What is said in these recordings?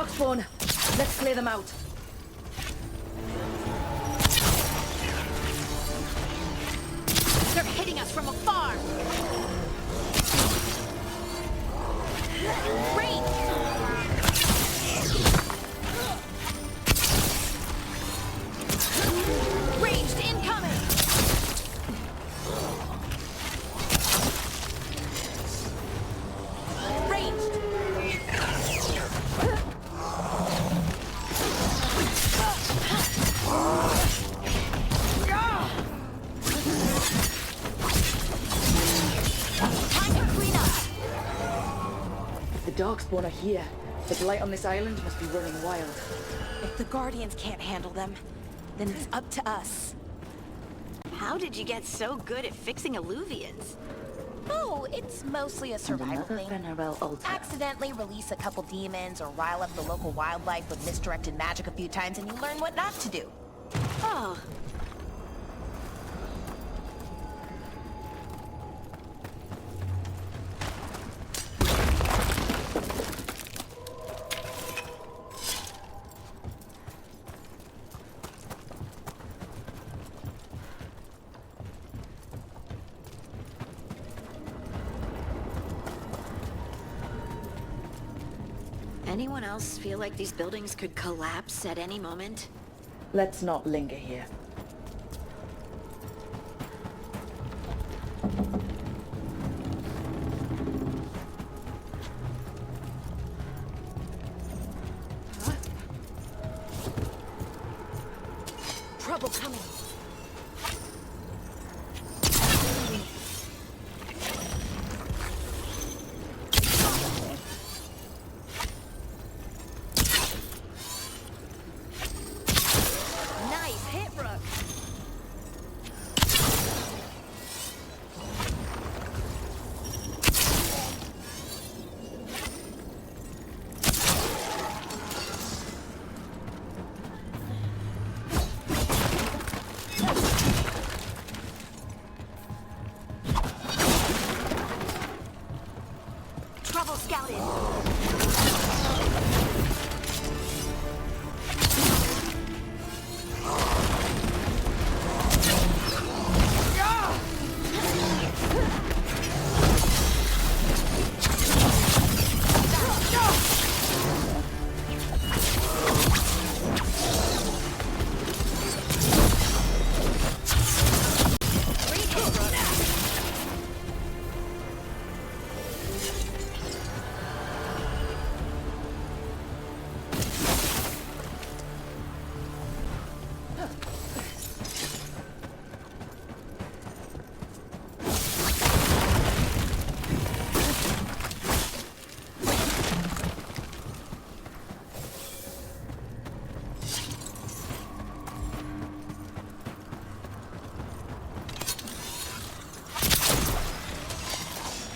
Darkspawn. Let's clear them out. They're hitting us from afar. Rain! Ranged incoming! Ranged! Time to clean up! The Darkspawn are here. The blight on this island must be running wild. If the Guardians can't handle them, then it's up to us. How did you get so good at fixing alluvians? Oh, it's mostly a survival Another thing. Venerel altar. Accidentally release a couple demons or rile up the local wildlife with misdirected magic a few times and you learn what not to do. Oh, anyone else feel like these buildings could collapse at any moment? Let's not linger here. Trouble coming. Nice hit, Rook. Trouble scouted. Great hit, Rook.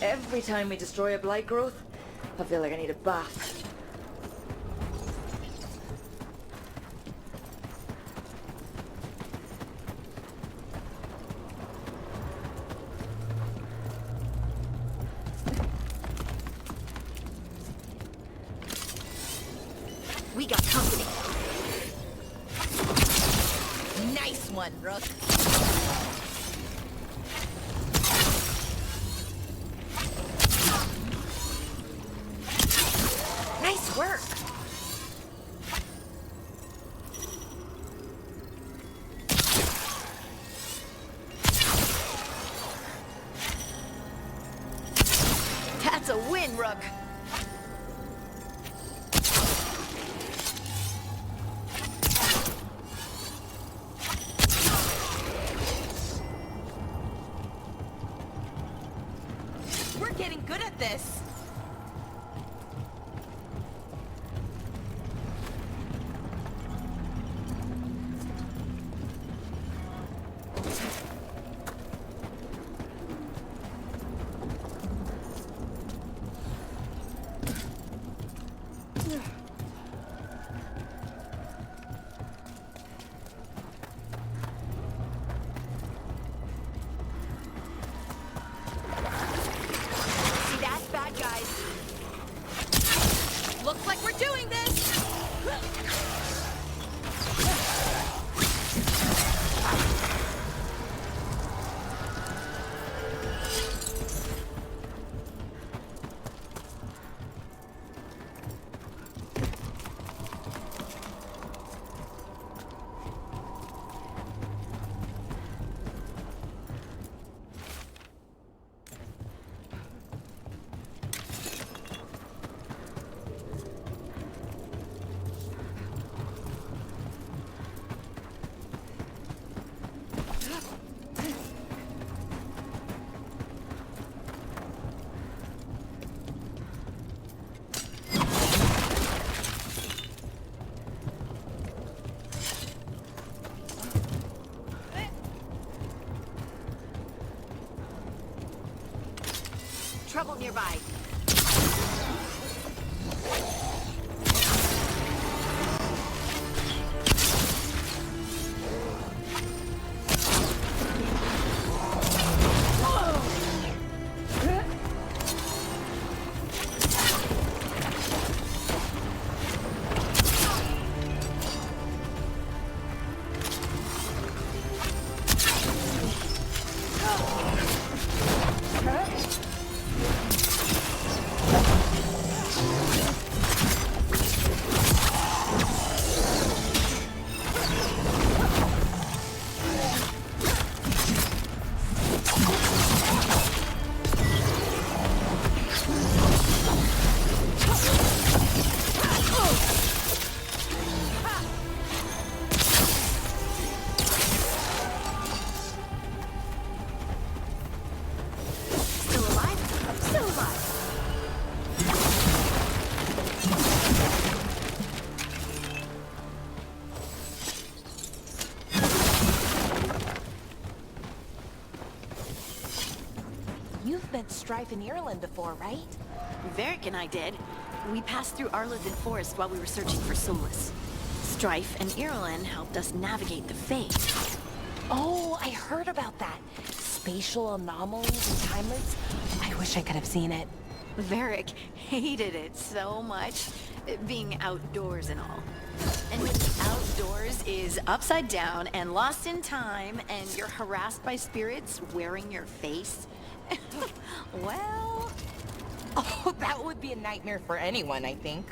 Every time we destroy a blight growth, I feel like I need a bath. We got company. Nice one, Rook. Nice work. That's a win, Rook. We're getting good at this. See that? Bad trouble nearby. You've met Strife in Ireland before, right? Varric and I did. We passed through Arlothan Forest while we were searching for Solus. Strife and Irulan helped us navigate the Fade. Oh, I heard about that. Spatial anomalies and time loops. I wish I could have seen it. Varric hated it so much, being outdoors and all. And when outdoors is upside down and lost in time, and you're harassed by spirits wearing your face, well... Oh, that would be a nightmare for anyone, I think.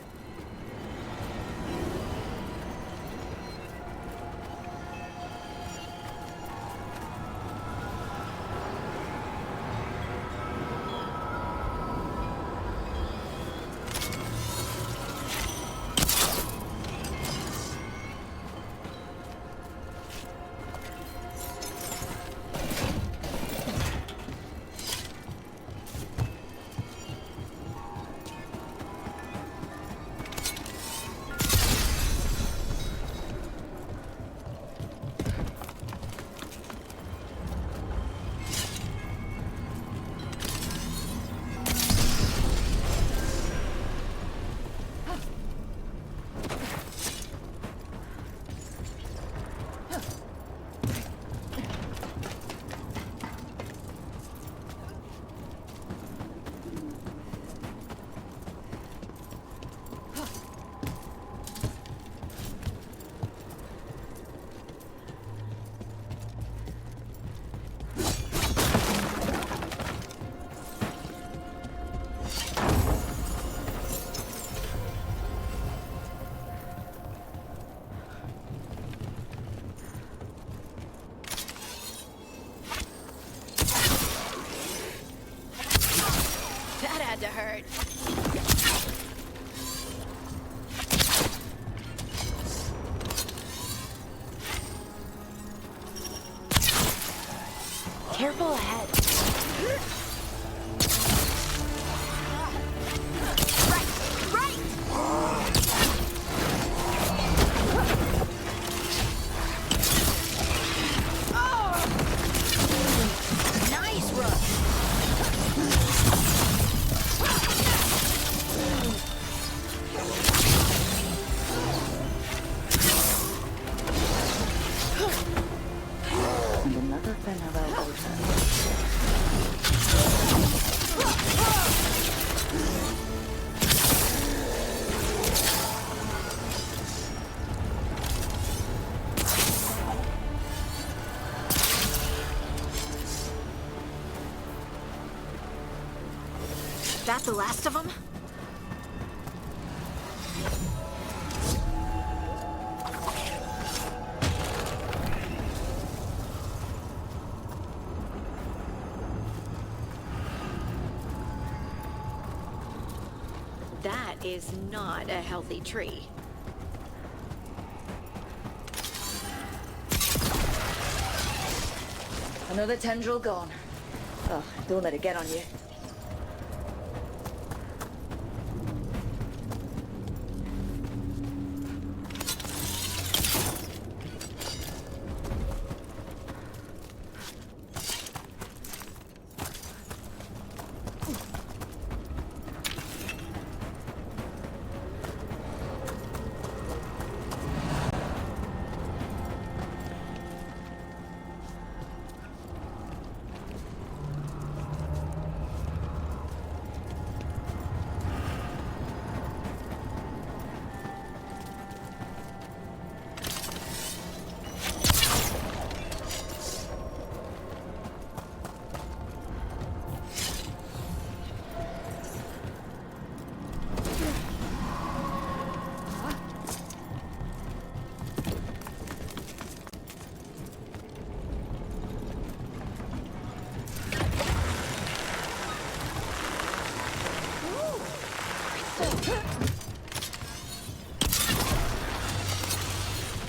To hurt. Careful ahead. That the last of them? That is not a healthy tree. Another tendril gone. Oh, don't let it get on you.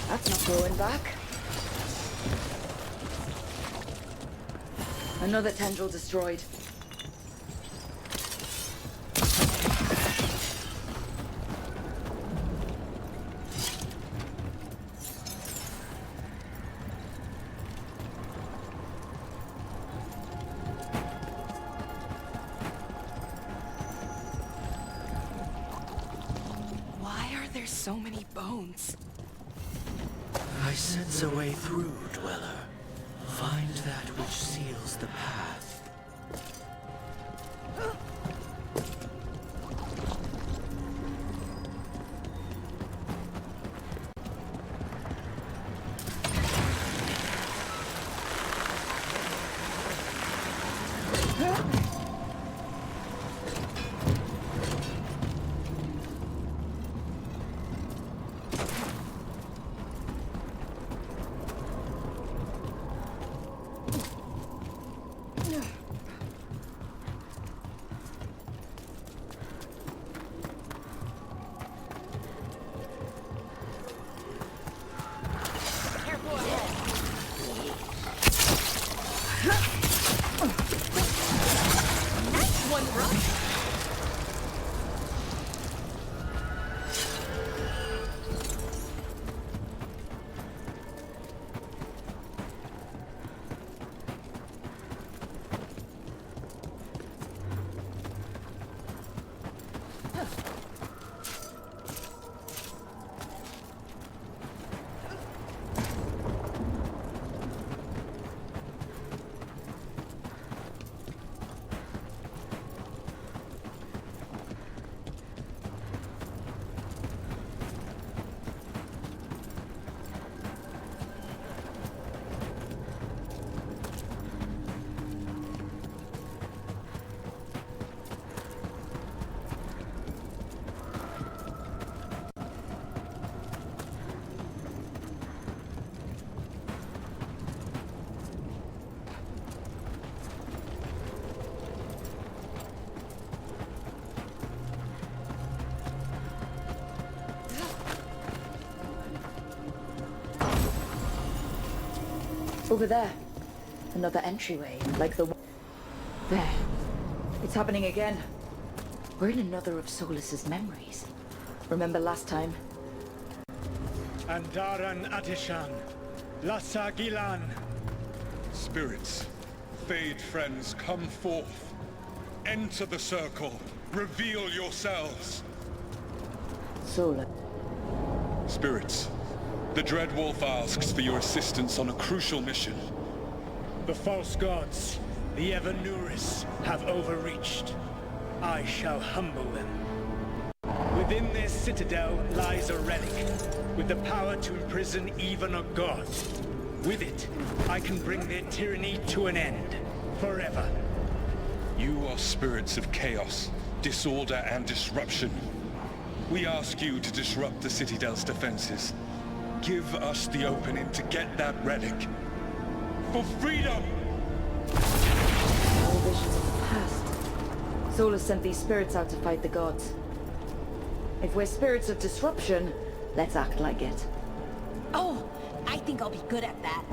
That's not going back. Another tendril destroyed. Why are there so many bones? I sense a way through, Dweller. Find that which seals the path. Over there. Another entryway, like the one. There. It's happening again. We're in another of Solus's memories. Remember last time? Andaran Atishan, Lassa Gilan. Spirits, fade friends, come forth. Enter the circle. Reveal yourselves. Solus. Spirits, the Dread Wolf asks for your assistance on a crucial mission. The false gods, the Evanuris, have overreached. I shall humble them. Within their citadel lies a relic, with the power to imprison even a god. With it, I can bring their tyranny to an end, forever. You are spirits of chaos, disorder, and disruption. We ask you to disrupt the Citadel's defenses. Give us the opening to get that relic. For freedom! All visions of the past. Solus sent these spirits out to fight the gods. If we're spirits of disruption, let's act like it. Oh, I think I'll be good at that.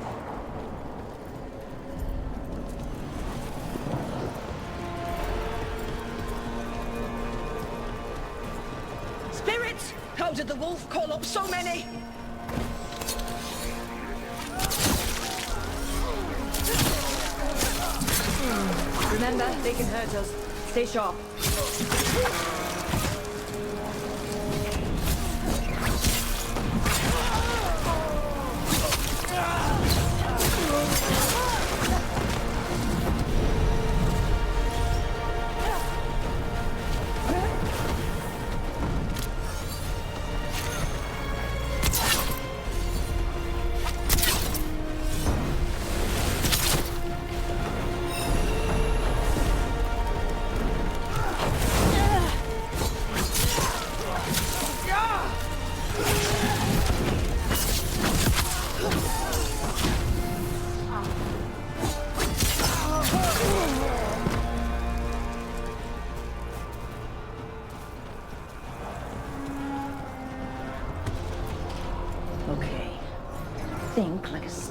Spirits! How did the wolf call up so many? Remember, they can hurt us. Stay sharp.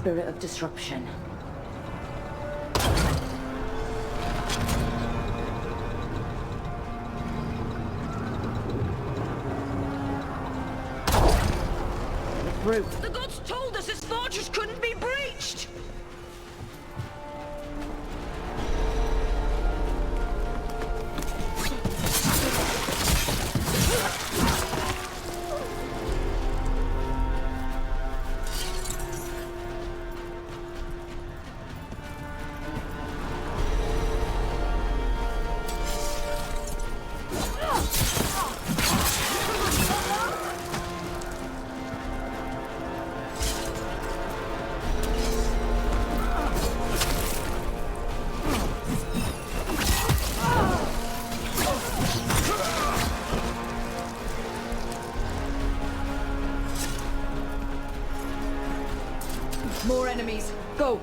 spirit of disruption. Through. The gods told us this fortress couldn't be breached! More enemies. Go!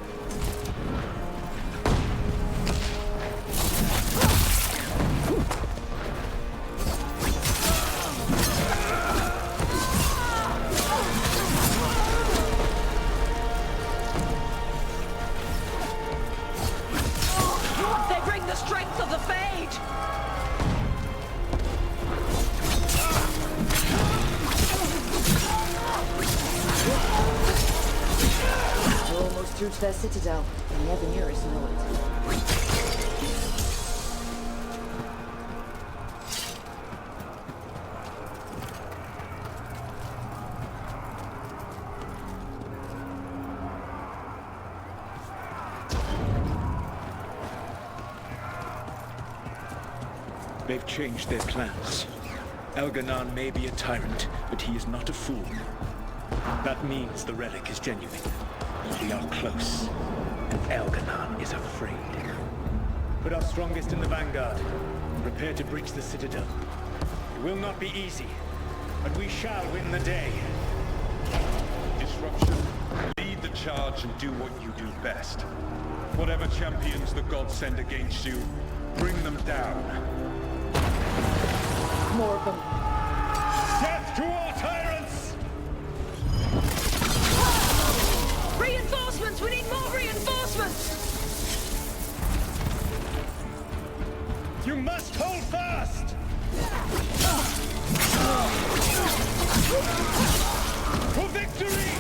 They bring the strength of the Fade! We're almost through to their citadel, and the other nearest know it. They've changed their plans. Elganon may be a tyrant, but he is not a fool. That means the relic is genuine. We are close, and Elganon is afraid. Put our strongest in the vanguard, and prepare to breach the citadel. It will not be easy, but we shall win the day. Disruption. Lead the charge and do what you do best. Whatever champions the gods send against you, bring them down. More of them. Death to all tyrants! Reinforcements! We need more reinforcements! You must hold fast! For victory!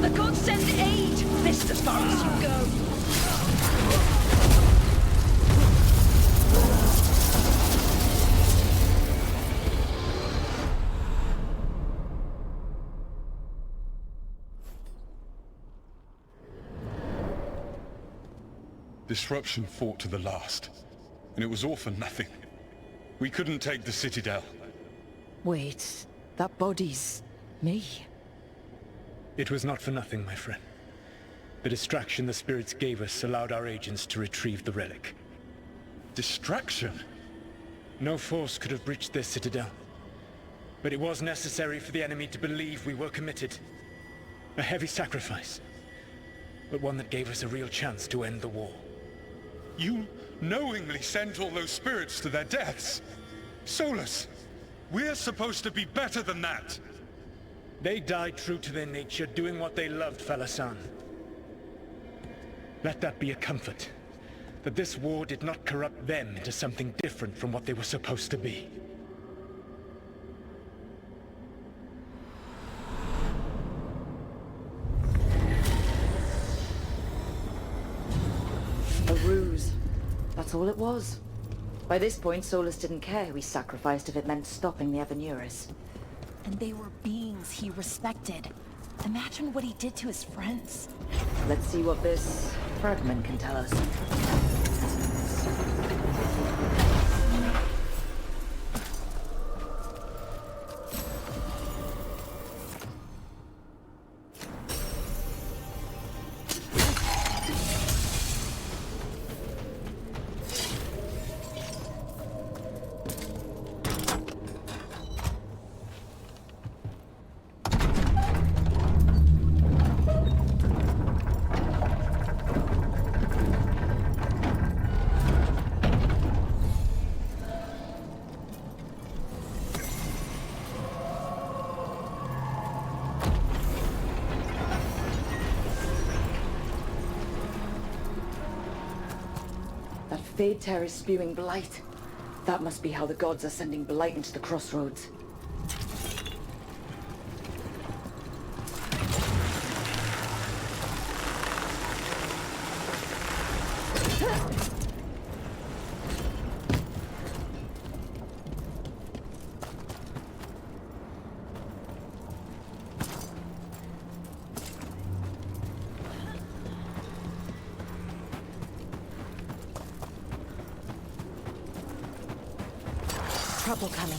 The gods send aid! This is as far as you go! Disruption fought to the last, and it was all for nothing. We couldn't take the Citadel. Wait, that body's me. It was not for nothing, my friend. The distraction the spirits gave us allowed our agents to retrieve the relic. Distraction? No force could have breached this citadel. But it was necessary for the enemy to believe we were committed. A heavy sacrifice, but one that gave us a real chance to end the war. You knowingly sent all those spirits to their deaths. Solus, we're supposed to be better than that. They died true to their nature, doing what they loved, Falasan. Let that be a comfort, that this war did not corrupt them into something different from what they were supposed to be. A ruse. That's all it was. By this point, Solus didn't care who he sacrificed if it meant stopping the Evanurus. And they were beings he respected. Imagine what he did to his friends. Let's see what this fragment can tell us. That Fade Tear is spewing blight. That must be how the gods are sending blight into the crossroads. Trouble coming.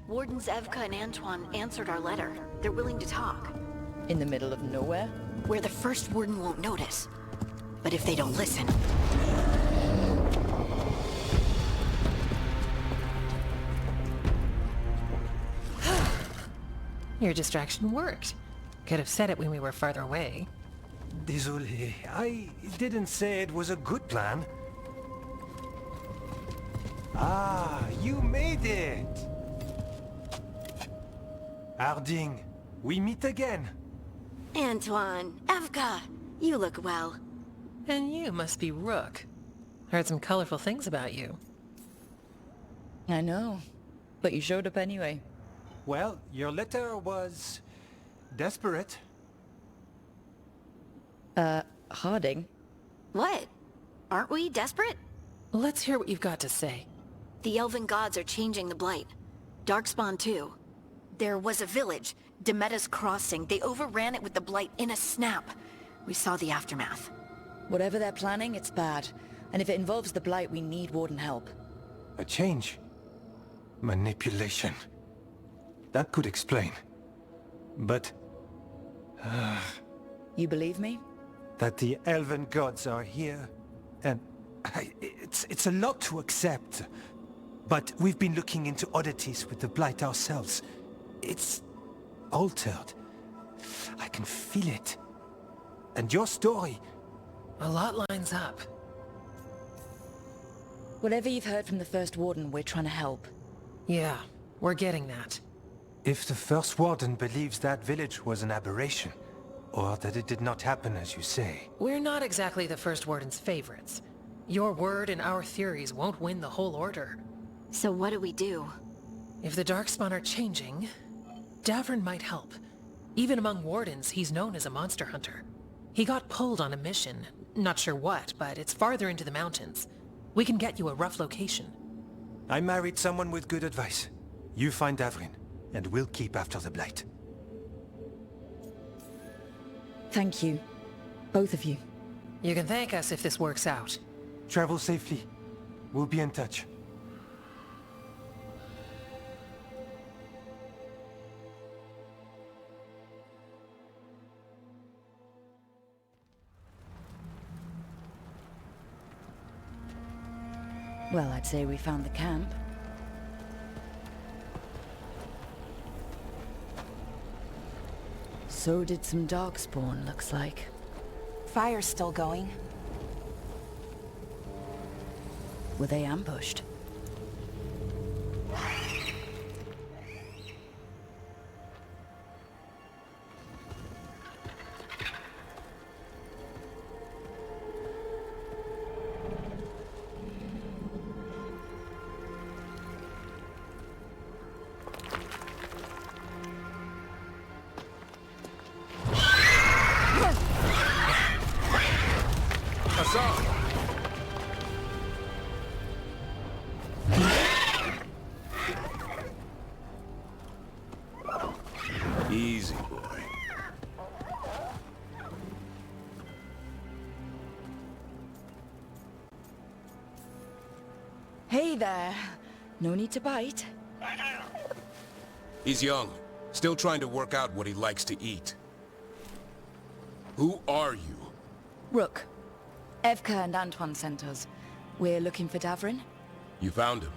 Wardens Evka and Antoine answered our letter. They're willing to talk. In the middle of nowhere? Where the first warden won't notice. But if they don't listen... Your distraction worked. Could have said it when we were farther away. Désolé, I didn't say it was a good plan. Ah, you made it! Harding, we meet again. Antoine, Evka, you look well. And you must be Rook. Heard some colorful things about you. I know. But you showed up anyway. Well, your letter was... desperate. Harding? What? Aren't we desperate? Let's hear what you've got to say. The elven gods are changing the blight. Darkspawn too. There was a village, Demeta's Crossing. They overran it with the blight in a snap. We saw the aftermath. Whatever they're planning, it's bad. And if it involves the blight, we need warden help. A change. Manipulation. That could explain. But... You believe me? that the elven gods are here, and... it's a lot to accept. But we've been looking into oddities with the blight ourselves. It's... altered. I can feel it. And your story... A lot lines up. Whatever you've heard from the First Warden, we're trying to help. Yeah, we're getting that. If the First Warden believes that village was an aberration, or that it did not happen as you say... We're not exactly the First Warden's favorites. Your word and our theories won't win the whole order. So what do we do? If the Darkspawn are changing, Davrin might help. Even among Wardens, he's known as a monster hunter. He got pulled on a mission. Not sure what, but it's farther into the mountains. We can get you a rough location. I married someone with good advice. You find Davrin, and we'll keep after the blight. Thank you. Both of you. You can thank us if this works out. Travel safely. We'll be in touch. Well, I'd say we found the camp. So did some Darkspawn, looks like. Fire's still going. Were they ambushed? Easy, boy. Hey there. No need to bite. He's young. Still trying to work out what he likes to eat. Who are you? Rook. Evka and Antoine sent us. We're looking for Davrin. You found him.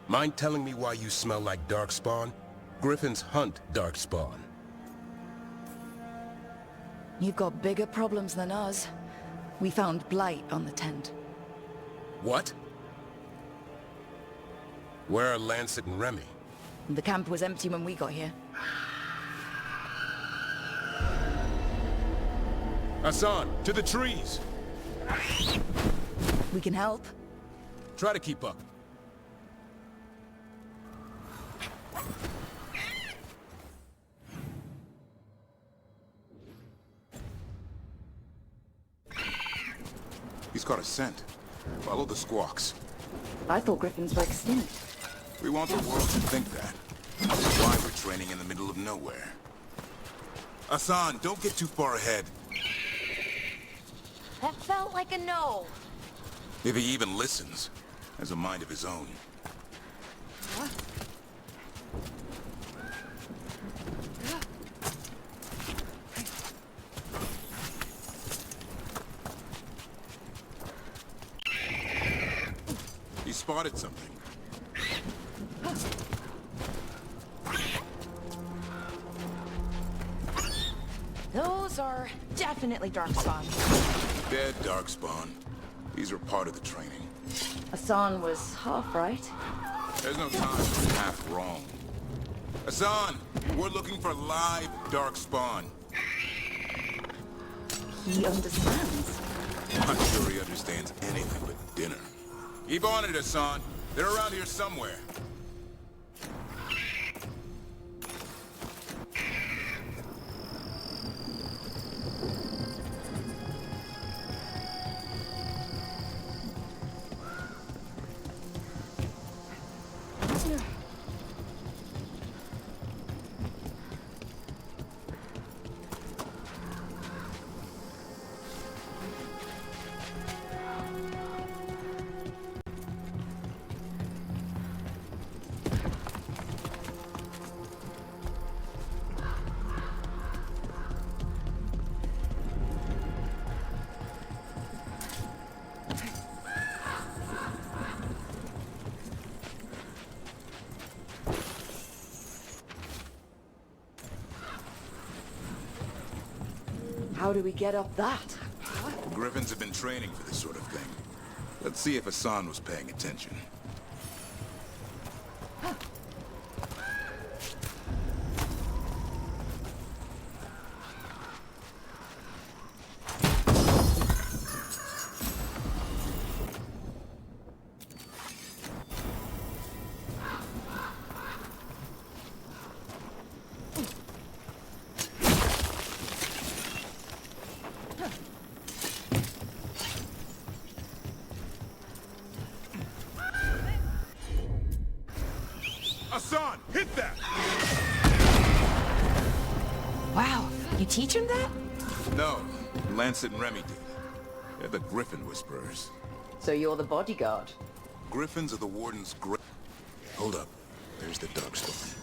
Mind telling me why you smell like Darkspawn? Griffins hunt Darkspawn. You've got bigger problems than us. We found blight on the tent. What? Where are Lancet and Remy? The camp was empty when we got here. Hassan, to the trees! We can help. Try to keep up. He's got a scent. Follow the squawks. I thought griffins were extinct. We want the world to think that. That's why we're training in the middle of nowhere. Hassan, don't get too far ahead. That felt like a no. If he even listens. Has a mind of his own. He spotted something. Those are definitely Darkspawn. Dead Darkspawn. These are part of the training. Hassan was half right. There's no time for half wrong. Hassan, we're looking for live Darkspawn. He understands. I'm sure he understands anything but dinner. Keep on it, Hassan. They're around here somewhere. How do we get up that? Griffins have been training for this sort of thing. Let's see if Hassan was paying attention. Hassan, hit that! Wow, you teach him that? No, Lancet and Remy did. They're the Griffin Whisperers. So you're the bodyguard? Griffins are the Warden's Hold up. There's the Darkspawn.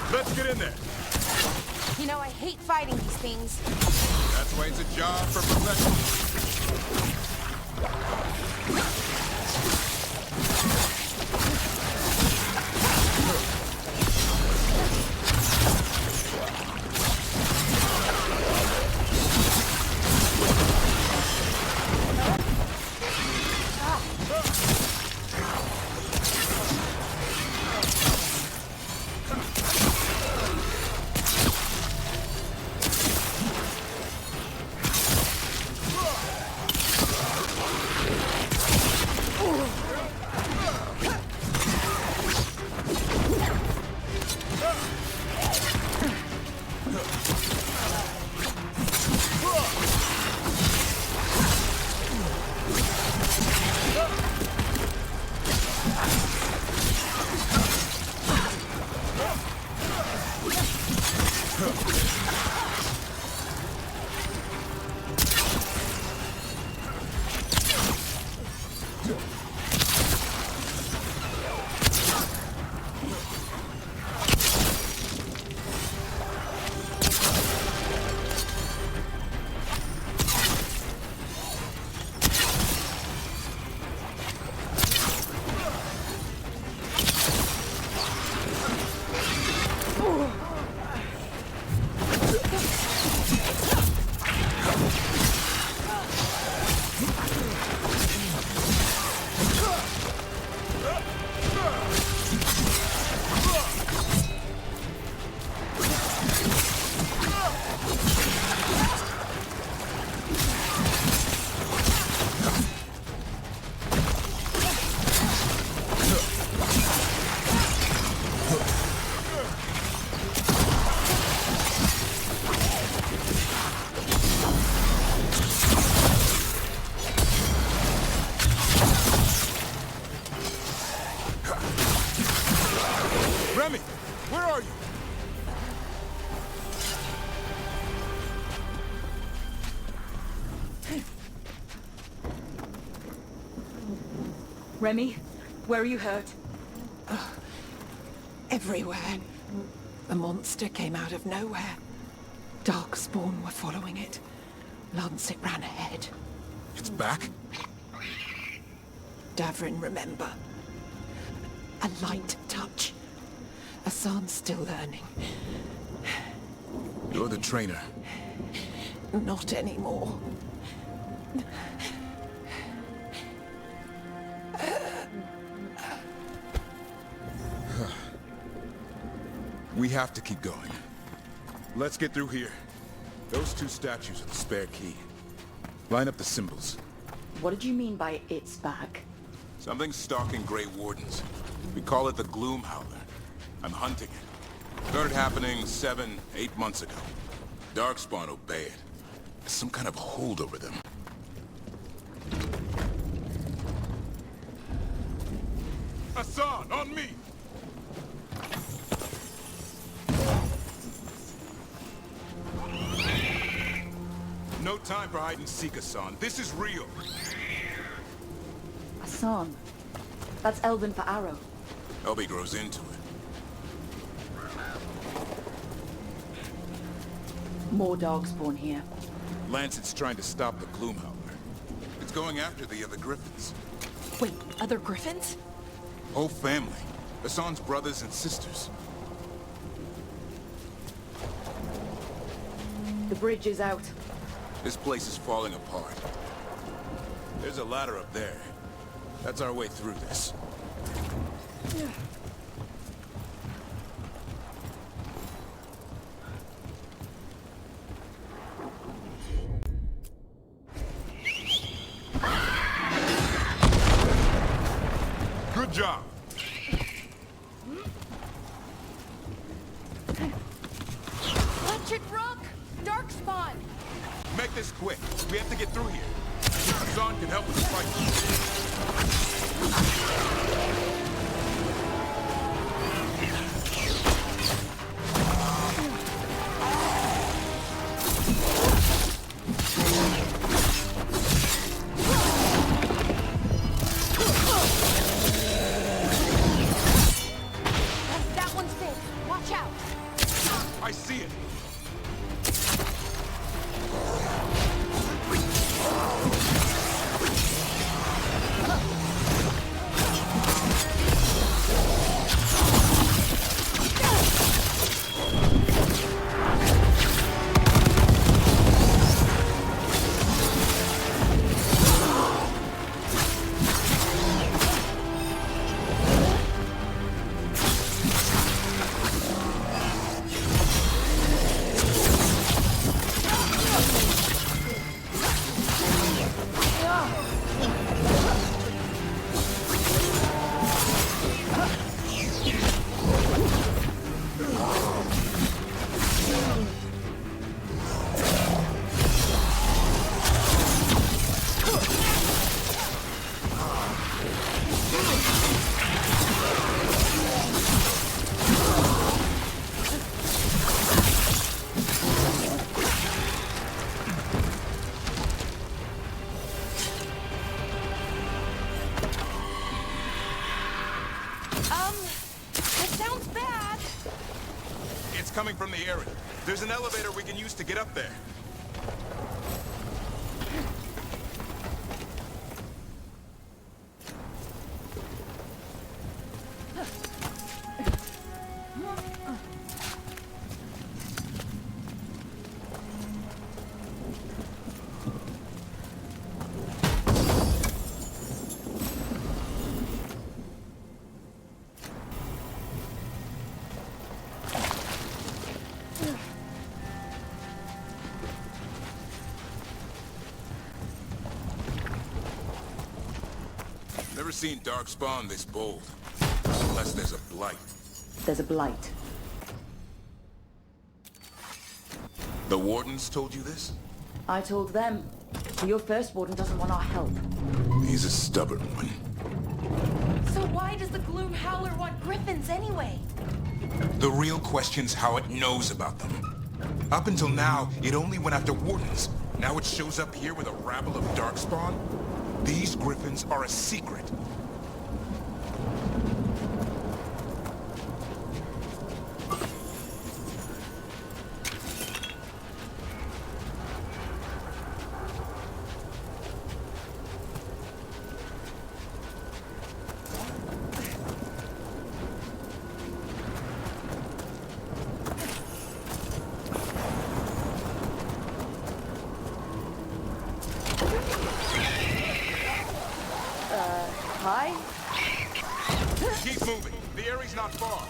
Let's get in there. You know, I hate fighting these things. That's why it's a job for professionals. Remy, where are you? Remy, where are you hurt? Everywhere. The monster came out of nowhere. Darkspawn were following it. Lancet ran ahead. It's back? Davrin, remember. A light touch. Hassan's still learning. You're the trainer. Not anymore. We have to keep going. Let's get through here. Those two statues are the spare key. Line up the symbols. What did you mean by it's back? Something's stalking Grey Wardens. We call it the Gloom Howler. I'm hunting it. Started happening 7, 8 months ago. Darkspawn obey it. There's some kind of hold over them. Hassan, on me! No time for hide and seek, Hassan. This is real. Hassan. That's Elven for arrow. Elby grows into it. More Darkspawn here. Lancet's trying to stop the Gloom Howler. It's going after the other Griffins. Wait, other Griffins? Whole family. Hassan's brothers and sisters. The bridge is out. This place is falling apart. There's a ladder up there. That's our way through this. Good job. Electric Rock! Darkspawn! Make this quick. We have to get through here. Hassan can help with the fight. That one's big. Watch out! I see it. It sounds bad. It's coming from the area. There's an elevator we can use to get up there. Never seen Darkspawn this bold. Unless there's a blight. There's a blight. The Wardens told you this? I told them. Your first warden doesn't want our help. He's a stubborn one. So why does the Gloom Howler want Griffins anyway? The real question's how it knows about them. Up until now, it only went after Wardens. Now it shows up here with a rabble of Darkspawn? These Griffins are a secret. Hi? Keep moving. The area's not far.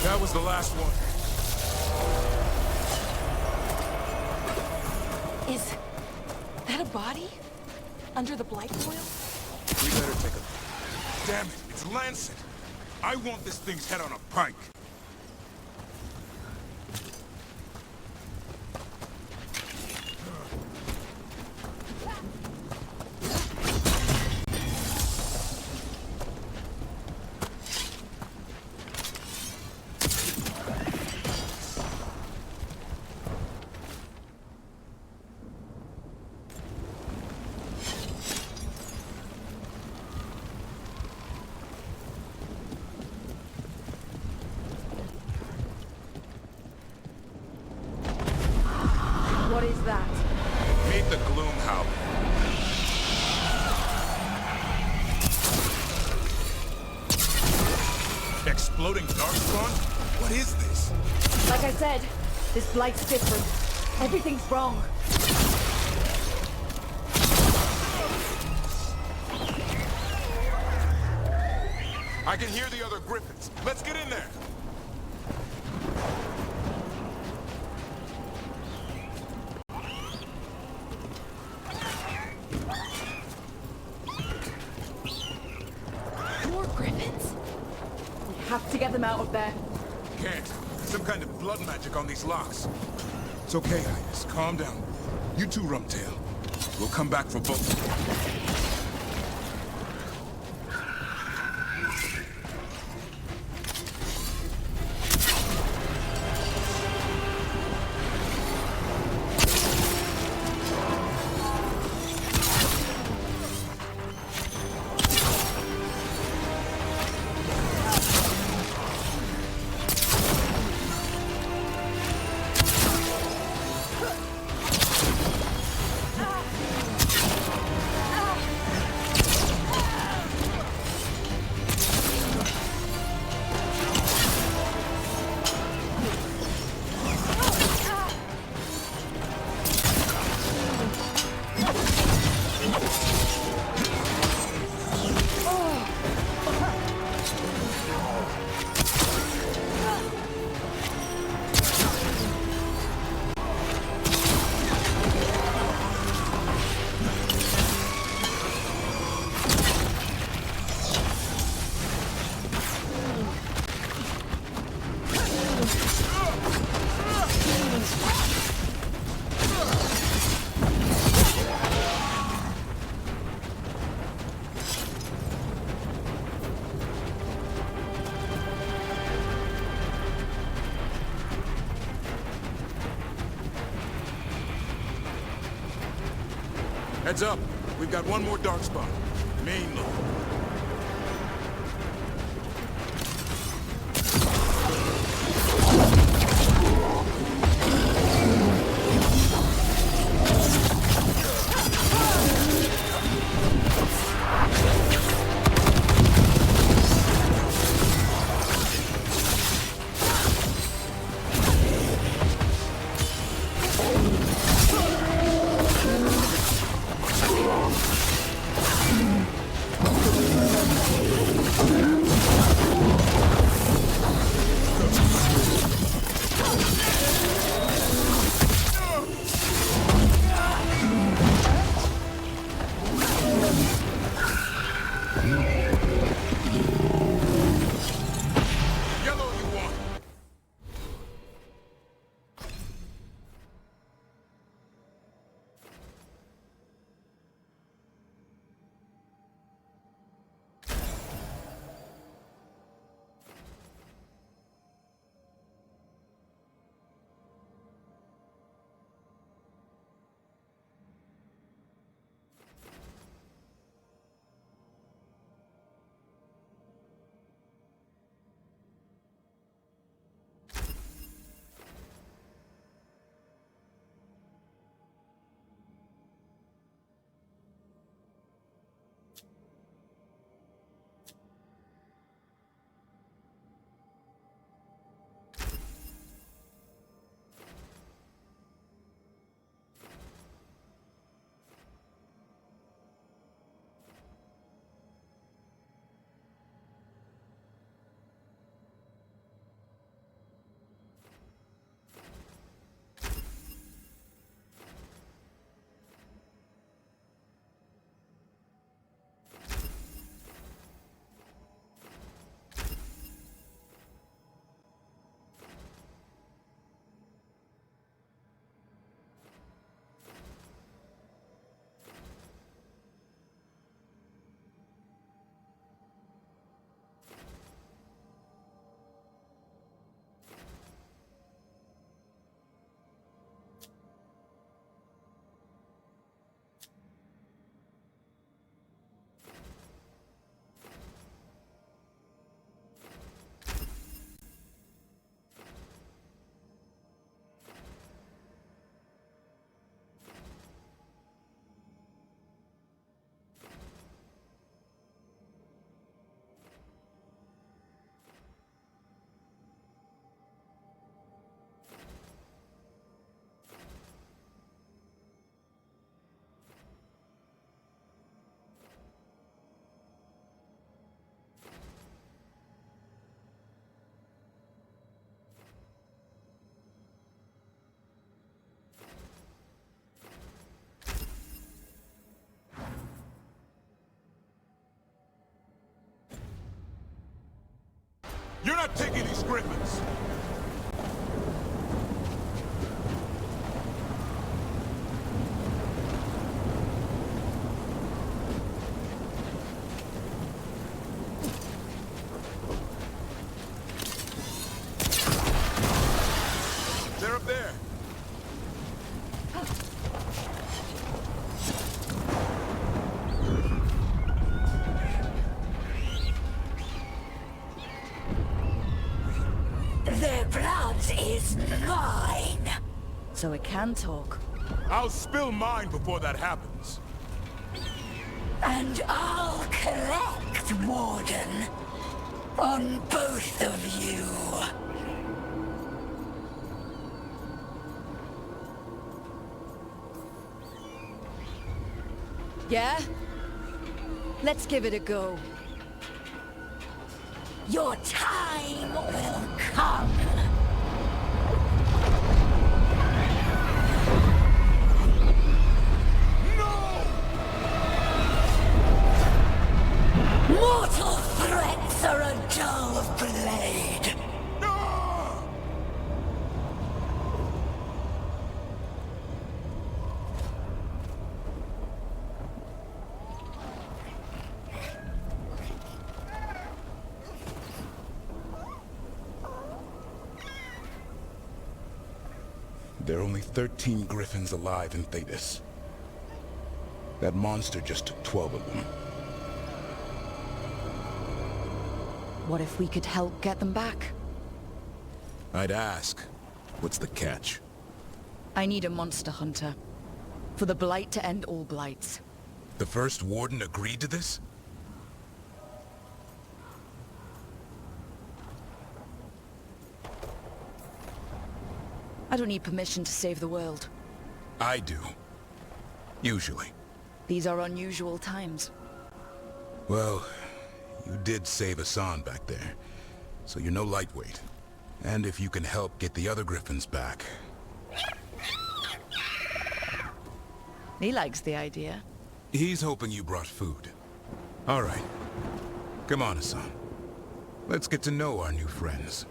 That was the last one. Is that a body? Under the blight oil? We better take a look. Damn it, it's Lancet. I want this thing's head on a pike. What is that? Meet the Gloom Howler. Exploding Darkspawn? What is this? Like I said, this blight's different. Everything's wrong. I can hear the other Griffins. Let's get in there. More Griffins? We have to get them out of there. Can't. Some kind of blood magic on these locks. It's okay, Highness. Calm down. You too, Rumtail. We'll come back for both. Heads up. We've got one more darkspawn. Main load. You're not taking these griffins! They're up there! Their blood is mine. So it can talk. I'll spill mine before that happens. And I'll collect, Warden. On both of you. Yeah? Let's give it a go. Your time will come. Mortal threats are a dull blade. There are only 13 griffins alive in Thetis. That monster just took 12 of them. What if we could help get them back? I'd ask. What's the catch? I need a monster hunter. For the Blight to end all blights. The first warden agreed to this? I don't need permission to save the world. I do. Usually. These are unusual times. Well, you did save Hassan back there, so you're no lightweight. And if you can help get the other Griffins back... He likes the idea. He's hoping you brought food. All right. Come on, Hassan. Let's get to know our new friends.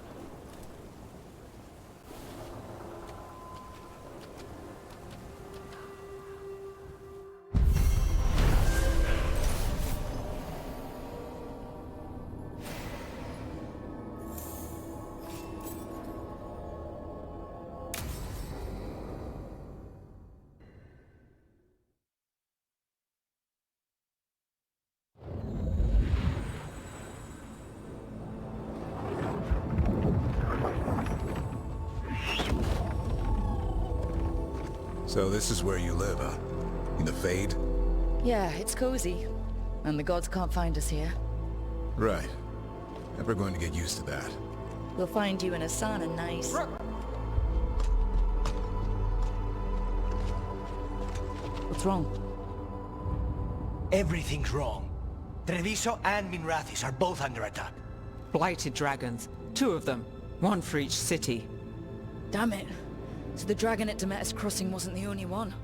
So this is where you live, huh? In the Fade? Yeah, it's cozy. And the gods can't find us here. Right. Never going to get used to that. We'll find you and Hassan a nice... What's wrong? Everything's wrong. Treviso and Minrathis are both under attack. Blighted dragons. 2 of them. 1 for each city. Damn it. So the dragon at Demeter's Crossing wasn't the only one.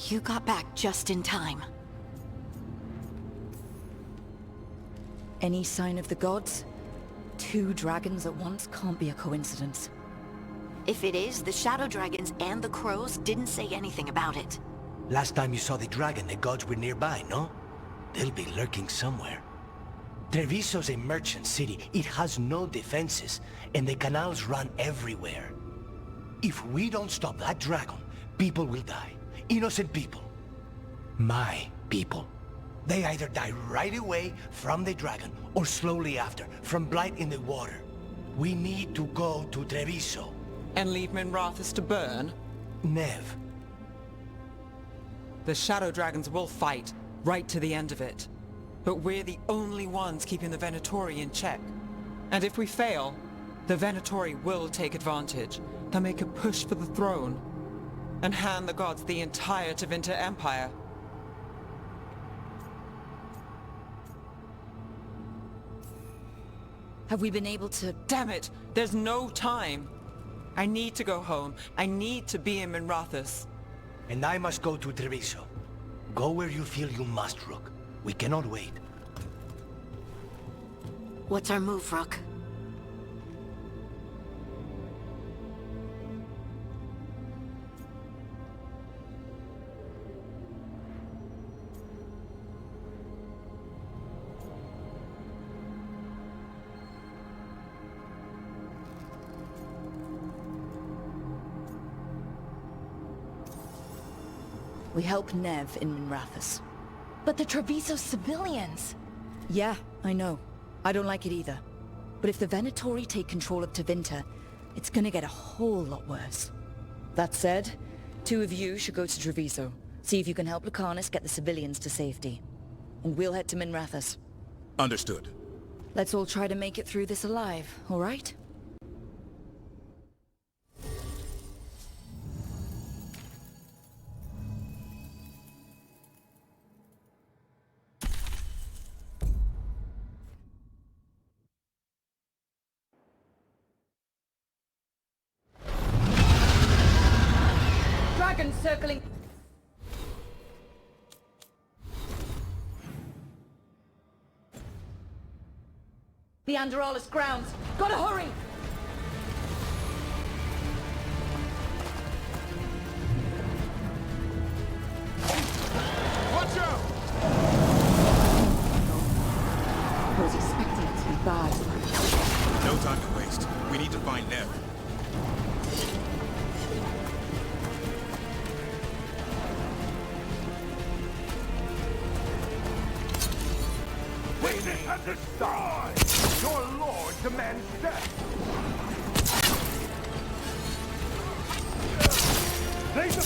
You got back just in time. Any sign of the gods? 2 dragons at once can't be a coincidence. If it is, the Shadow Dragons and the Crows didn't say anything about it. Last time you saw the dragon, the gods were nearby, no? They'll be lurking somewhere. Treviso's a merchant city. It has no defenses, and the canals run everywhere. If we don't stop that dragon, people will die. Innocent people. My people. They either die right away from the dragon, or slowly after, from blight in the water. We need to go to Treviso. And leave Minrathis to burn? Nev. The Shadow Dragons will fight, right to the end of it. But we're the only ones keeping the Venatori in check. And if we fail, the Venatori will take advantage. They'll make a push for the throne, and hand the gods the entire Tevinter Empire. Have we been able to... Damn it! There's no time! I need to go home. I need to be in Minrathis. And I must go to Treviso. Go where you feel you must, Rook. We cannot wait. What's our move, Rook? We help Nev in Minrathis. But the Treviso civilians! Yeah, I know. I don't like it either. But if the Venatori take control of Tevinter, it's gonna get a whole lot worse. That said, 2 of you should go to Treviso. See if you can help Lucanus get the civilians to safety. And we'll head to Minrathis. Understood. Let's all try to make it through this alive, all right? Dragon circling... The Anderalis grounds! Gotta hurry! Watch out! I was expecting it to be bad. No time to waste. We need to find Nev. Training and destroy! Your lord demands death! Raise the...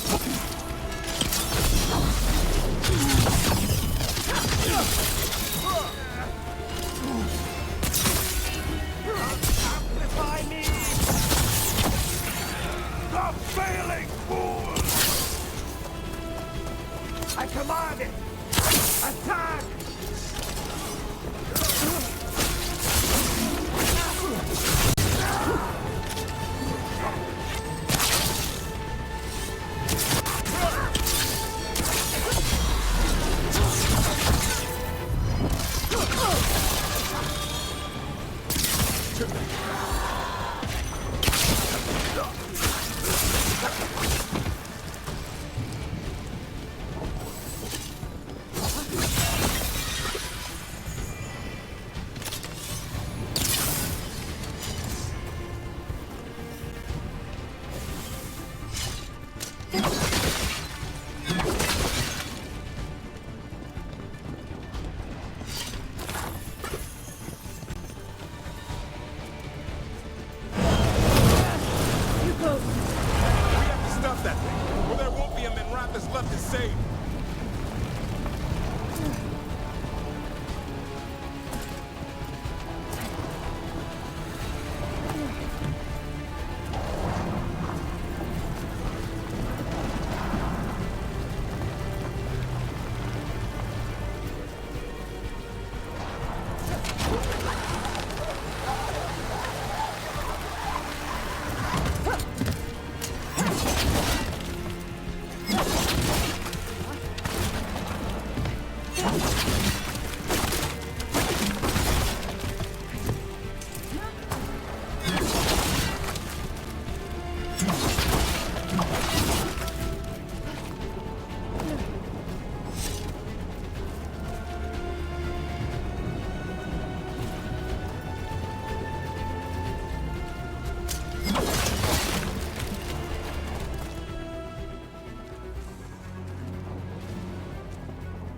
Amplify me! Stop failing, fools! I command it! Attack!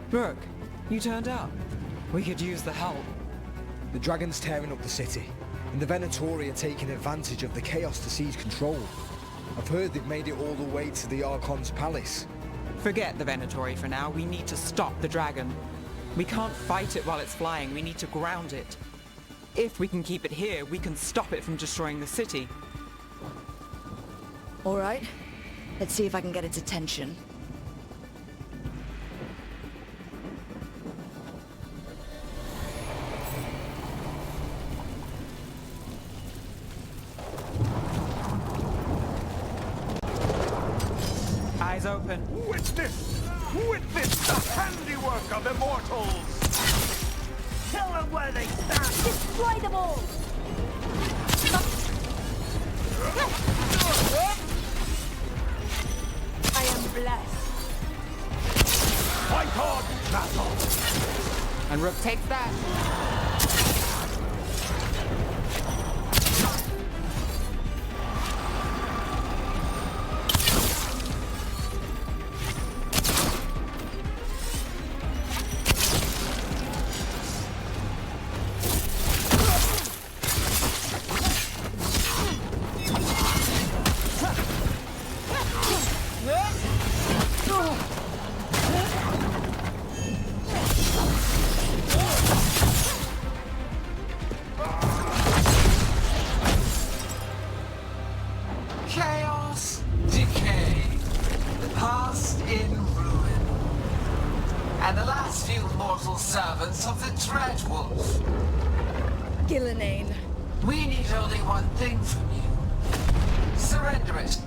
Brooke, you turned up. We could use the help. The dragon's tearing up the city, and the Venatori are taking advantage of the chaos to seize control. I've heard they've made it all the way to the Archon's palace. Forget the Venatori for now. We need to stop the dragon. We can't fight it while it's flying. We need to ground it. If we can keep it here, we can stop it from destroying the city. All right. Let's see if I can get its attention. Eyes open. Witness! Witness the handiwork of immortals! Tell them where they stand! Destroy them all! I am blessed. Fight on, battle! And Rook takes that. Chaos, decay, the past in ruin, and the last few mortal servants of the Dreadwolf. Gillenane. We need only one thing from you. Surrender it,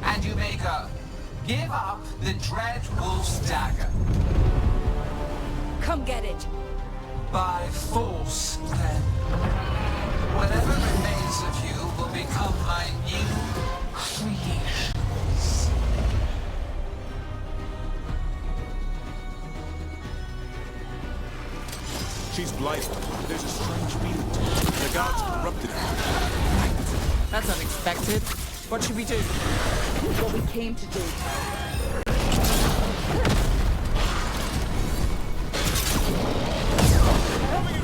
and you may go. Give up the Dreadwolf's dagger. Come get it. By force, then. Whatever remains of you will become my new creations. She's blighted. There's a strange feeling to her. The gods corrupted her. That's unexpected. What should we do? What we came to do. Coming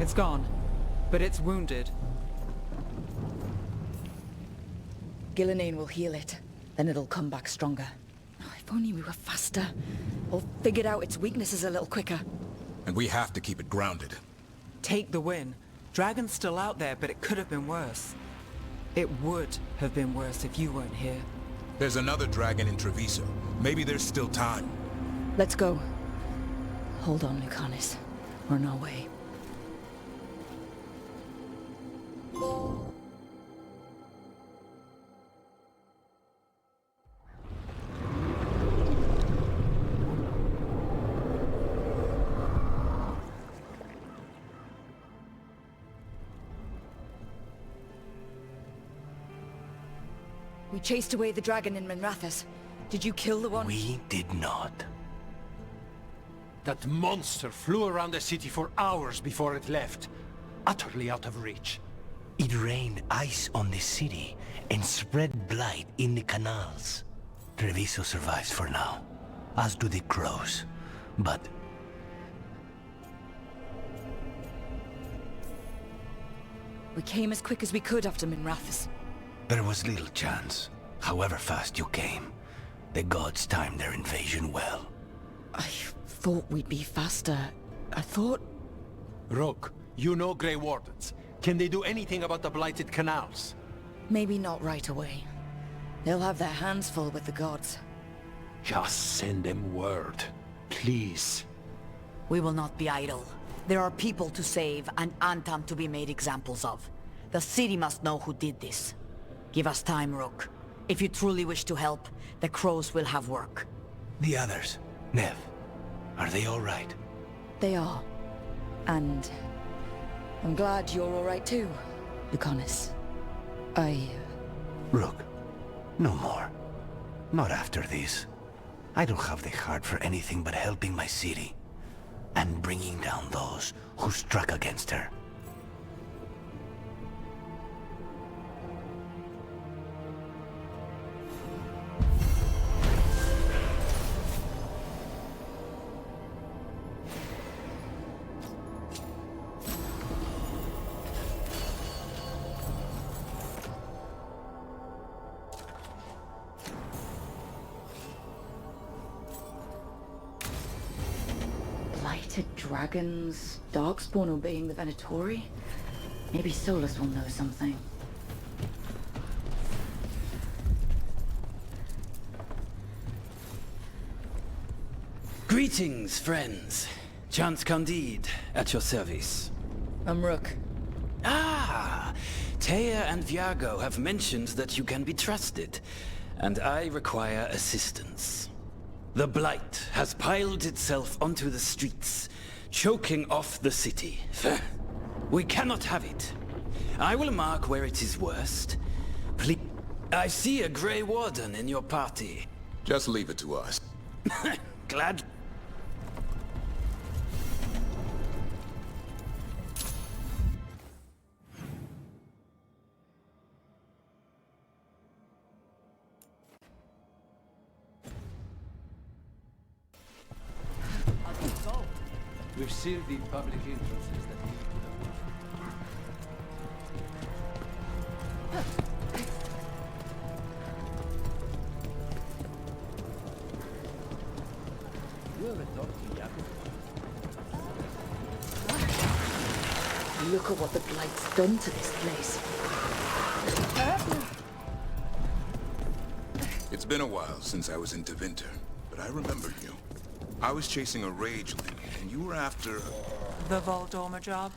It's gone, but it's wounded. Gillenane will heal it. Then it'll come back stronger. Oh, if only we were faster. Or figured out its weaknesses a little quicker. And we have to keep it grounded. Take the win. Dragon's still out there, but it could have been worse. It would have been worse if you weren't here. There's another dragon in Treviso. Maybe there's still time. Let's go. Hold on, Lucanus. We're on our way. We chased away the dragon in Minrathous. Did you kill the one? We did not. That monster flew around the city for hours before it left, utterly out of reach. It rained ice on the city and spread blight in the canals. Treviso survives for now, as do the crows. But we came as quick as we could after Minrathous. there was little chance. However fast you came, the gods timed their invasion well. I thought we'd be faster. I thought... Rook, you know Grey Wardens. Can they do anything about the blighted canals? Maybe not right away. They'll have their hands full with the gods. Just send them word, please. We will not be idle. There are people to save and Antam to be made examples of. The city must know who did this. Give us time, Rook. If you truly wish to help, the crows will have work. The others, Nev, are they all right? They are. And... I'm glad you're all right too, Lucanus. Rook, no more. Not after this. I don't have the heart for anything but helping my city. And bringing down those who struck against her. Dragons, Darkspawn obeying the Venatori? Maybe Solus will know something. Greetings, friends. Chance Candide, at your service. I'm Rook. Ah! Taya and Viago have mentioned that you can be trusted, and I require assistance. The Blight has piled itself onto the streets, choking off the city. We cannot have it. I will mark where it is worst. Please. I see a Grey Warden in your party. Just leave it to us. Glad. We've sealed the public entrances that lead to the... You ever talk to Jacob? Look at what the Blight's done to this place. It's been a while since I was in Tevinter, but I remember you. I was chasing a rageling, and you were after... The Voldorma job?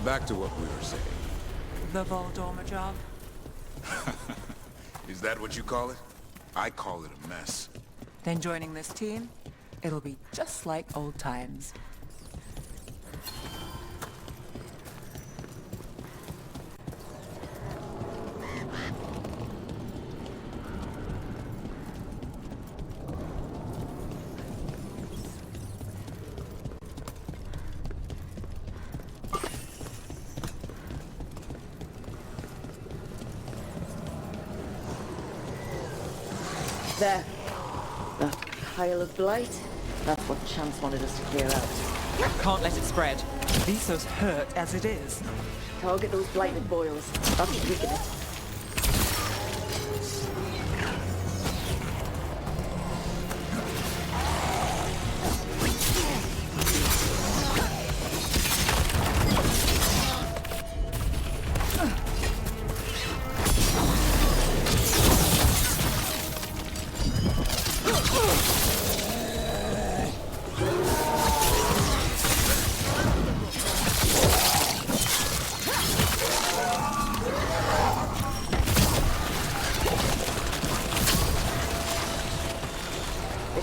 Back to what we were saying. The Voldorma job? Is that what you call it? I call it a mess. Then joining this team, it'll be just like old times. There. That pile of blight. That's what Chance wanted us to clear out. Can't let it spread. Visos hurt as it is. Target those blighted boils. That's what weaken it.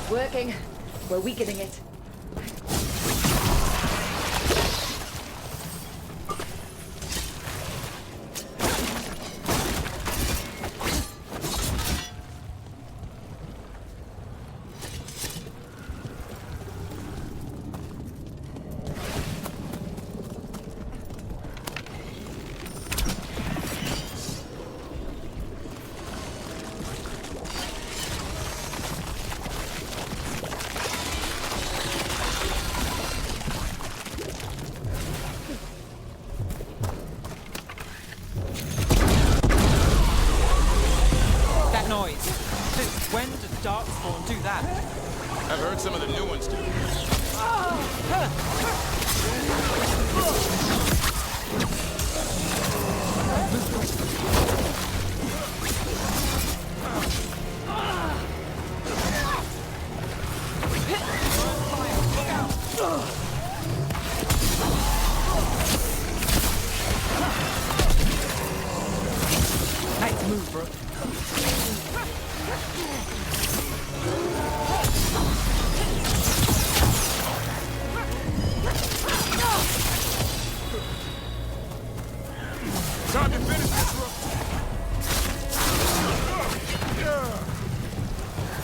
Working. We're weakening it. When did Darkspawn do that? I've heard some of the new ones do. Nice move, bro. Time to finish this, bro.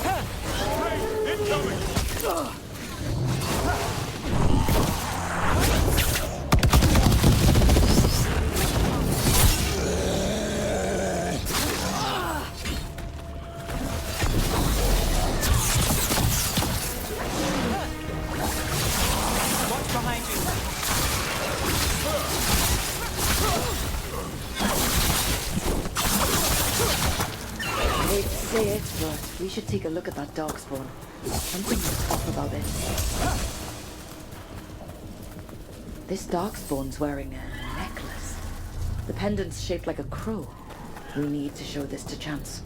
Hey, incoming! Watch behind you. I hate to say it, but we should take a look at that Darkspawn. Something's off about it. This Darkspawn's wearing a necklace. The pendant's shaped like a crow. We need to show this to Chance.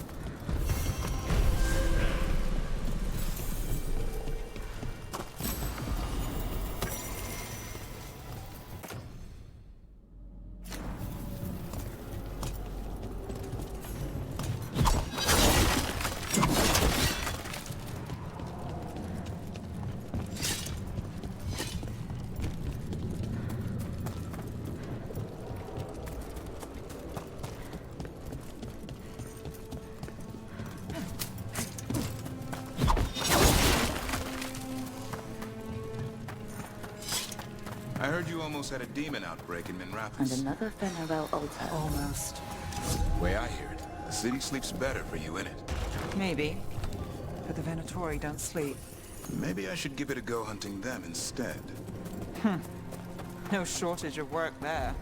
I heard you almost had a demon outbreak in Minrathous. And another Fenarel altar. Almost. Way I hear it, the city sleeps better for you in it. Maybe. But the Venatori don't sleep. Maybe I should give it a go hunting them instead. No shortage of work there.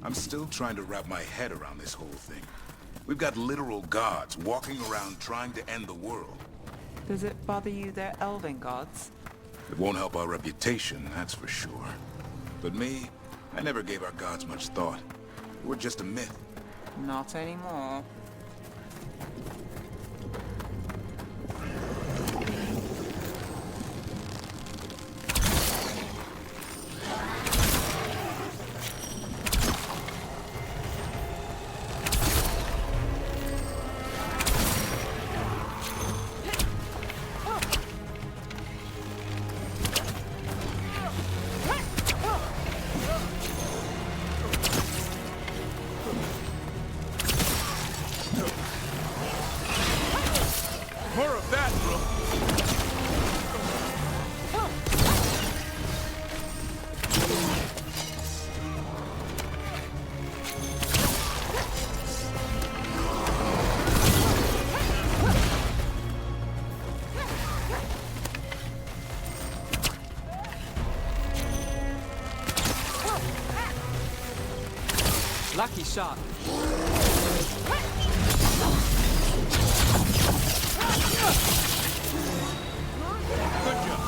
I'm still trying to wrap my head around this whole thing. We've got literal gods walking around trying to end the world. Does it bother you they're elven gods? It won't help our reputation, that's for sure. But me, I never gave our gods much thought. We're just a myth. Not anymore. More of that, bro. Lucky shot. Good job.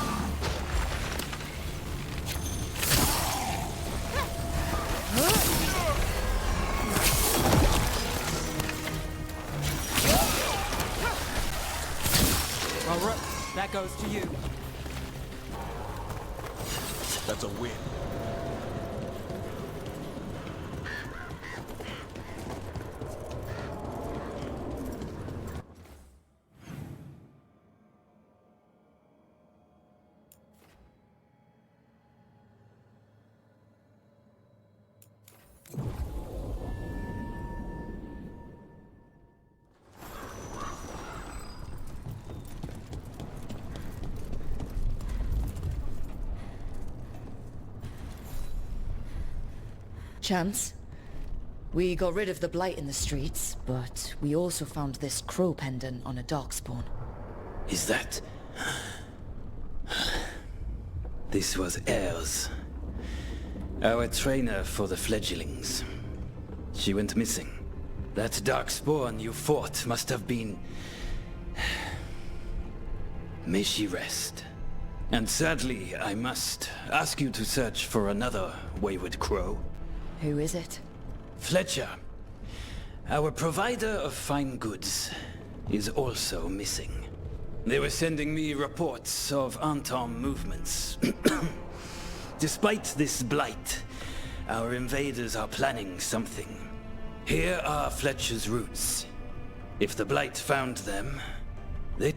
Well, Rook, that goes to you. That's a win. Chance? We got rid of the blight in the streets, but we also found this crow pendant on a darkspawn. Is that... This was Ayers, our trainer for the fledglings. She went missing. That darkspawn you fought must have been... May she rest. And sadly, I must ask you to search for another wayward crow. Who is it? Fletcher, our provider of fine goods, is also missing. They were sending me reports of Antom movements. Despite this blight, our invaders are planning something. Here are Fletcher's roots. If the blight found them, they...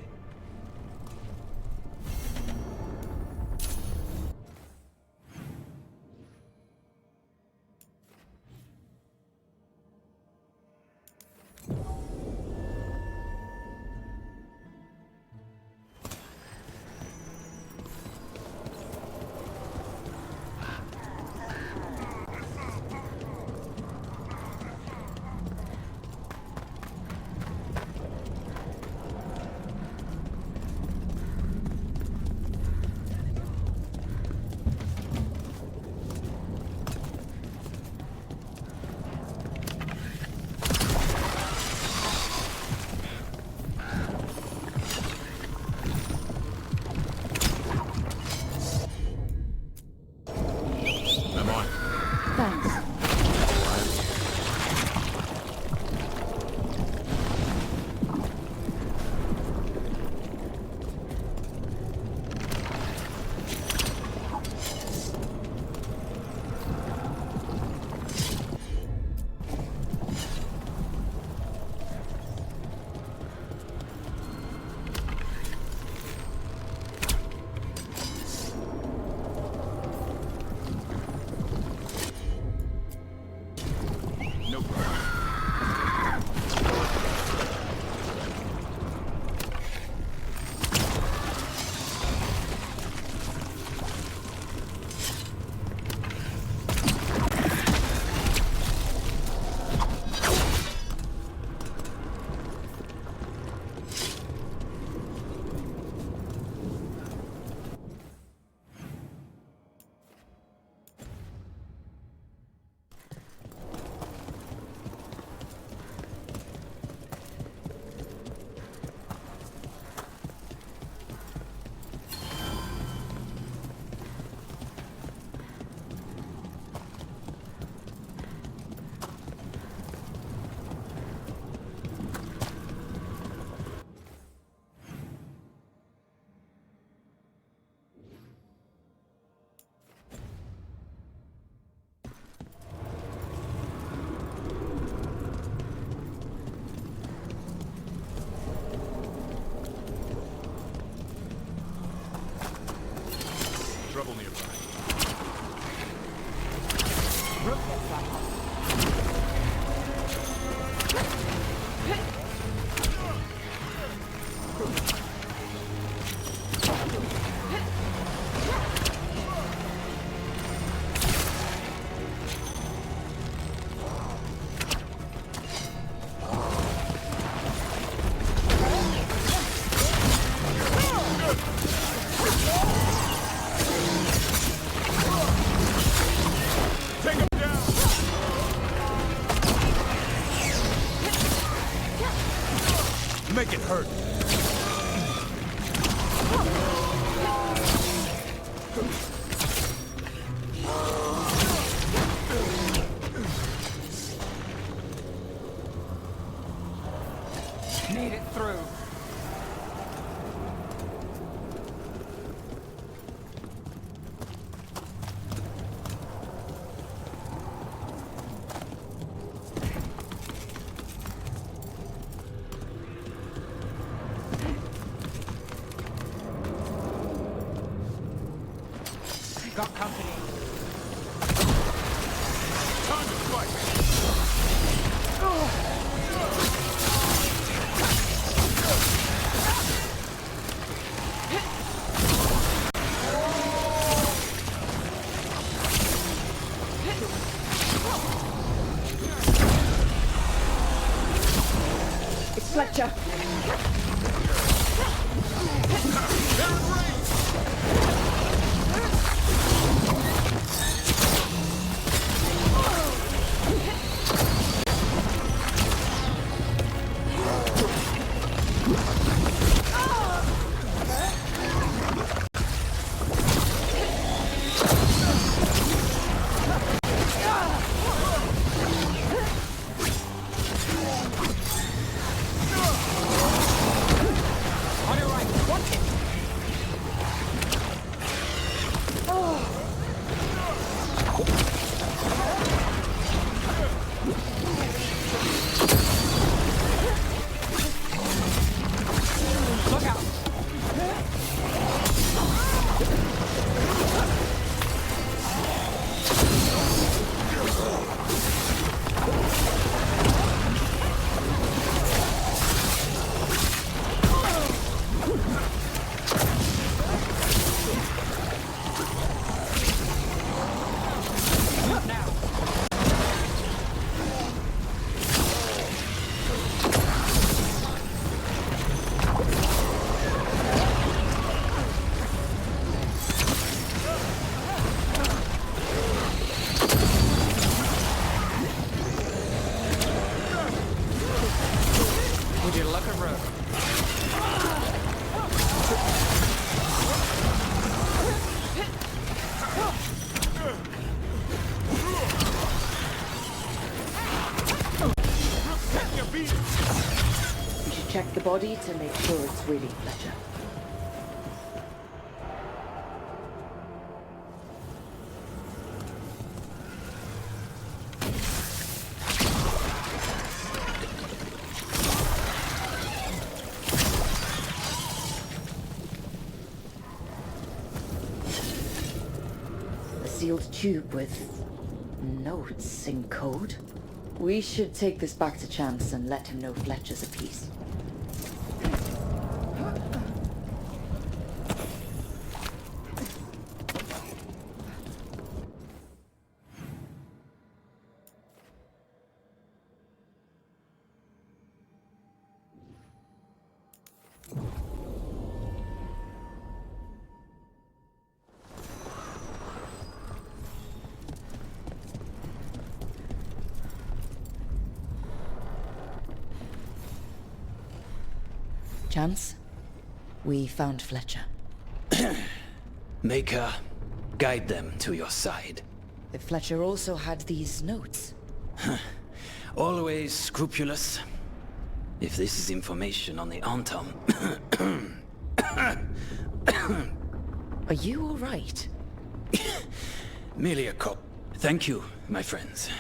make it hurt. Need it through. Got company. Time to fight! It's Fletcher. Would you look at road? We should check the body to make sure it's really Fletcher. A sealed tube with notes in code. We should take this back to Chance and let him know Fletcher's a piece. Chance, we found Fletcher. Maker, guide them to your side. If Fletcher also had these notes. Always scrupulous. If this is information on the Antam... Are you all right? Merely a cop. Thank you, my friends.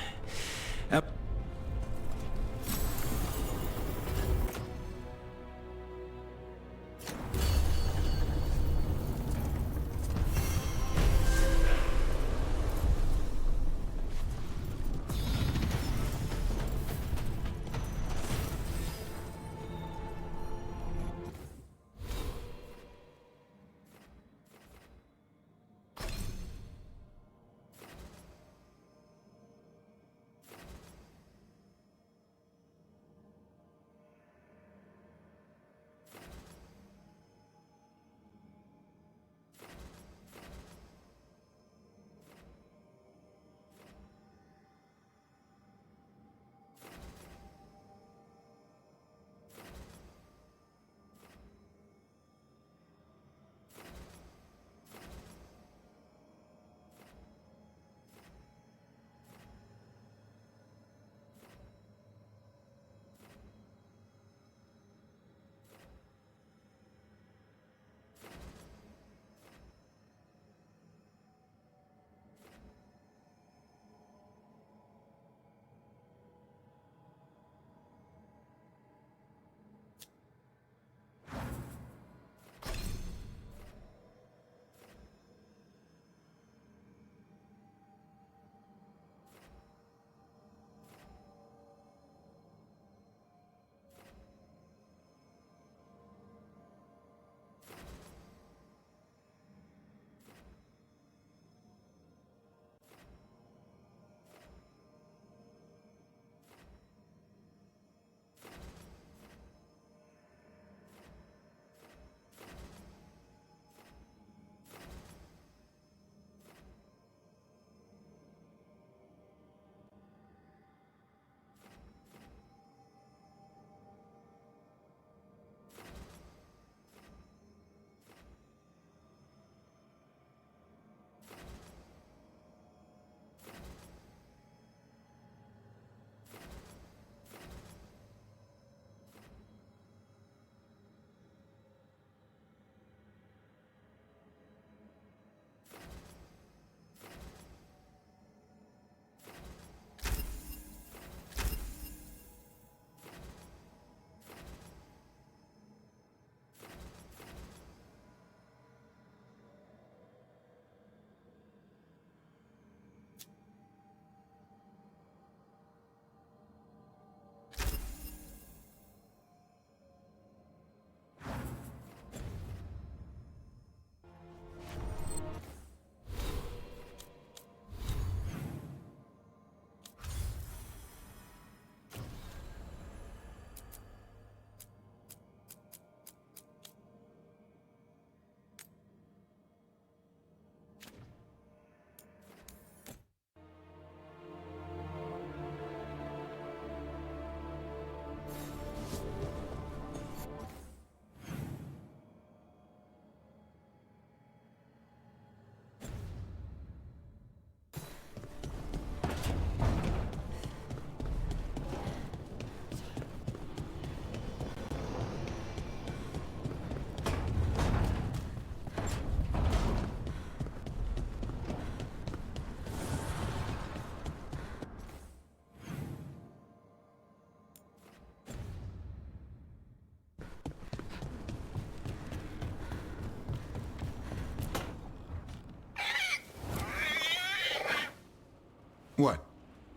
What?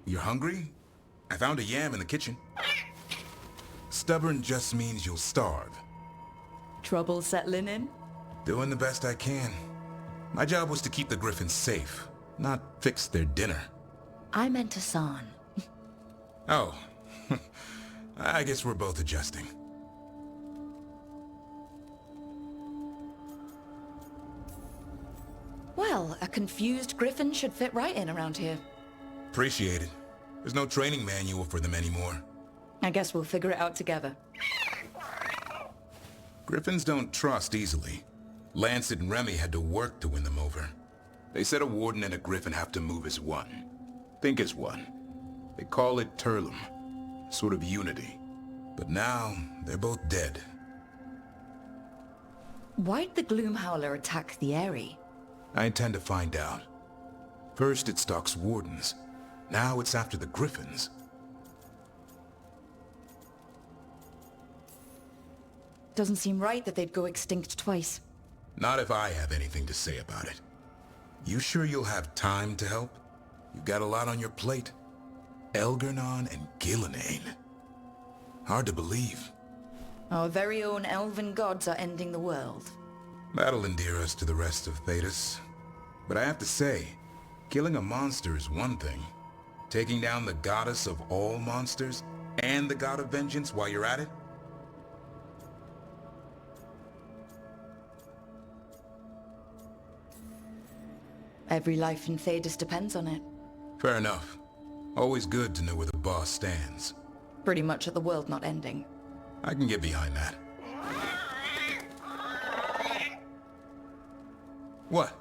You're hungry? I found a yam in the kitchen. Stubborn just means you'll starve. Trouble settling in? Doing the best I can. My job was to keep the Griffins safe, not fix their dinner. I meant Hassan. Oh. I guess we're both adjusting. Well, a confused griffin should fit right in around here. Appreciate it. There's no training manual for them anymore. I guess we'll figure it out together. Griffins don't trust easily. Lancet and Remy had to work to win them over. They said a warden and a griffin have to move as one. Think as one. They call it Turlum. Sort of unity. But now, they're both dead. Why'd the Gloomhowler attack the Eyrie? I intend to find out. First it stalks wardens. Now it's after the Griffins. Doesn't seem right that they'd go extinct twice. Not if I have anything to say about it. You sure you'll have time to help? You've got a lot on your plate. Elgar'nan and Gillenane. Hard to believe. Our very own elven gods are ending the world. That'll endear us to the rest of Thedas. But I have to say, killing a monster is one thing. Taking down the goddess of all monsters and the god of vengeance while you're at it? Every life in Thedas depends on it. Fair enough. Always good to know where the boss stands. Pretty much at the world not ending. I can get behind that. What?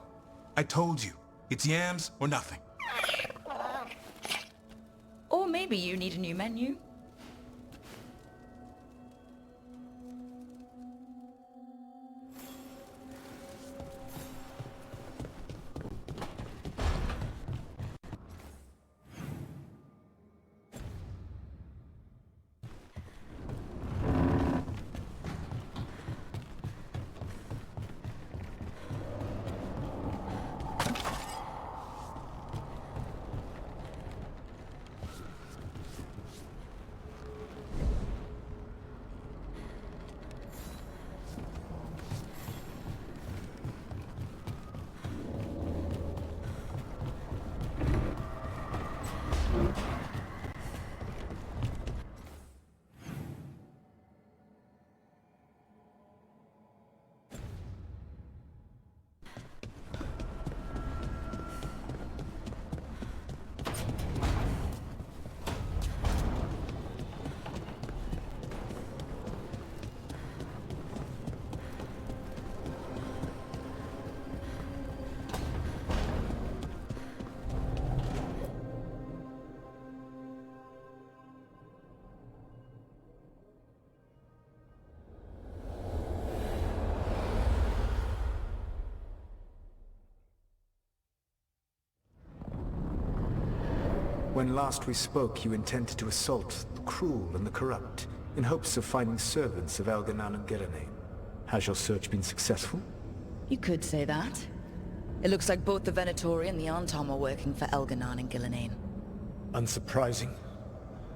I told you. It's yams or nothing. Or maybe you need a new menu. When last we spoke, you intended to assault the cruel and the corrupt, in hopes of finding servants of Elgar'nan and Gillenane. Has your search been successful? You could say that. It looks like both the Venatori and the Antom are working for Elgar'nan and Gillenane. Unsurprising.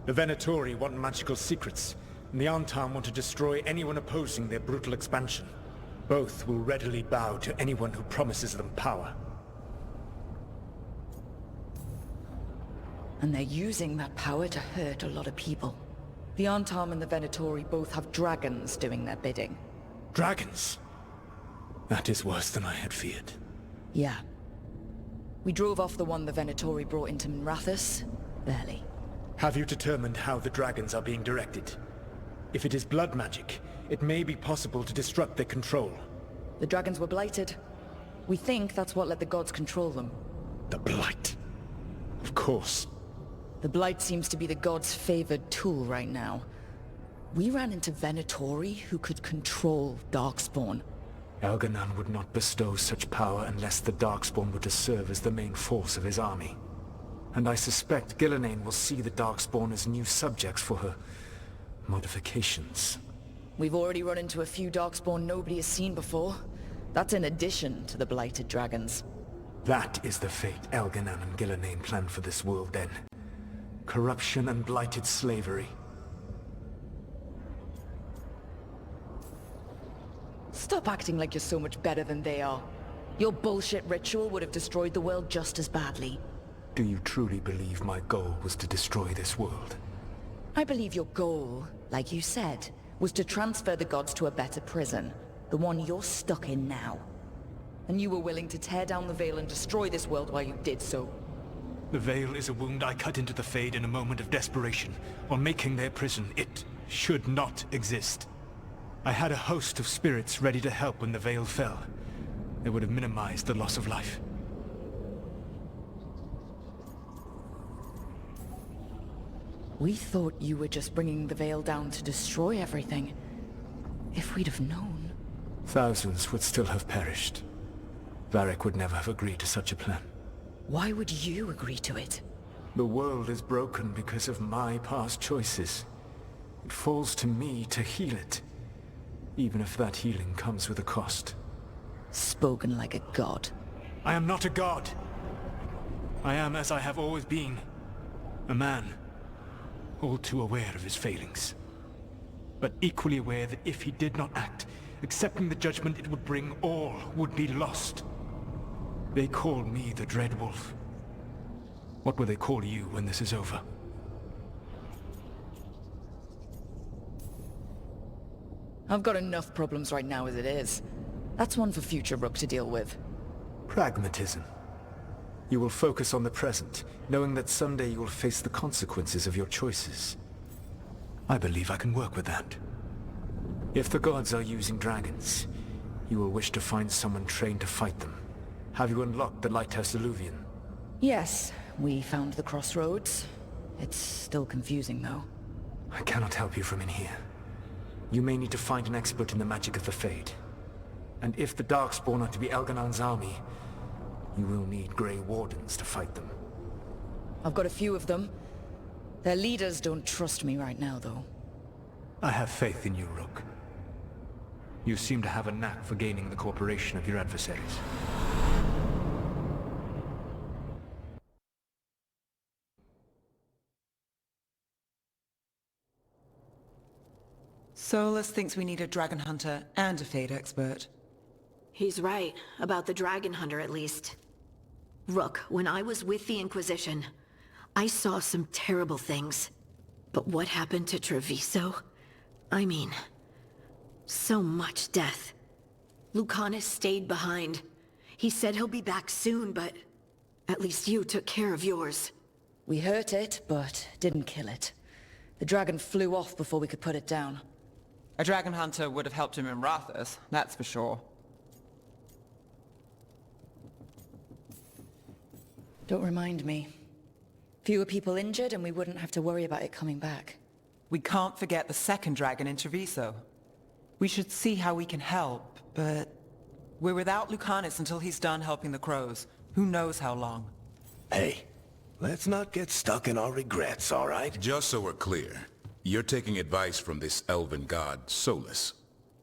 The Venatori want magical secrets, and the Antom want to destroy anyone opposing their brutal expansion. Both will readily bow to anyone who promises them power. And they're using that power to hurt a lot of people. The Antom and the Venatori both have dragons doing their bidding. Dragons? That is worse than I had feared. Yeah. We drove off the one the Venatori brought into Minrathous. Barely. Have you determined how the dragons are being directed? If it is blood magic, it may be possible to disrupt their control. The dragons were blighted. We think that's what let the gods control them. The Blight. Of course. The Blight seems to be the gods' favored tool right now. We ran into Venatori who could control Darkspawn. Elgar'nan would not bestow such power unless the Darkspawn were to serve as the main force of his army. And I suspect Gillenane will see the Darkspawn as new subjects for her modifications. We've already run into a few Darkspawn nobody has seen before. That's in addition to the blighted dragons. That is the fate Elganan and Gillenane planned for this world then. Corruption and blighted slavery. Stop acting like you're so much better than they are. Your bullshit ritual would have destroyed the world just as badly. Do you truly believe my goal was to destroy this world? I believe your goal, like you said, was to transfer the gods to a better prison. The one you're stuck in now. And you were willing to tear down the veil and destroy this world while you did so. The veil is a wound I cut into the Fade in a moment of desperation, while making their prison. It should not exist. I had a host of spirits ready to help when the veil fell. They would have minimized the loss of life. We thought you were just bringing the veil down to destroy everything. If we'd have known... Thousands would still have perished. Varric would never have agreed to such a plan. Why would you agree to it? The world is broken because of my past choices. It falls to me to heal it. Even if that healing comes with a cost. Spoken like a god. I am not a god. I am as I have always been. A man. All too aware of his failings. But equally aware that if he did not act, accepting the judgment it would bring, all would be lost. They call me the Dread Wolf. What will they call you when this is over? I've got enough problems right now as it is. That's one for future Rook to deal with. Pragmatism. You will focus on the present, knowing that someday you will face the consequences of your choices. I believe I can work with that. If the gods are using dragons, you will wish to find someone trained to fight them. Have you unlocked the Lighthouse Illuvian? Yes, we found the crossroads. It's still confusing, though. I cannot help you from in here. You may need to find an expert in the magic of the Fade. And if the Darkspawn are to be Elganan's army, you will need Grey Wardens to fight them. I've got a few of them. Their leaders don't trust me right now, though. I have faith in you, Rook. You seem to have a knack for gaining the cooperation of your adversaries. Solus thinks we need a dragon hunter and a Fade expert. He's right, about the dragon hunter at least. Rook, when I was with the Inquisition, I saw some terrible things. But what happened to Treviso? I mean, so much death. Lucanus stayed behind. He said he'll be back soon, but at least you took care of yours. We hurt it, but didn't kill it. The dragon flew off before we could put it down. A dragon hunter would have helped him in Rathus, that's for sure. Don't remind me. Fewer people injured and we wouldn't have to worry about it coming back. We can't forget the second dragon in Treviso. We should see how we can help, but... we're without Lucanus until he's done helping the crows. Who knows how long? Hey, let's not get stuck in our regrets, all right? Just so we're clear, you're taking advice from this elven god, Solus.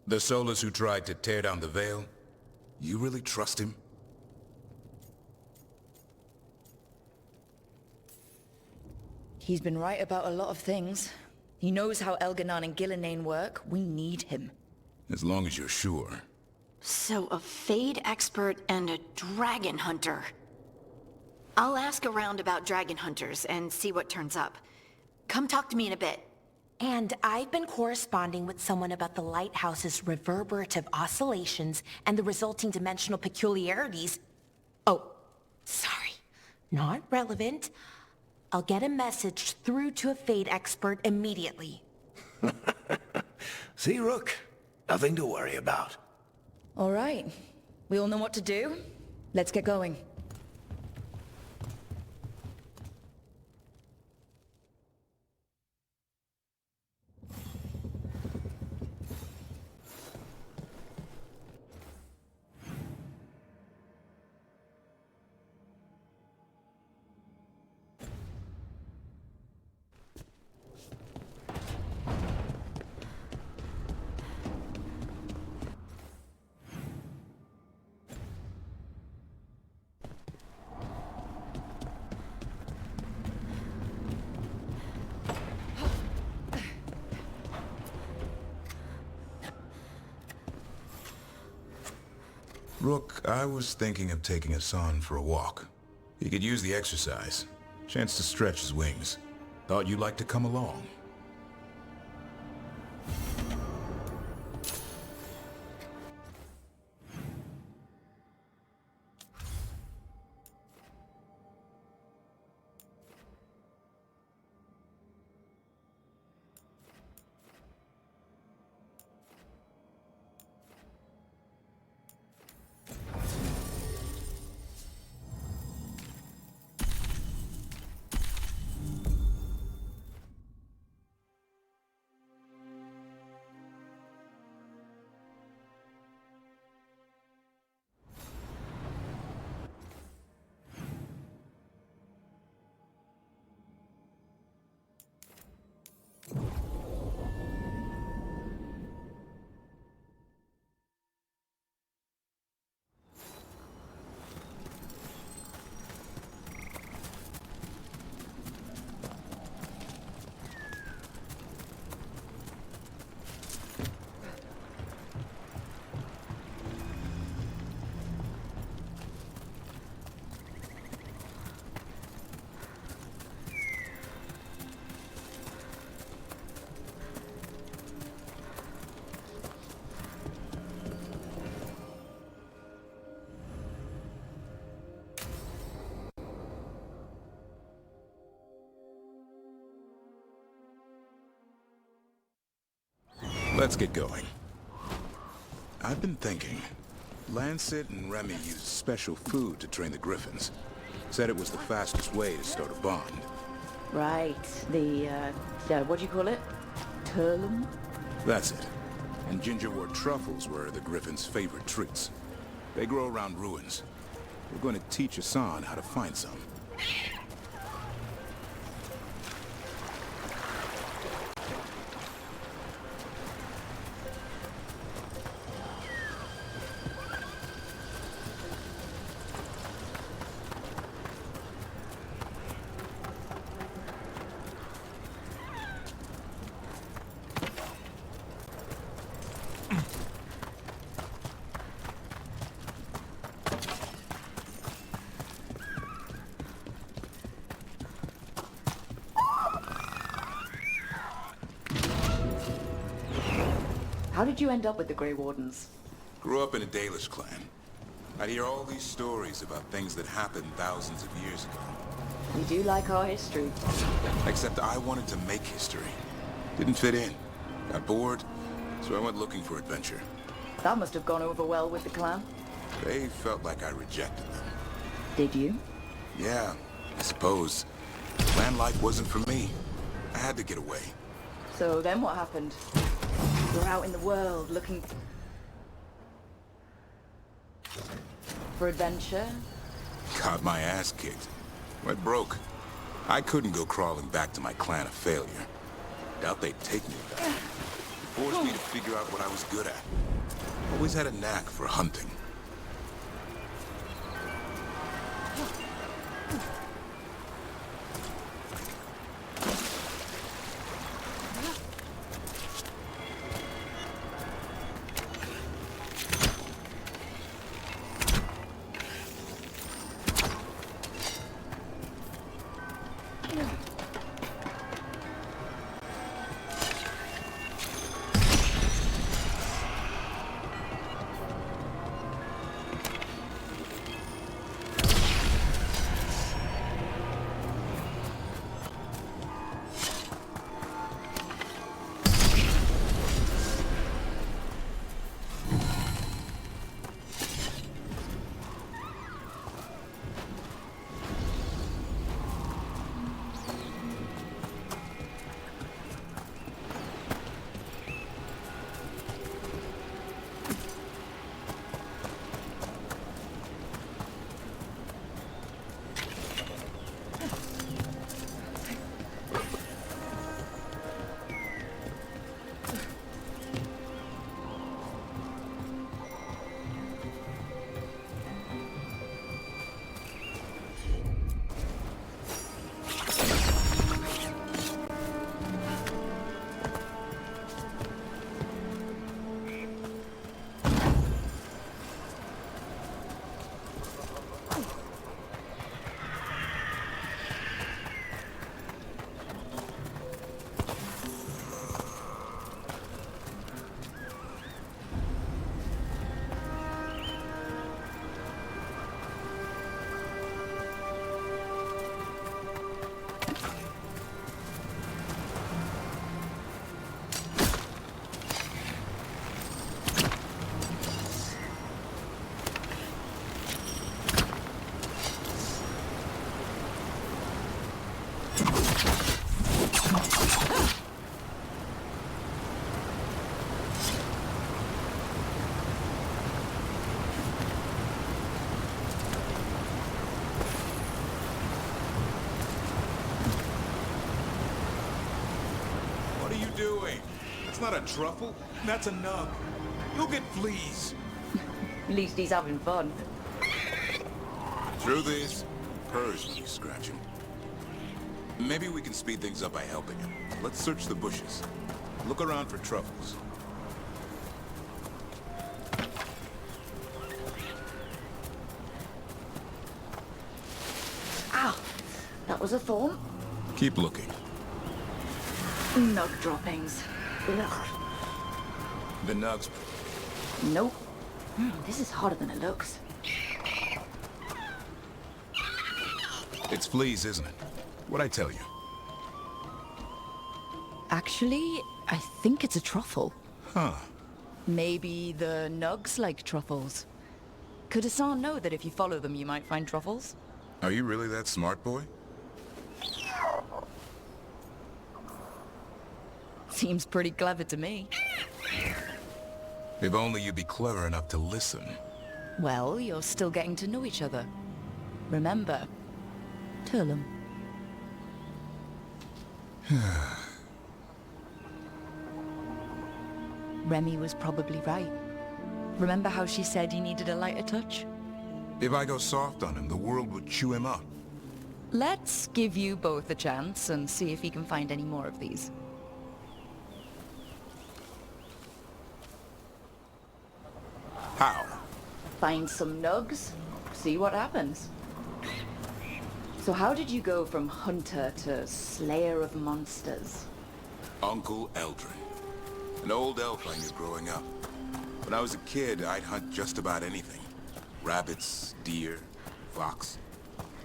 The Solus who tried to tear down the veil? You really trust him? He's been right about a lot of things. He knows how Elganan and Gillenane work. We need him. As long as you're sure. So a Fade expert and a dragon hunter. I'll ask around about dragon hunters and see what turns up. Come talk to me in a bit. And I've been corresponding with someone about the lighthouse's reverberative oscillations and the resulting dimensional peculiarities. Oh, sorry. Not relevant. I'll get a message through to a Fade expert immediately. See, Rook? Nothing to worry about. All right. We all know what to do. Let's get going. Rook, I was thinking of taking Hassan for a walk. He could use the exercise. Chance to stretch his wings. Thought you'd like to come along. Let's get going. I've been thinking. Lancet and Remy used special food to train the Griffins. Said it was the fastest way to start a bond. Right. What do you call it? Turlum? That's it. And gingerwort truffles were the Griffins' favorite treats. They grow around ruins. We're going to teach Hassan how to find some. How did you end up with the Grey Wardens? Grew up in a Dalish clan. I'd hear all these stories about things that happened thousands of years ago. We do like our history. Except I wanted to make history. Didn't fit in. Got bored, so I went looking for adventure. That must have gone over well with the clan. They felt like I rejected them. Did you? Yeah, I suppose. Clan life wasn't for me. I had to get away. So then what happened? You're out in the world looking for adventure? Got my ass kicked. Went broke. I couldn't go crawling back to my clan of failure. Doubt they'd take me back. It forced me to figure out what I was good at. Always had a knack for hunting. That's not a truffle. That's a nug. You'll get fleas. At least he's having fun. Truth is, purrs when you scratch him. Maybe we can speed things up by helping him. Let's search the bushes. Look around for truffles. Ow! That was a thorn. Keep looking. Nug droppings. Ugh. The nugs. Nope. This is harder than it looks. It's fleas, isn't it? What'd I tell you? Actually, I think it's a truffle. Huh. Maybe the nugs like truffles. Could Hassan know that if you follow them, you might find truffles? Are you really that smart, boy? Seems pretty clever to me. If only you'd be clever enough to listen. Well, you're still getting to know each other. Remember, Turlum. Remy was probably right. Remember how she said he needed a lighter touch? If I go soft on him, the world would chew him up. Let's give you both a chance and see if he can find any more of these. How? Find some nugs, see what happens. So how did you go from hunter to slayer of monsters? Uncle Eldrin. An old elf I knew growing up. When I was a kid, I'd hunt just about anything. Rabbits, deer, fox.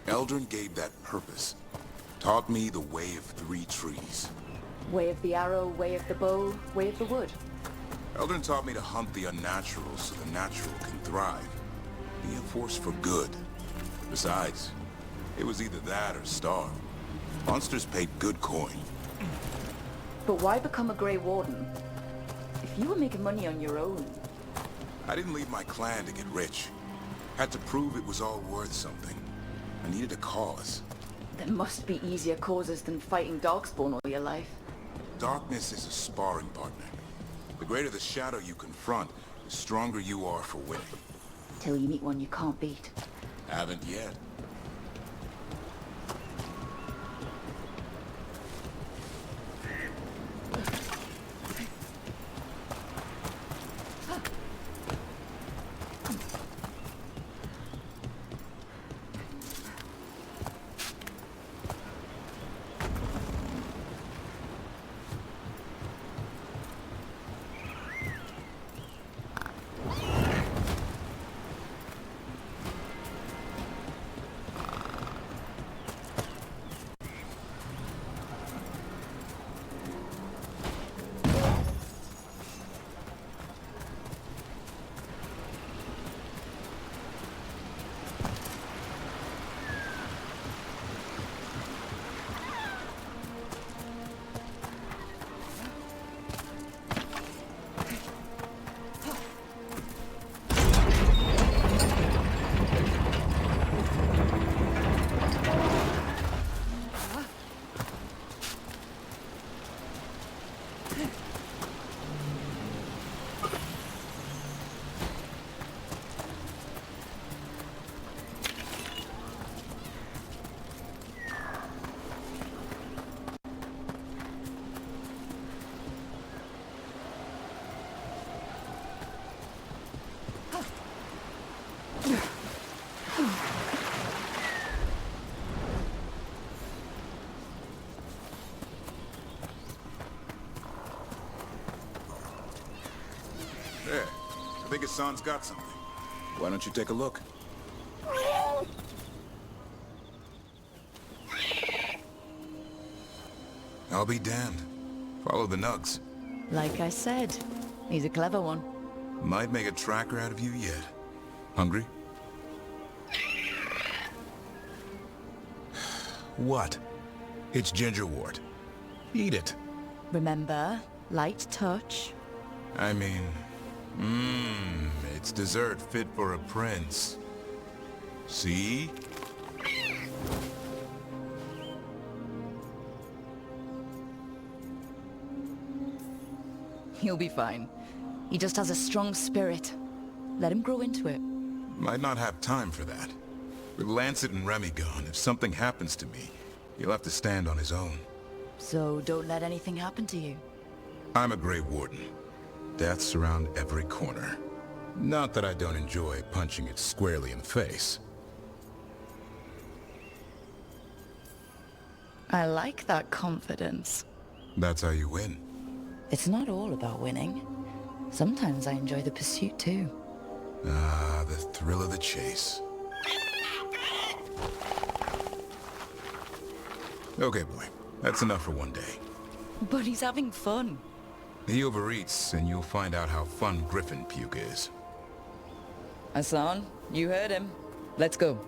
Eldrin gave that purpose. Taught me the way of 3 trees. Way of the arrow, way of the bow, way of the wood. Eldrin taught me to hunt the unnatural so the natural can thrive. Be a force for good. Besides, it was either that or starve. Monsters paid good coin. But why become a Grey Warden? If you were making money on your own... I didn't leave my clan to get rich. Had to prove it was all worth something. I needed a cause. There must be easier causes than fighting Darkspawn all your life. Darkness is a sparring partner. The greater the shadow you confront, the stronger you are for winning. Till you meet one you can't beat. Haven't yet. There. I think Hassan's got something. Why don't you take a look? I'll be damned. Follow the nugs. Like I said, he's a clever one. Might make a tracker out of you yet. Hungry? What? It's gingerwort. Eat it. Remember, light touch. I mean, it's dessert fit for a prince. See? He'll be fine. He just has a strong spirit. Let him grow into it. Might not have time for that. With Lancet and Remy gone, if something happens to me, he'll have to stand on his own. So don't let anything happen to you. I'm a Grey Warden. Death's around every corner. Not that I don't enjoy punching it squarely in the face. I like that confidence. That's how you win. It's not all about winning. Sometimes I enjoy the pursuit too. Ah, the thrill of the chase. Okay, boy. That's enough for one day. But he's having fun. He overeats, and you'll find out how fun Griffin puke is. Hassan, you heard him. Let's go.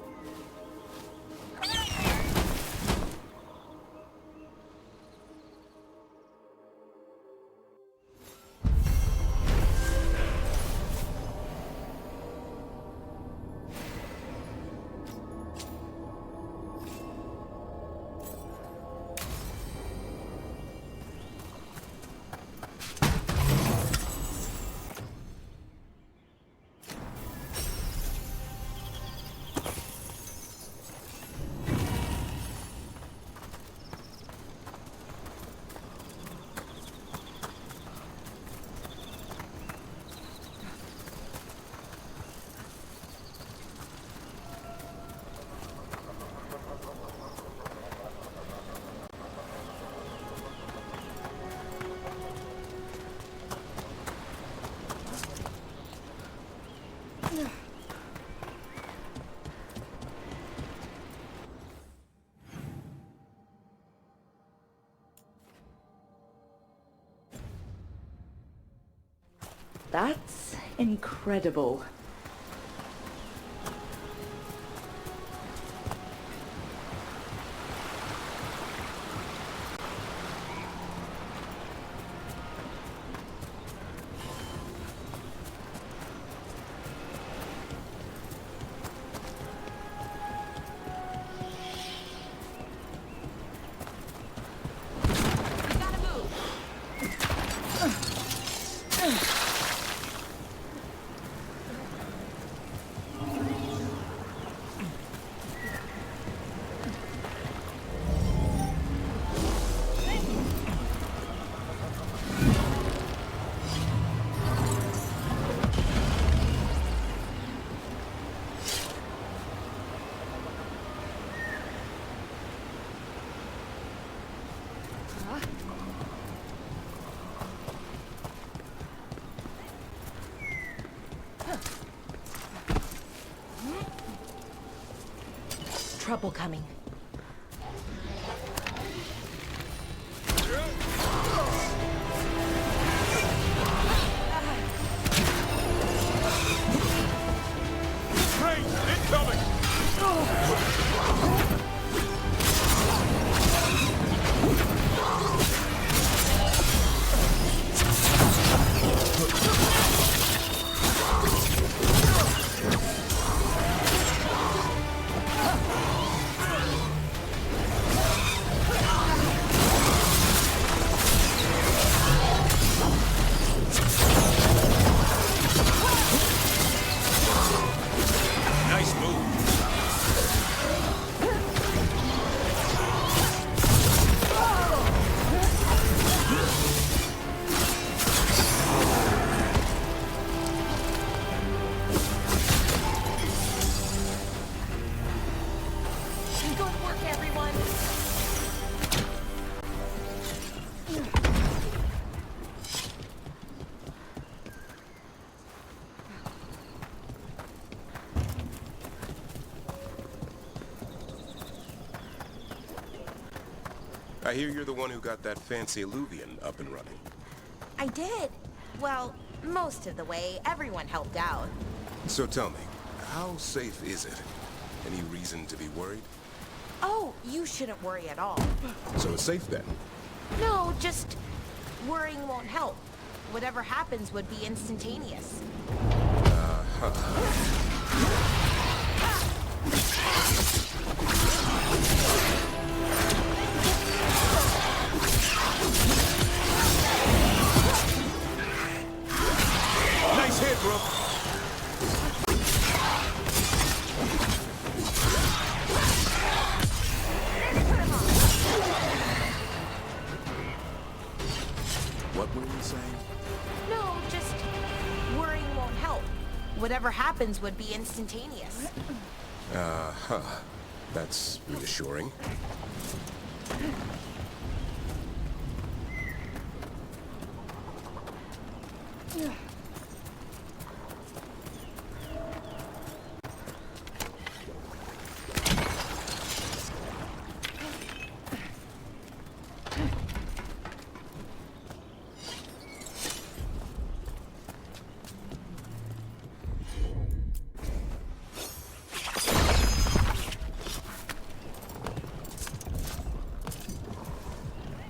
That's incredible. Trouble coming. Train incoming! Nice move. Good work, everyone. I hear you're the one who got that fancy Illuvian up and running. I did. Well, most of the way. Everyone helped out. So tell me, how safe is it? Any reason to be worried? Oh, you shouldn't worry at all. So it's safe then? No, just worrying won't help. Whatever happens would be instantaneous. He's hit, bro. What were you saying? No, just worrying won't help. Whatever happens would be instantaneous. Uh-huh. That's reassuring.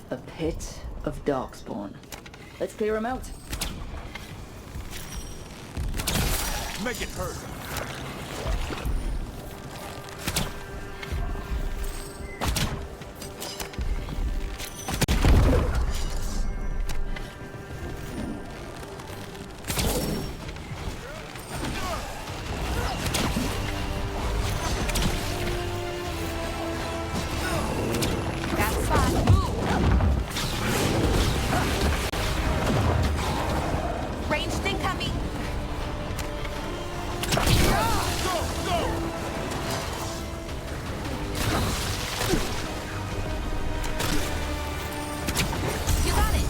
A pit of darkspawn. Let's clear him out. Make it hurt. That's fine. Move. Ranged thing coming. You got it.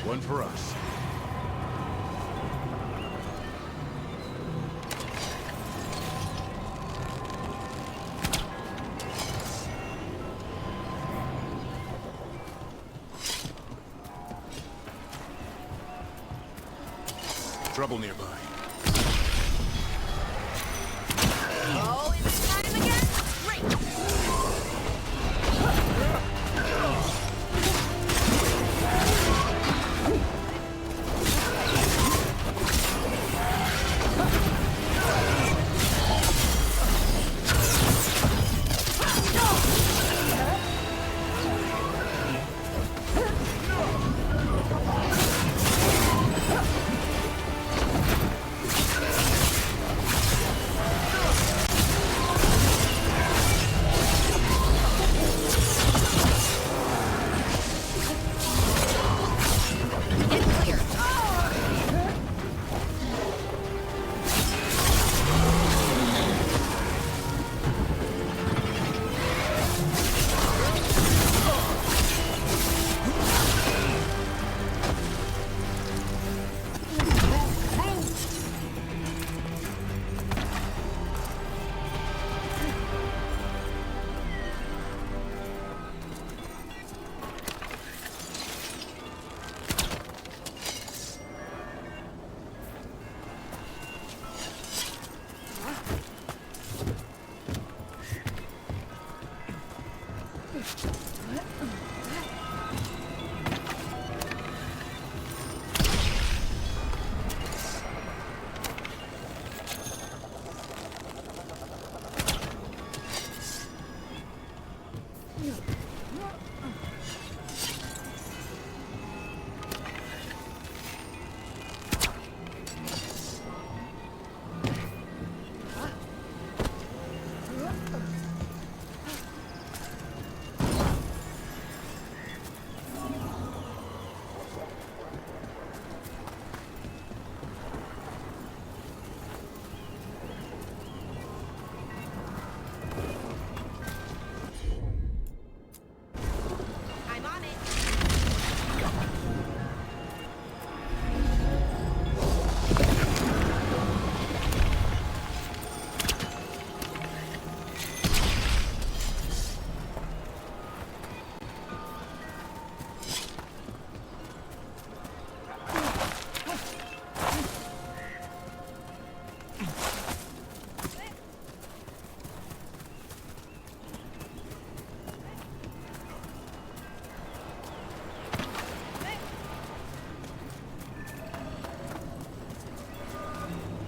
One for us. Trouble nearby. Oh, is it time again? Great.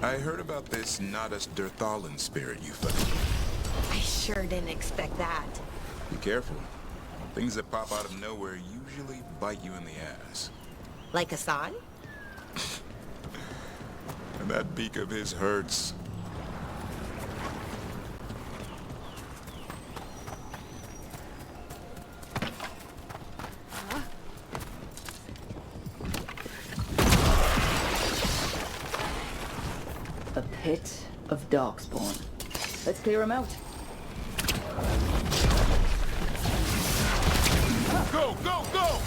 I heard about this Nadas Derthalan spirit you found. I sure didn't expect that. Be careful. Things that pop out of nowhere usually bite you in the ass. Like Hassan? And that beak of his hurts. A pit of darkspawn. Let's clear him out. Go, go, go!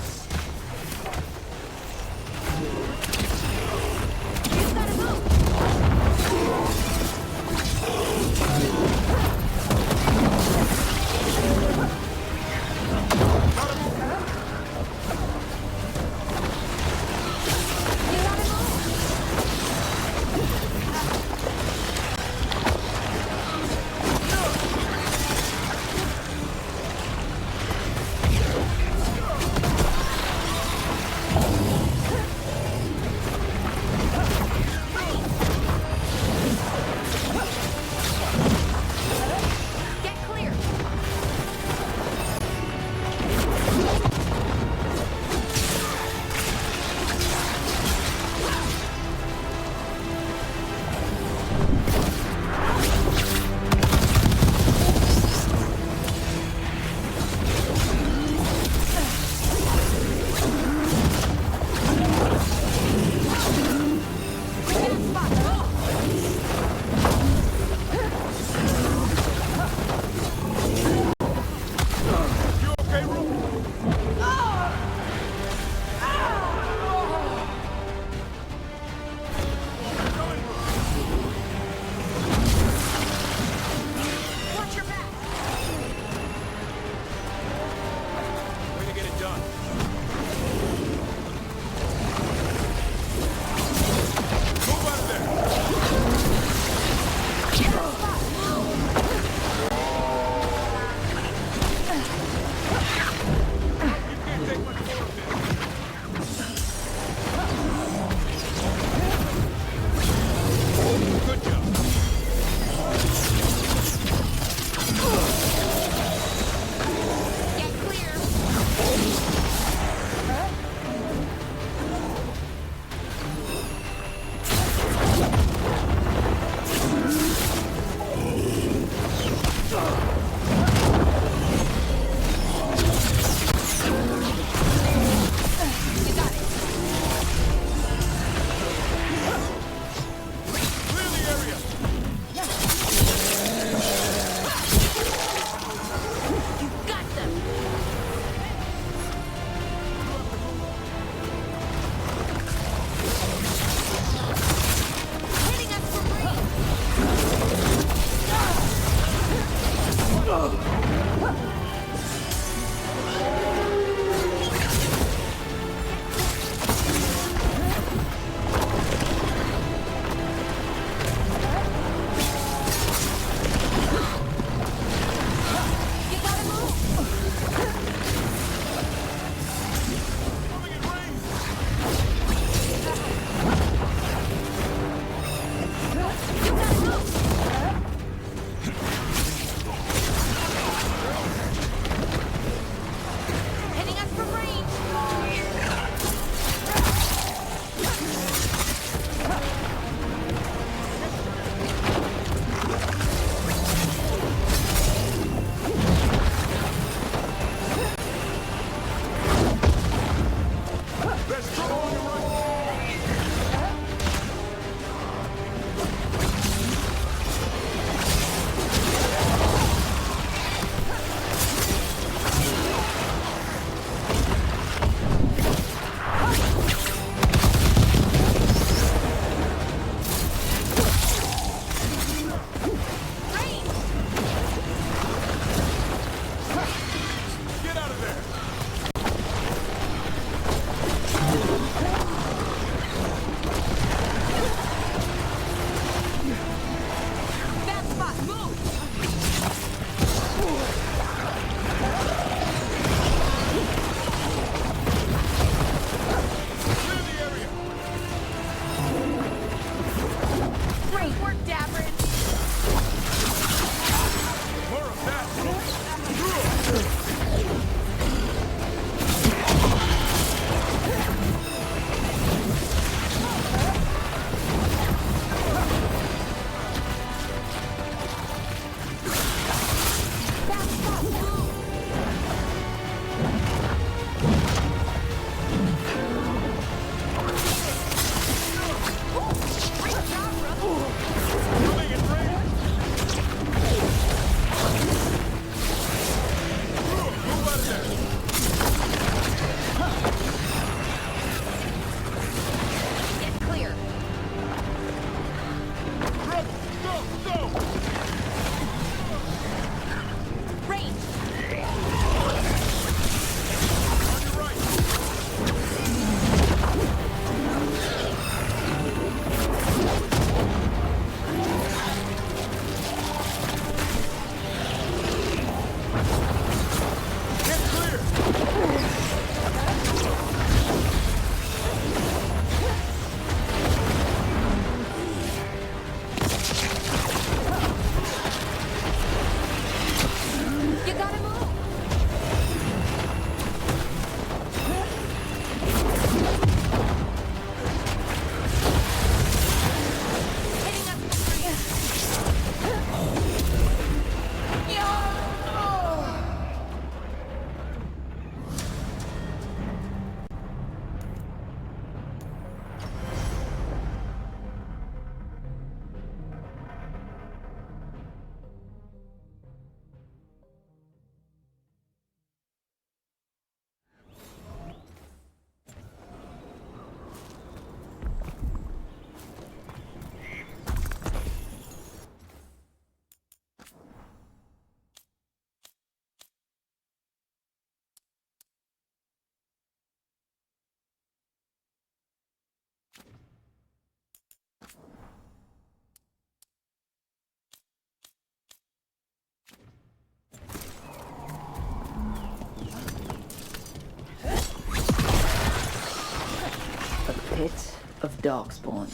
Pit of Darkspawn.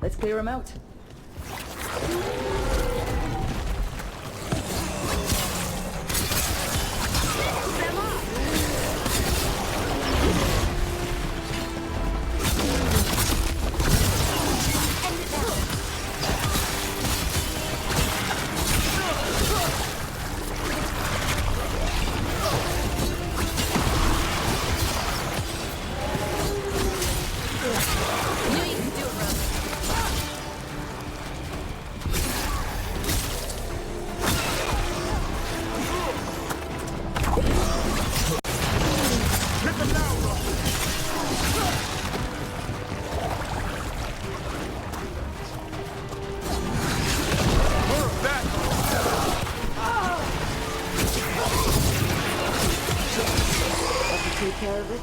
Let's clear him out. Take care of it.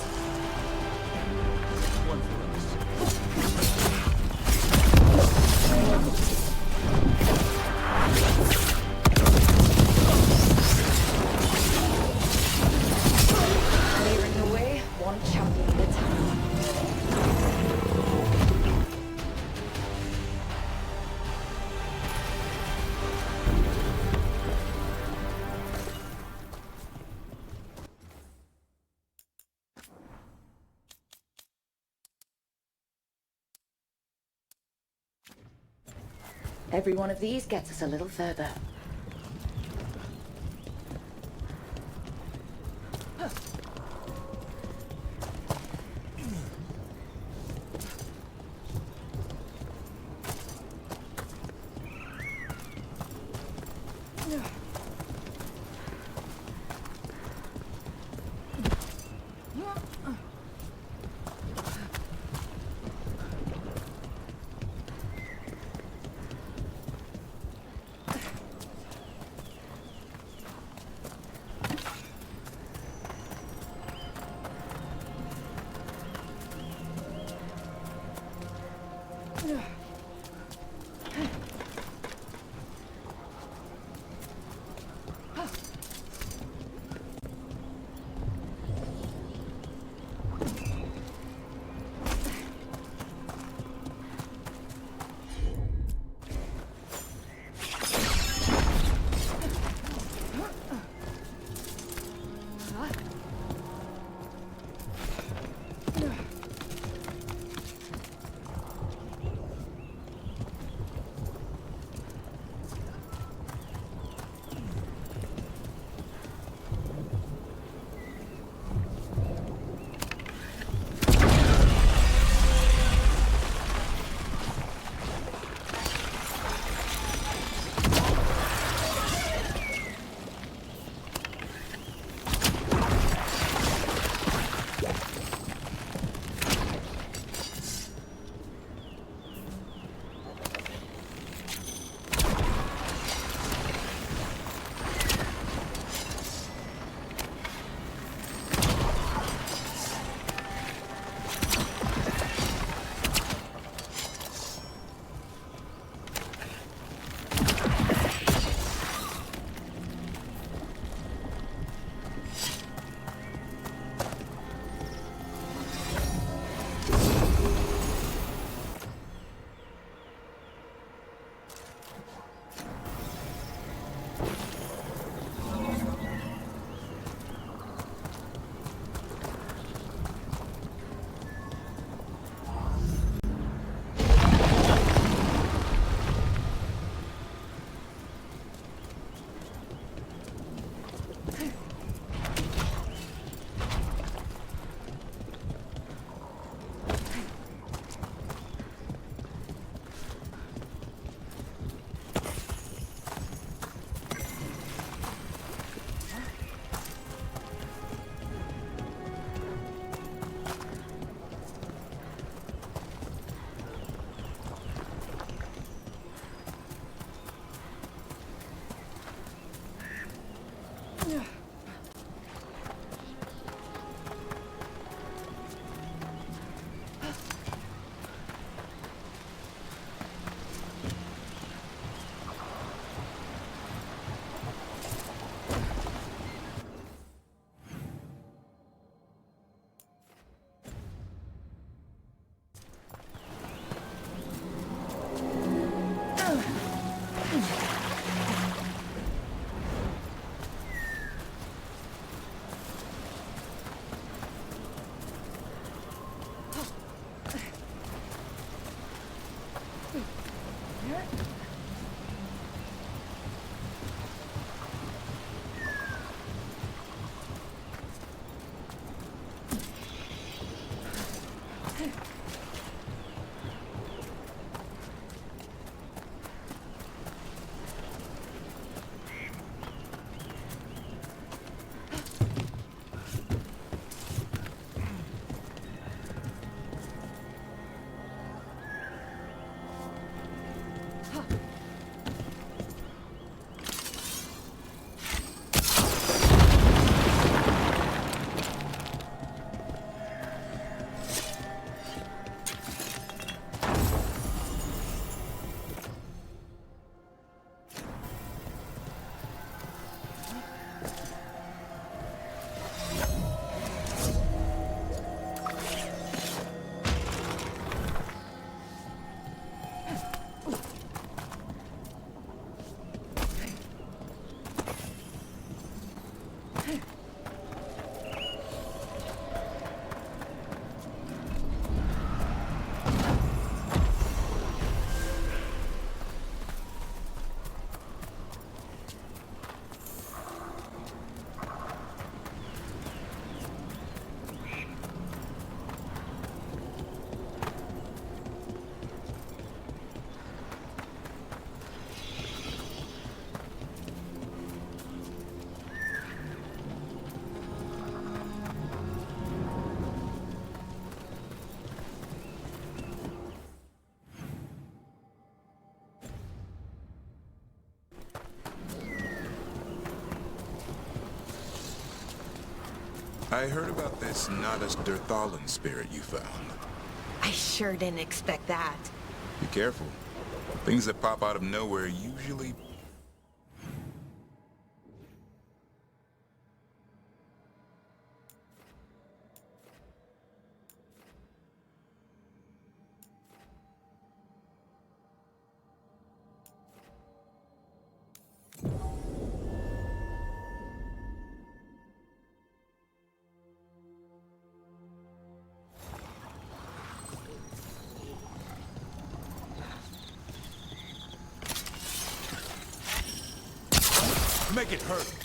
Clearing the way, one champion at a time. Every one of these gets us a little further. I heard about this Nadas Derthalan spirit you found. I sure didn't expect that. Be careful. Things that pop out of nowhere usually... Make it hurt.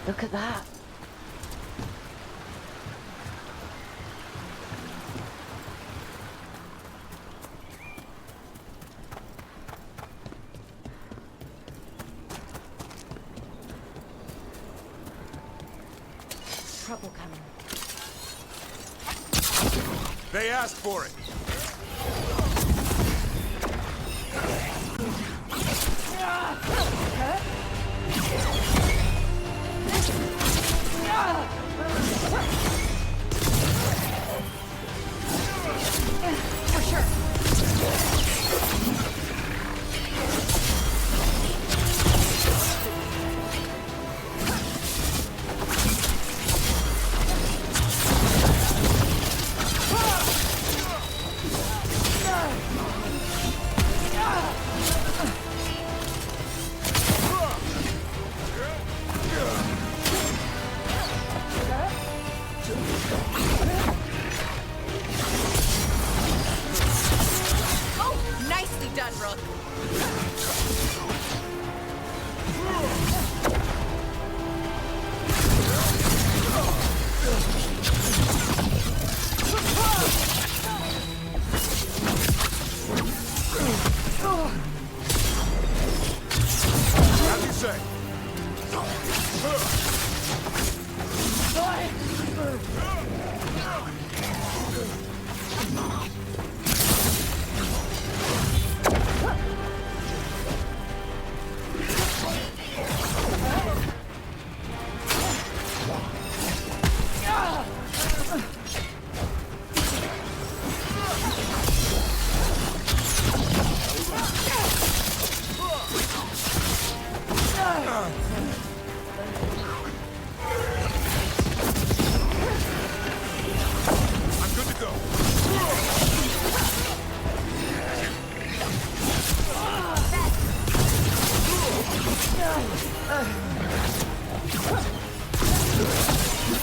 Look at that. Trouble coming. They asked for it. For sure.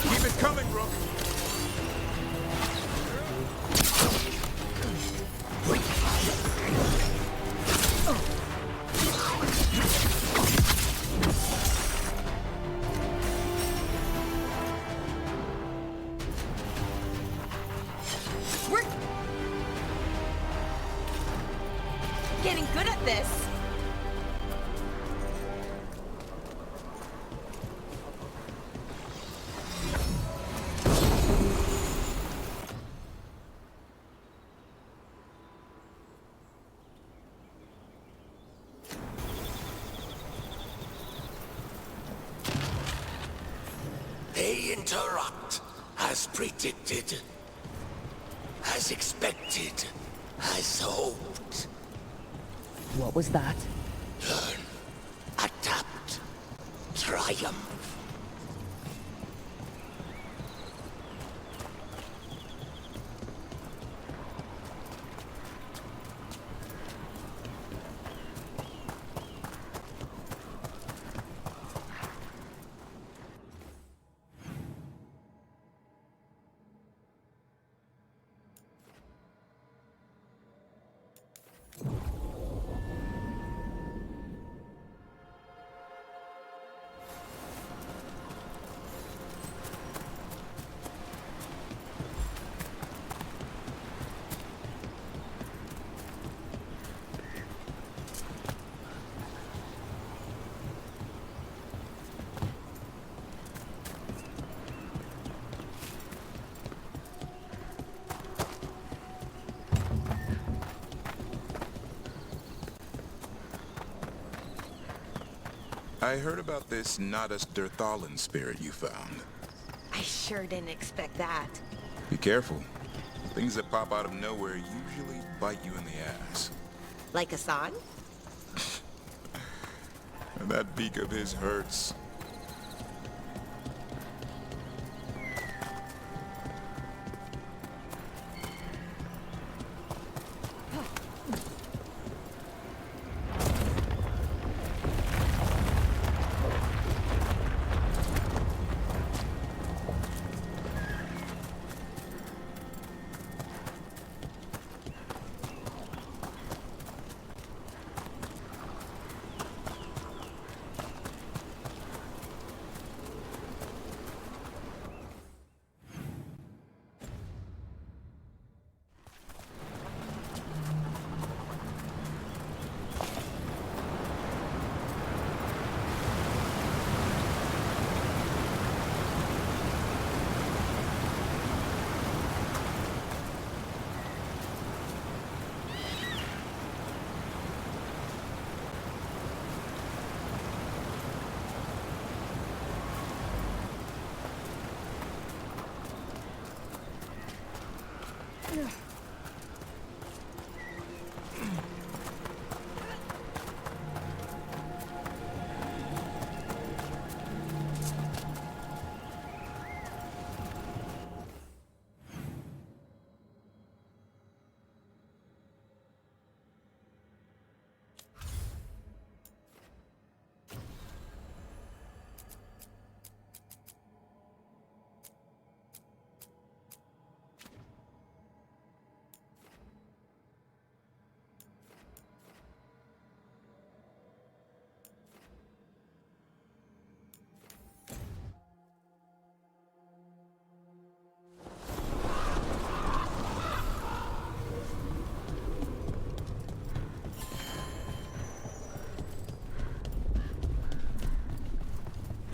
Keep it coming, Rook. We're getting good at this. They interrupt, as predicted, as expected, as hoped. What was that? Learn, adapt, triumph. I heard about this Nadas Derthalan spirit you found. I sure didn't expect that. Be careful. Things that pop out of nowhere usually bite you in the ass. Like Hassan? And that beak of his hurts.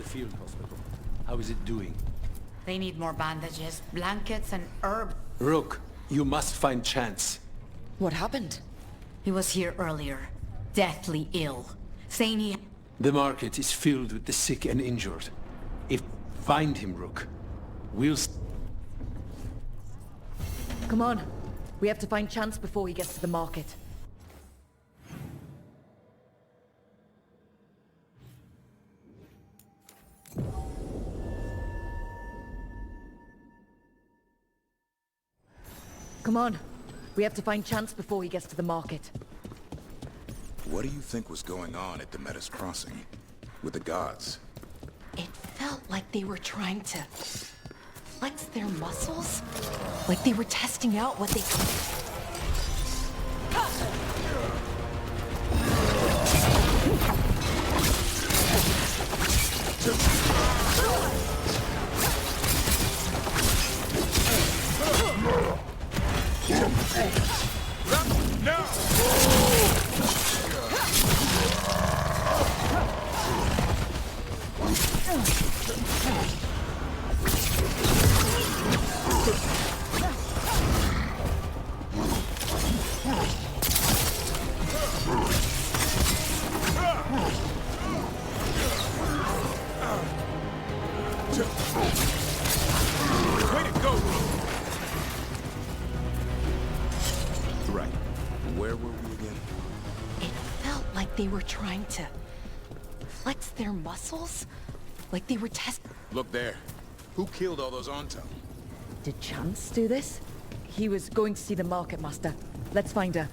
Field hospital. How is it doing? They need more bandages, blankets, and herb. Rook, you must find Chance. What happened? He was here earlier, deathly ill, saying he... The market is filled with the sick and injured. Find him, Rook. We'll... Come on. We have to find Chance before he gets to the market. Come on. We have to find Chance before he gets to the market. What do you think was going on at the Metis Crossing? With the gods? It felt like they were trying to flex their muscles. Like they were testing out what they could. Right. Where were we again? It felt like they were trying to flex their muscles. Like they were Look there. Who killed all those Onto? Did Chance do this? He was going to see the market master. Let's find her.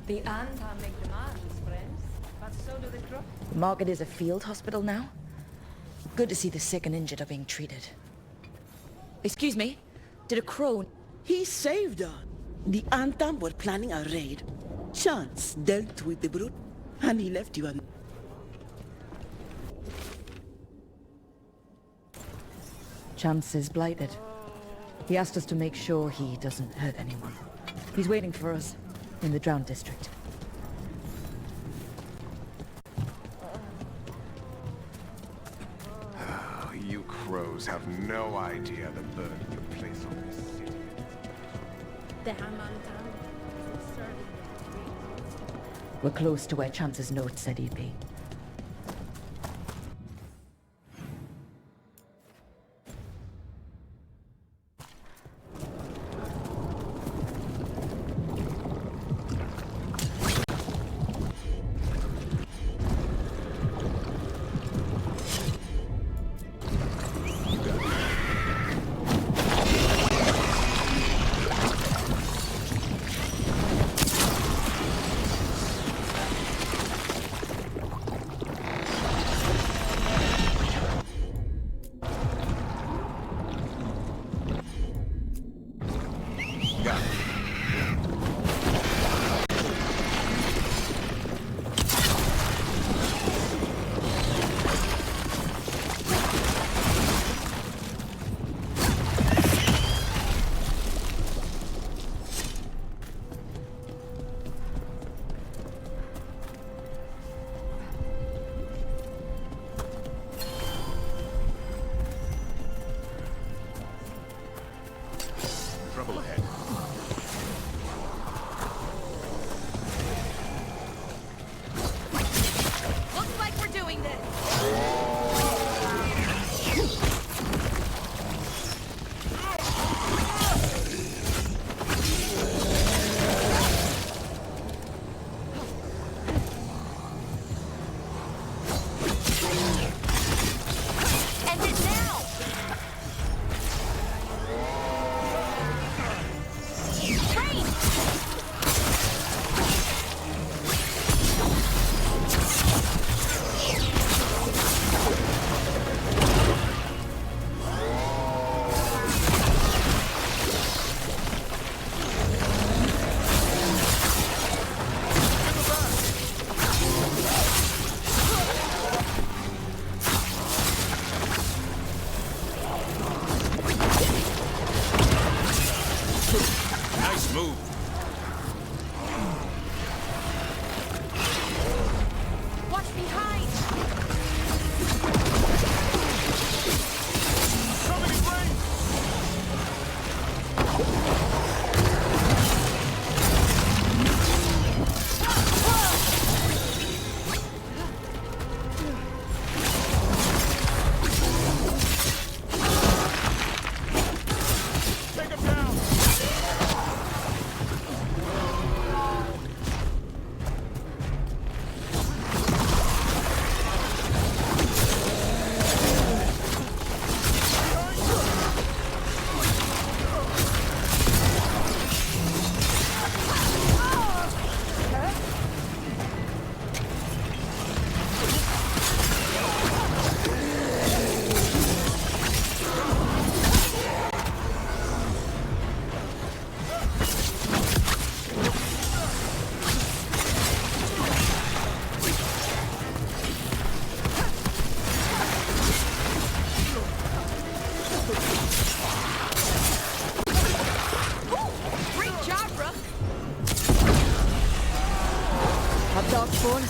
The Anta make demands, friends, but so do the crook. The market is a field hospital now. Good to see the sick and injured are being treated. Excuse me? Did a crow... He saved us. The Antam were planning a raid. Chance dealt with the brute, and he left you alone. Chance is blighted. He asked us to make sure he doesn't hurt anyone. He's waiting for us in the Drowned District. Oh, you crows have no idea the burden you place on this city. We're close to where Chance's note said he'd be. Darkspawn.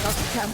Dr. Camp.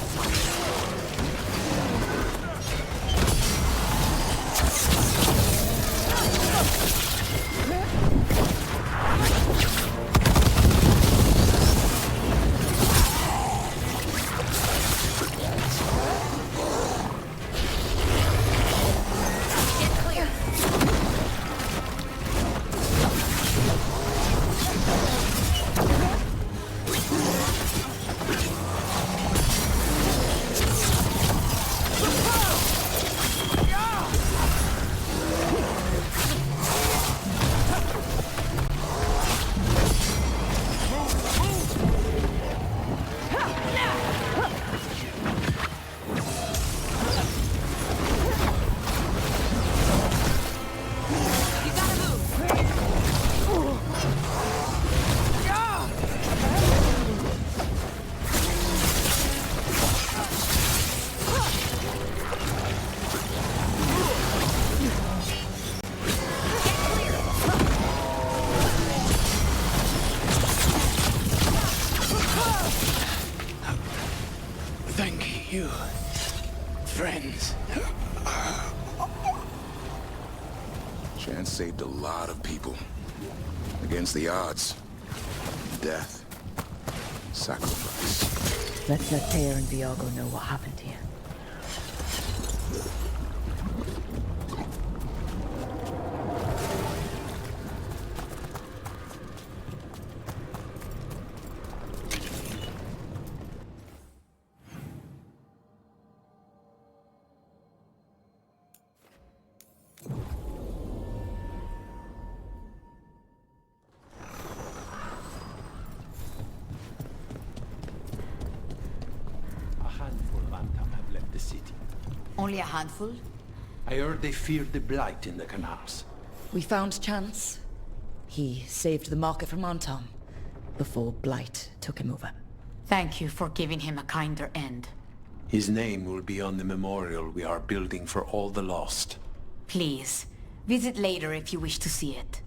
Thank you, friends. Chance saved a lot of people. Against the odds. Death. Sacrifice. Let's let Taya and Viago know what happened here. Only a handful? I heard they feared the blight in the canals. We found Chance. He saved the market from Antam before Blight took him over. Thank you for giving him a kinder end. His name will be on the memorial we are building for all the lost. Please, visit later if you wish to see it.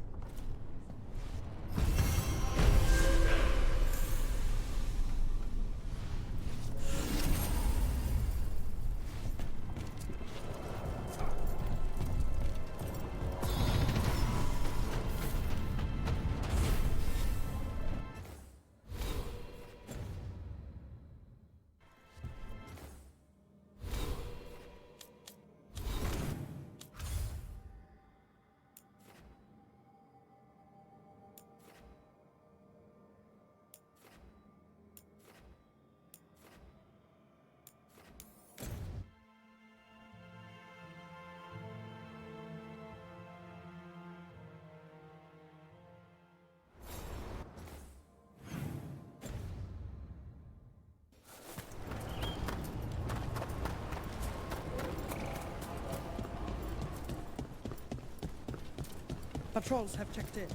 Patrols have checked in.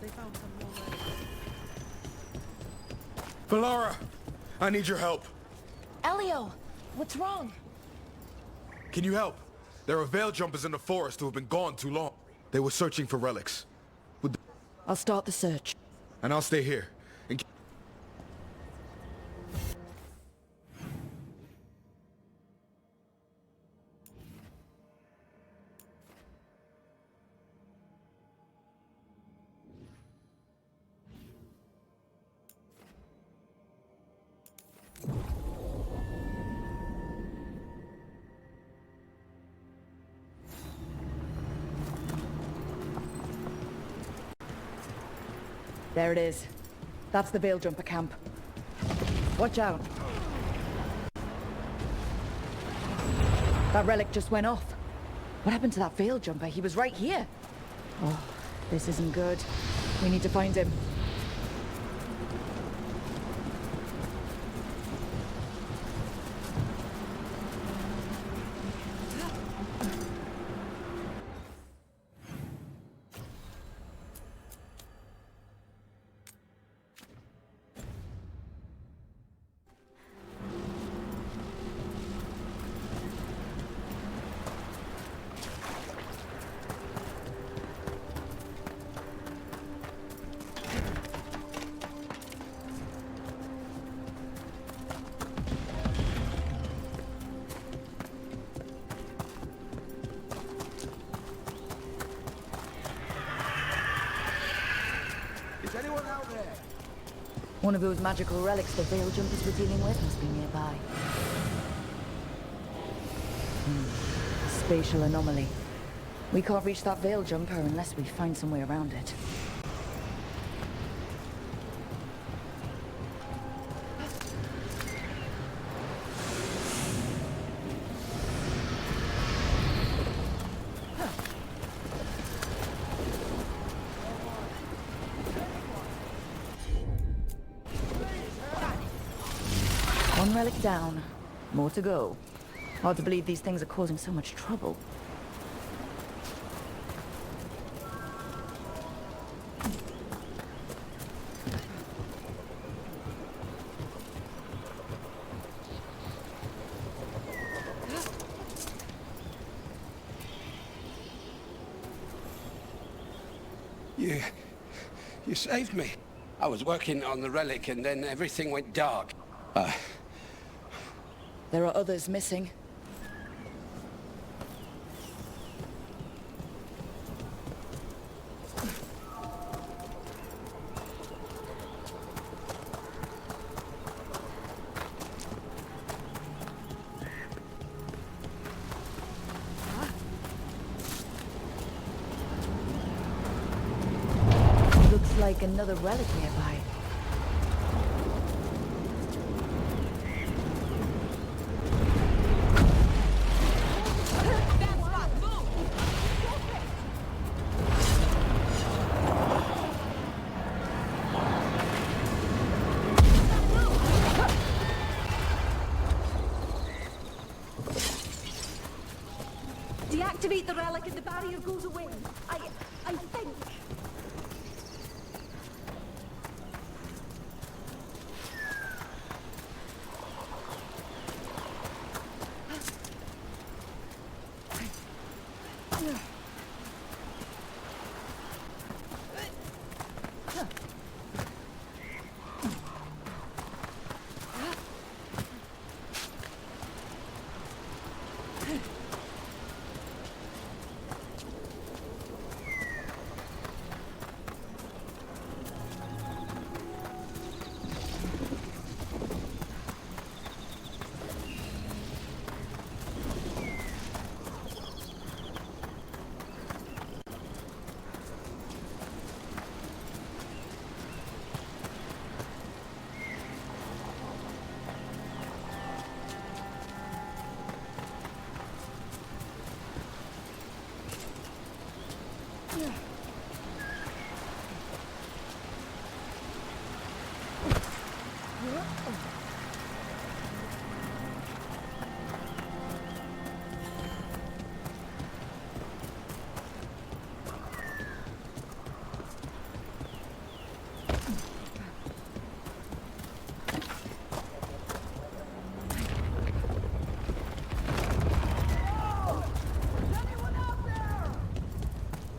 They found some more Valara, I need your help. Elio, what's wrong? Can you help? There are veil jumpers in the forest who have been gone too long. They were searching for relics. I'll start the search. And I'll stay here. There it is. That's the Veil Jumper camp. Watch out. That relic just went off. What happened to that Veil Jumper? He was right here. Oh, this isn't good. We need to find him. One of those magical relics the Veil Jumpers were dealing with must be nearby. Spatial anomaly. We can't reach that Veil Jumper unless we find some way around it. One relic down. More to go. Hard to believe these things are causing so much trouble. You saved me. I was working on the relic and then everything went dark. There are others missing. Looks like another relic nearby. Deactivate the relic and the barrier goes away. I think.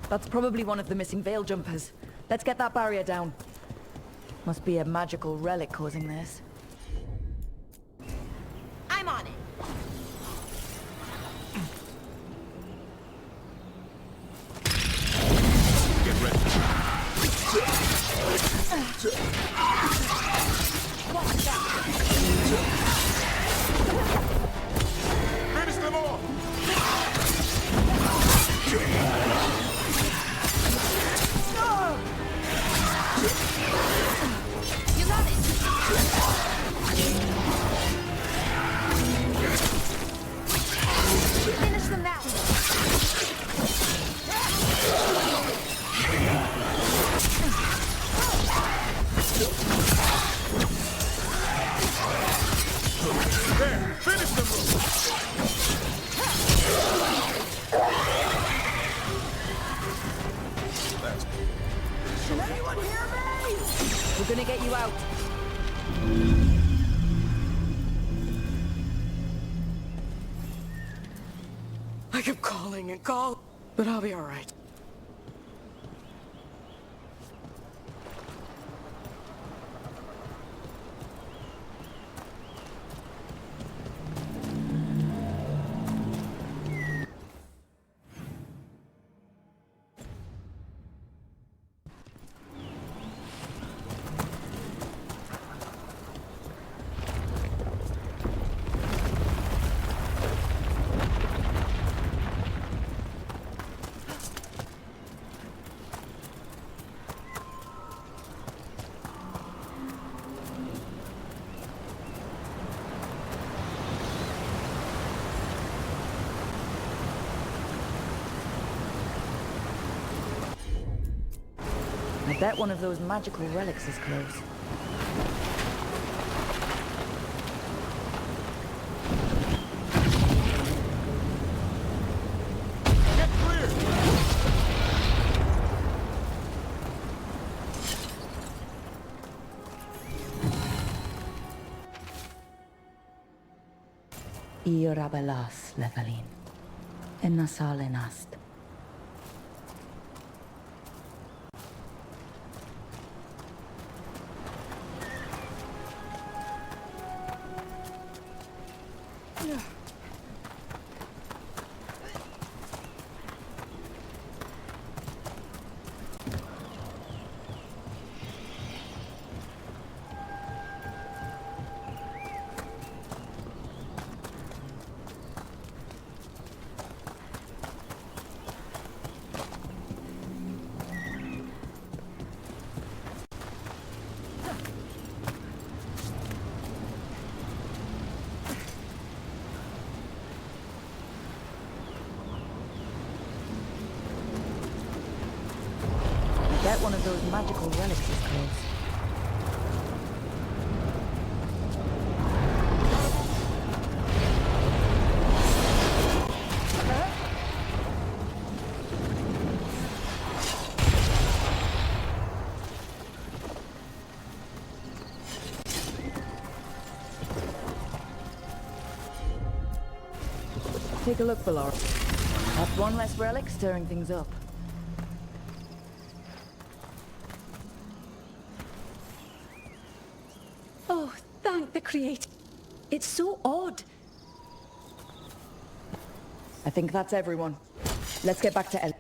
That's probably one of the missing Veil Jumpers. Let's get that barrier down. Must be a magical relic causing this. I'm on it. Get ready. Finish them all! You got it. Finish them now. There! Finish them! Can anyone hear me? We're gonna get you out. I kept calling and calling, but I'll be all right. Bet one of those magical relics is close. Get clear! Iorabelas, Levelin. Ennasalenast. Bet one of those magical relics is close. Take a look, below. That's one less relic stirring things up. Oh, thank the Creator. It's so odd. I think that's everyone. Let's get back to El...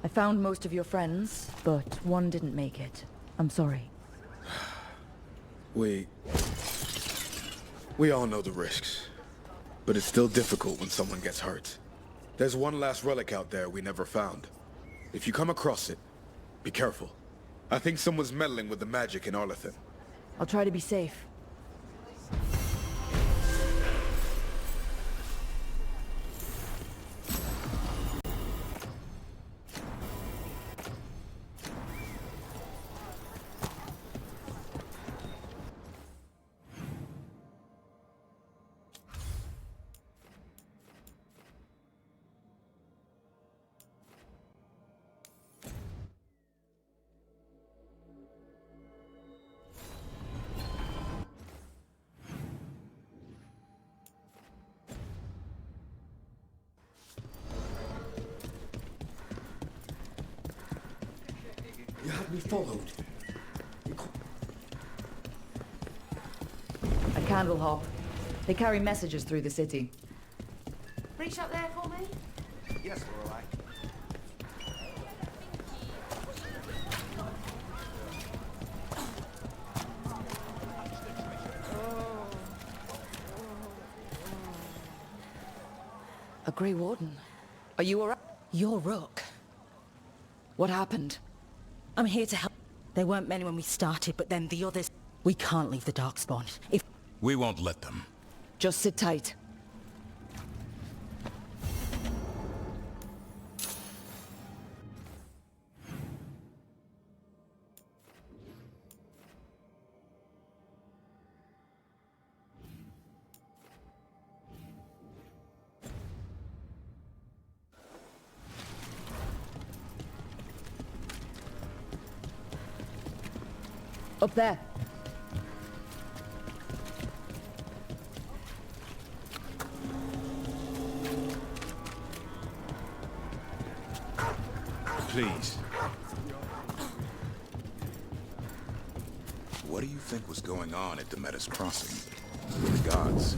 I found most of your friends, but one didn't make it. I'm sorry. We all know the risks. But it's still difficult when someone gets hurt. There's one last relic out there we never found. If you come across it, be careful. I think someone's meddling with the magic in Arlethan. I'll try to be safe. You had me followed. A candle hop. They carry messages through the city. Reach up there for me. Yes, Lorelei. A Grey Warden. Are you alright? You're Rook. What happened? I'm here to help. There weren't many when we started, but then the others... We can't leave the Darkspawn. If... We won't let them. Just sit tight. Up there. Please. What do you think was going on at Demeter's Crossing? With the gods?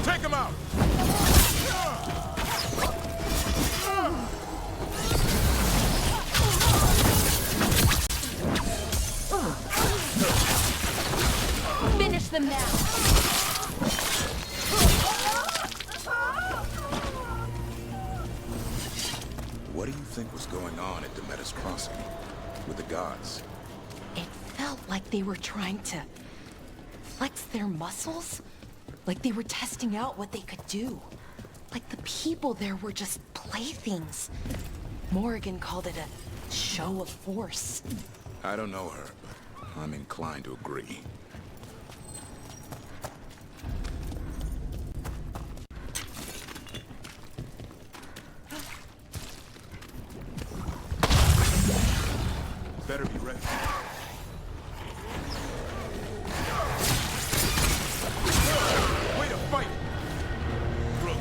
Take him out! them now. What do you think was going on at Demeter's Crossing? With the gods? It felt like they were trying to flex their muscles. Like they were testing out what they could do. Like the people there were just playthings. Morrigan called it a show of force. I don't know her, but I'm inclined to agree. Better be ready. Way to fight! Brooke.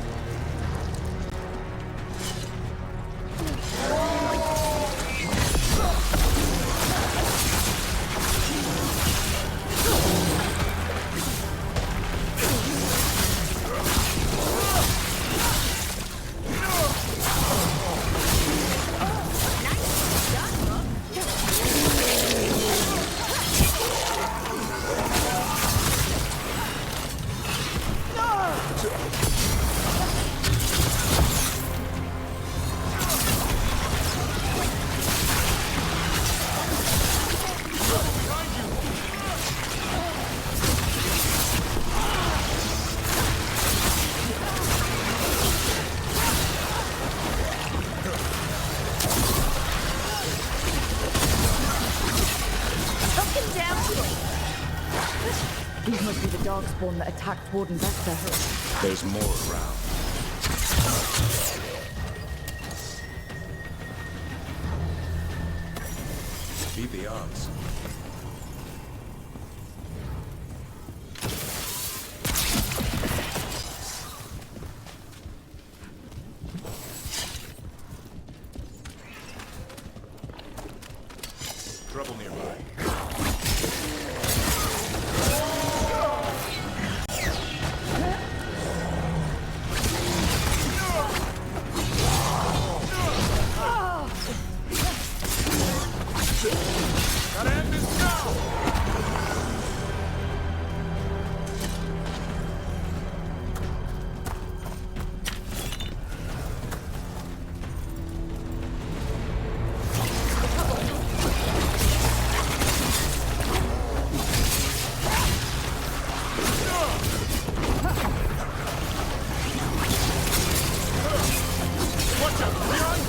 These must be the Darkspawn that attacked Warden Vector. There's more around. Beat the odds. Trouble nearby. Gotta end this now! Watch out, Leon!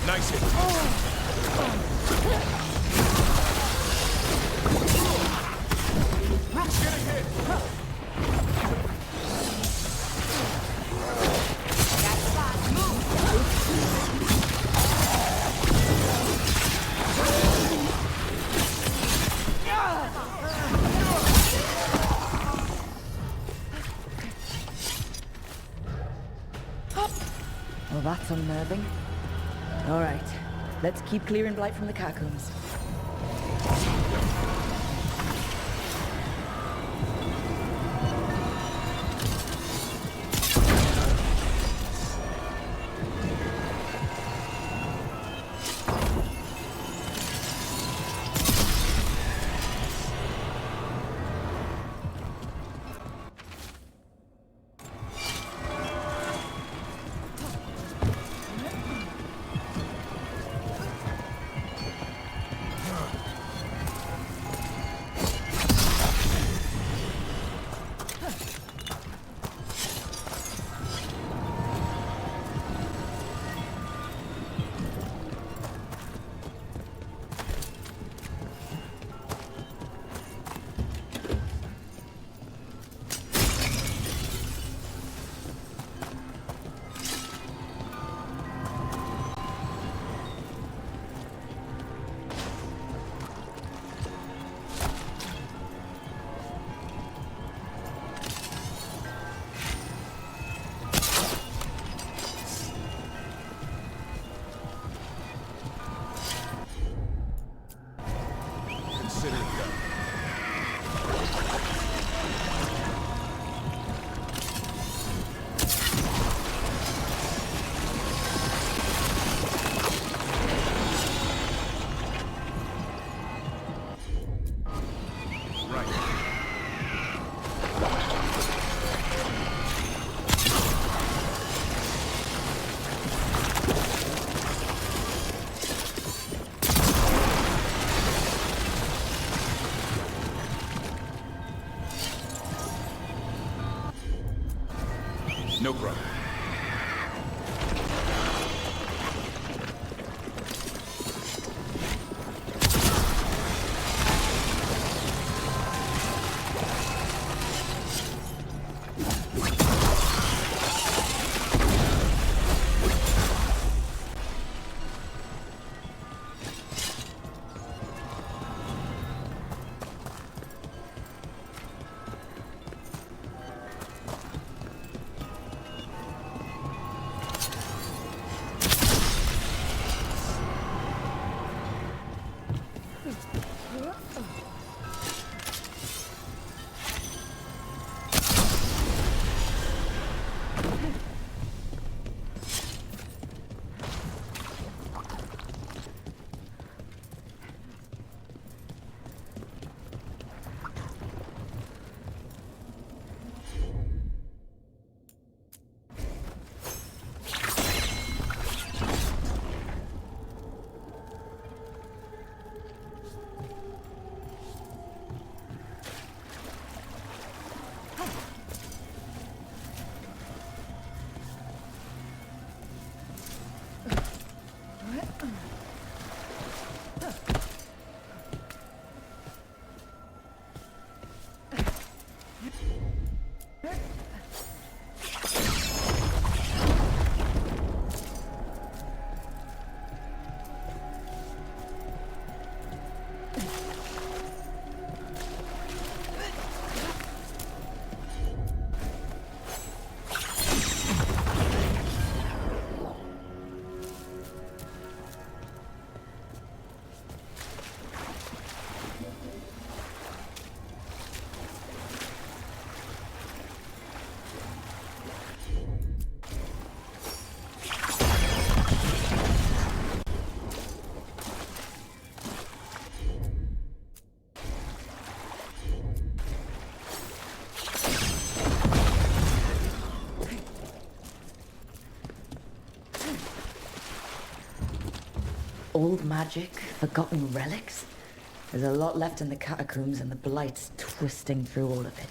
Nice hit. Rook's getting hit. Well, that's unnerving. All right, let's keep clearing Blight from the catacombs. No problem. Old magic, forgotten relics. There's a lot left in the catacombs and the Blight's twisting through all of it.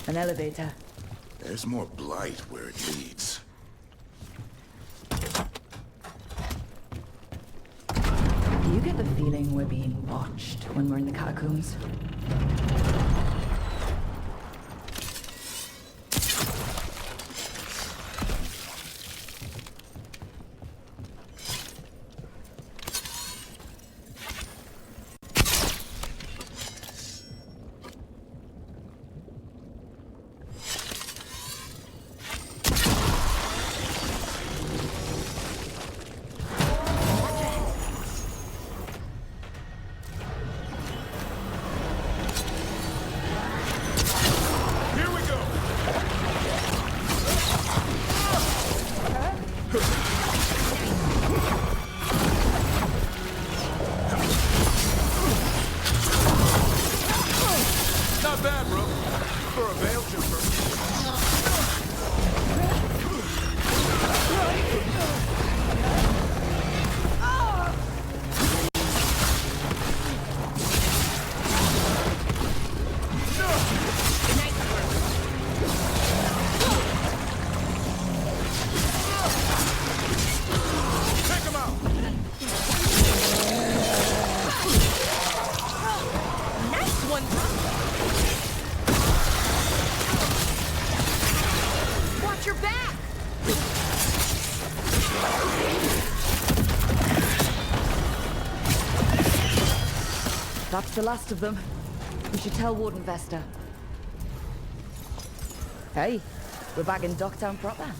An elevator. There's more blight where it leads. Do you get the feeling we're being watched when we're in the catacombs? Not bad, bro. For a veil jumper. Take him out. Nice one, watch your back! That's the last of them. We should tell Warden Vesta. Hey, we're back in Docktown proper.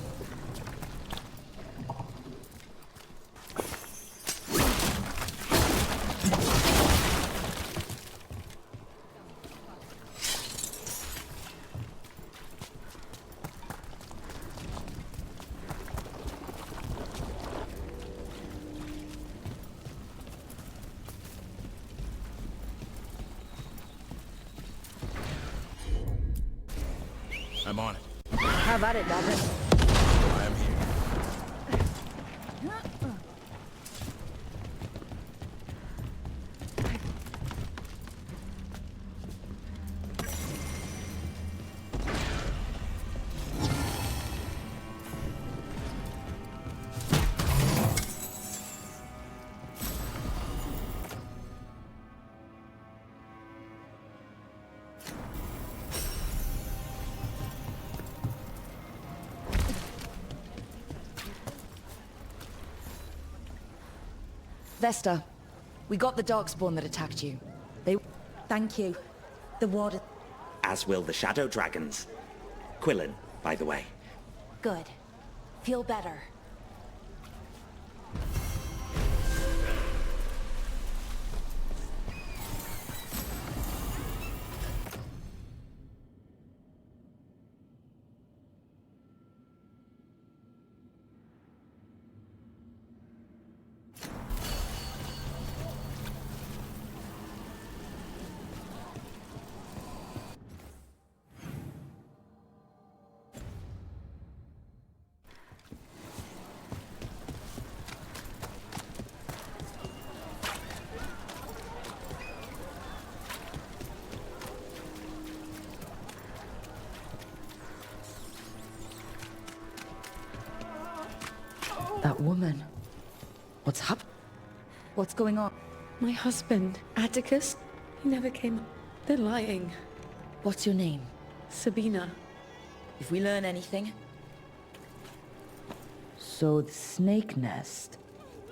I'm on it. Have at it, David. I am here. Vesta, we got the Darkspawn that attacked you. They... Thank you. The Warden... As will the Shadow Dragons. Quillen, by the way. Good. Feel better. That woman. What's up? What's going on? My husband, Atticus, he never came... They're lying. What's your name? Sabina. If we learn anything... So the snake nest.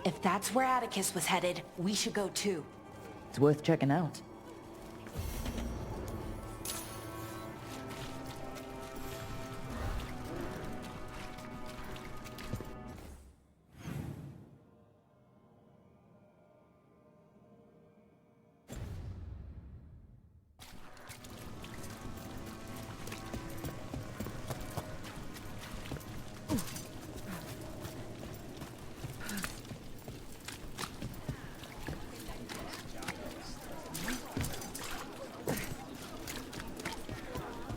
If that's where Atticus was headed, we should go too. It's worth checking out.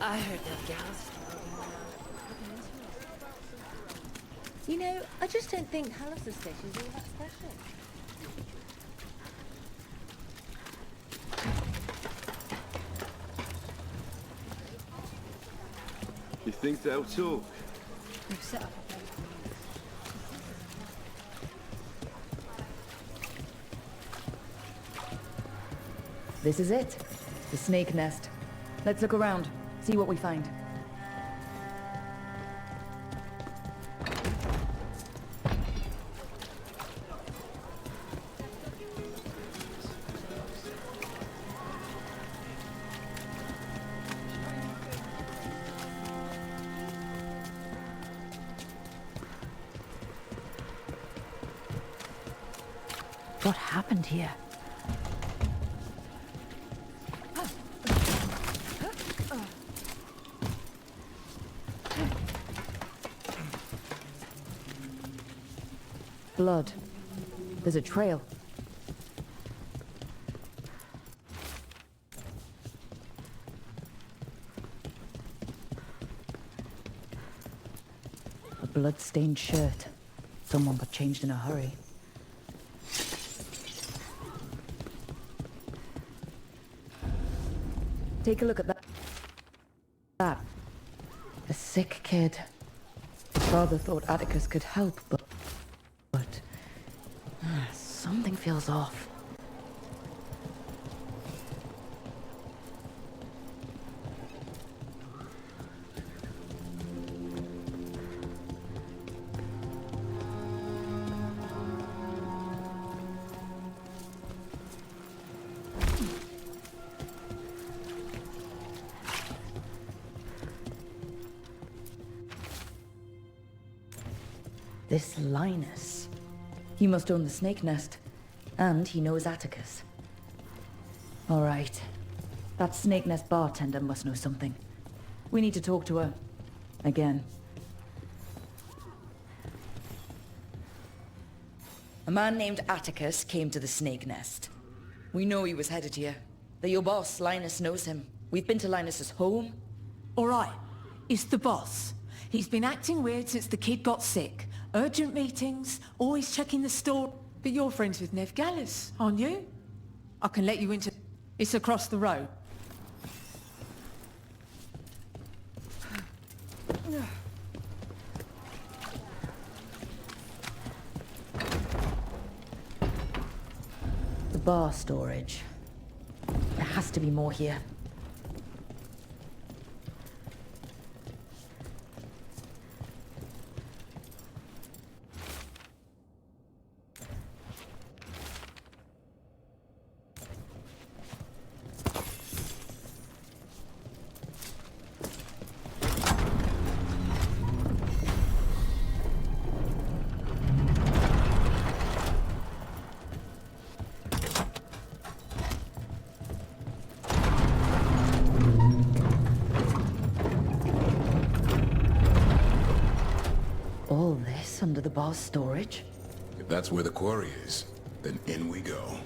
I heard that gal's talking about... You know, I just don't think Hallister's fish is all that special. You think they'll talk? This is it. The snake nest. Let's look around, see what we find. What happened here? Blood. There's a trail. A blood-stained shirt. Someone got changed in a hurry. Take a look at that. A sick kid. His father thought Atticus could help, but something feels off. This Linus. He must own the snake nest. And he knows Atticus. All right. That snake nest bartender must know something. We need to talk to her. Again. A man named Atticus came to the snake nest. We know he was headed here. That your boss, Linus, knows him. We've been to Linus's home. All right. It's the boss. He's been acting weird since the kid got sick. Urgent meetings, always checking the store. But you're friends with Nev Gallus, aren't you? I can let you into... It's across the road. The bar storage. There has to be more here. All this under the bar's storage? If that's where the quarry is, then in we go.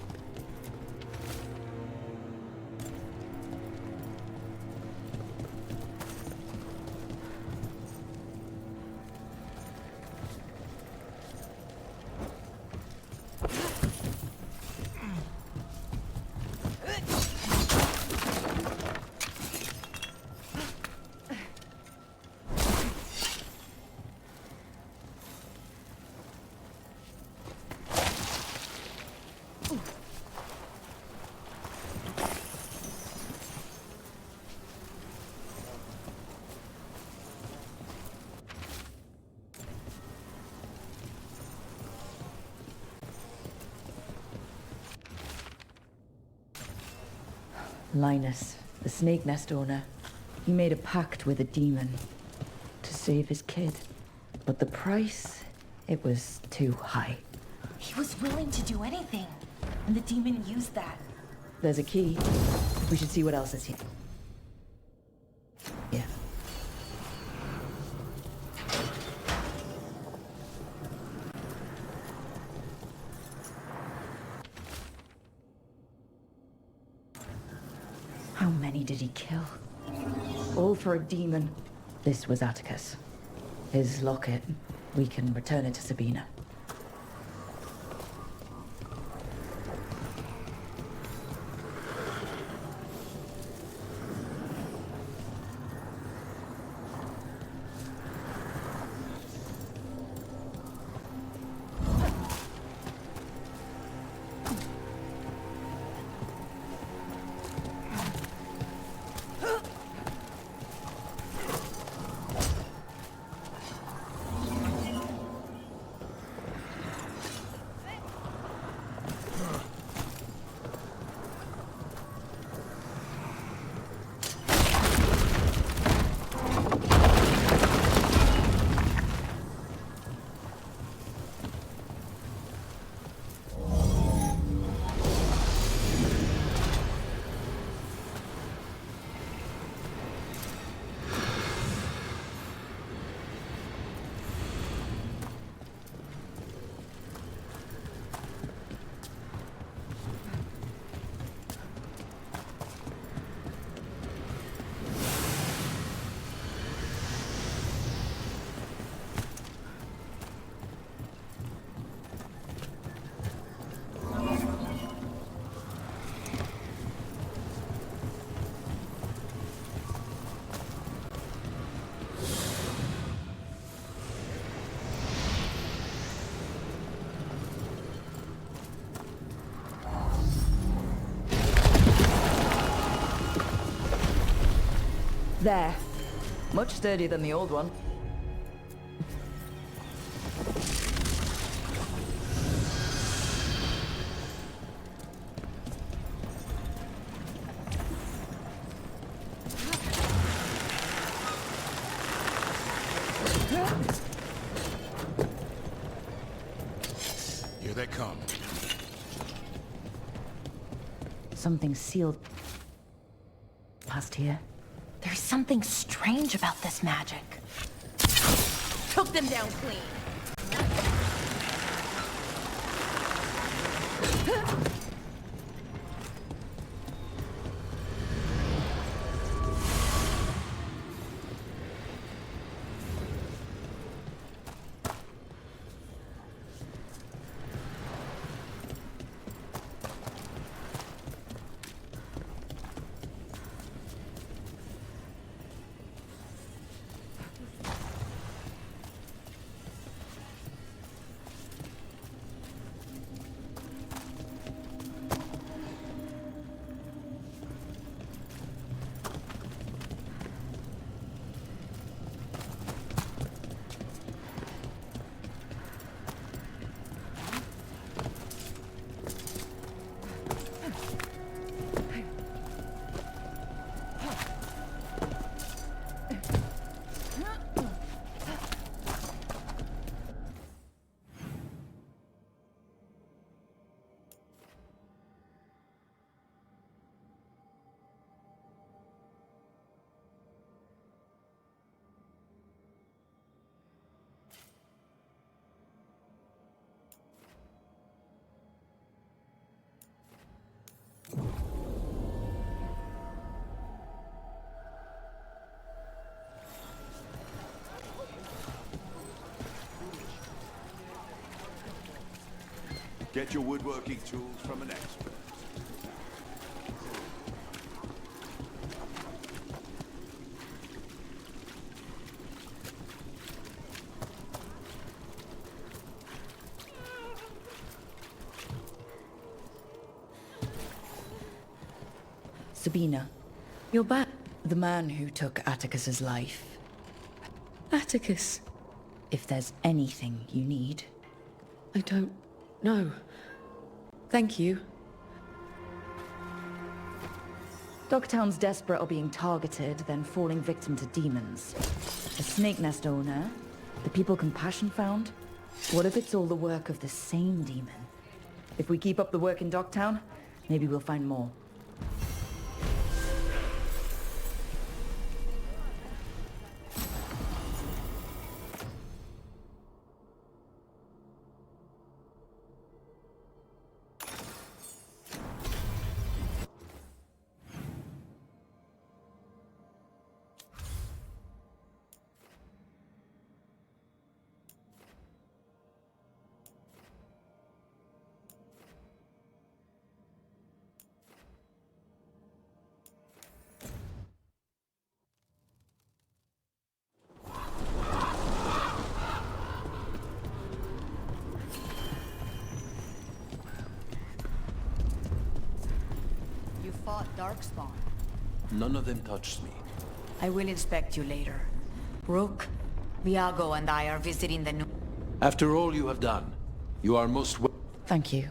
Linus, the snake nest owner. He made a pact with a demon to save his kid. But the price, it was too high. He was willing to do anything, and the demon used that. There's a key. We should see what else is here. Yeah. How many did he kill? All for a demon. This was Atticus. His locket. We can return it to Sabina. There. Much sturdier than the old one. Here they come. Something sealed past here. There's something strange about this magic. Took them down clean. Get your woodworking tools from an expert. Sabina. You're back. The man who took Atticus's life. Atticus. If there's anything you need. I don't know. Thank you. Dogtown's desperate are being targeted, then falling victim to demons. A snake nest owner, the people Compassion found. What if it's all the work of the same demon? If we keep up the work in Dogtown, maybe we'll find more. Fought Darkspawn. None of them touched me. I will inspect you later. Rook, Viago and I are visiting the new... After all you have done, you are most Thank you.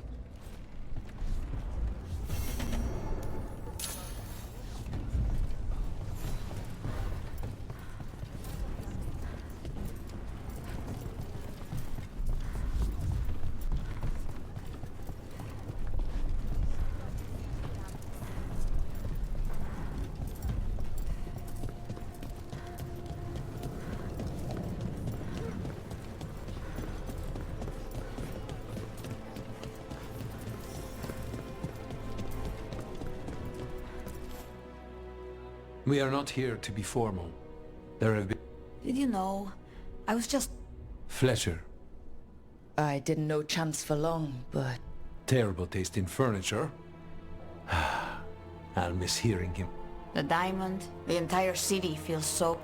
We are not here to be formal. There have been... Did you know? I was just... Fletcher. I didn't know Chance for long, but... Terrible taste in furniture. I'll miss hearing him. The diamond, the entire city feels so...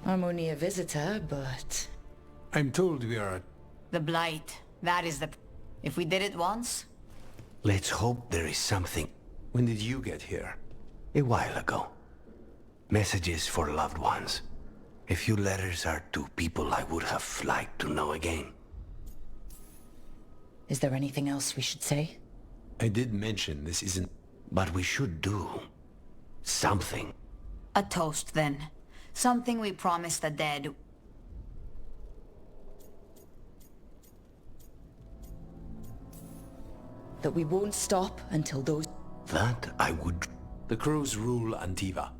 I'm only a visitor, but... I'm told we are... The Blight. That is the... If we did it once... Let's hope there is something. When did you get here? A while ago. Messages for loved ones. A few letters are to people I would have liked to know again. Is there anything else we should say? I did mention this isn't... But we should do... something. A toast, then. Something we promised the dead. That we won't stop until those... That I would... The crows rule Antiva.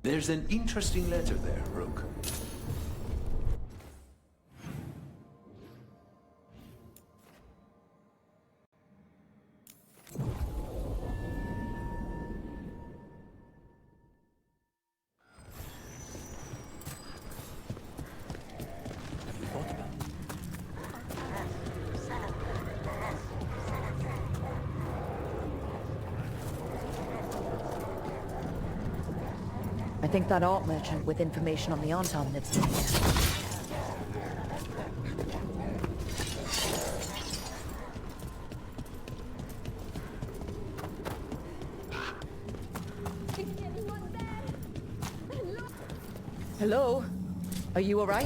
There's an interesting letter there, Rook. I think that art merchant with information on the Anton lives in here. Hello? Are you alright?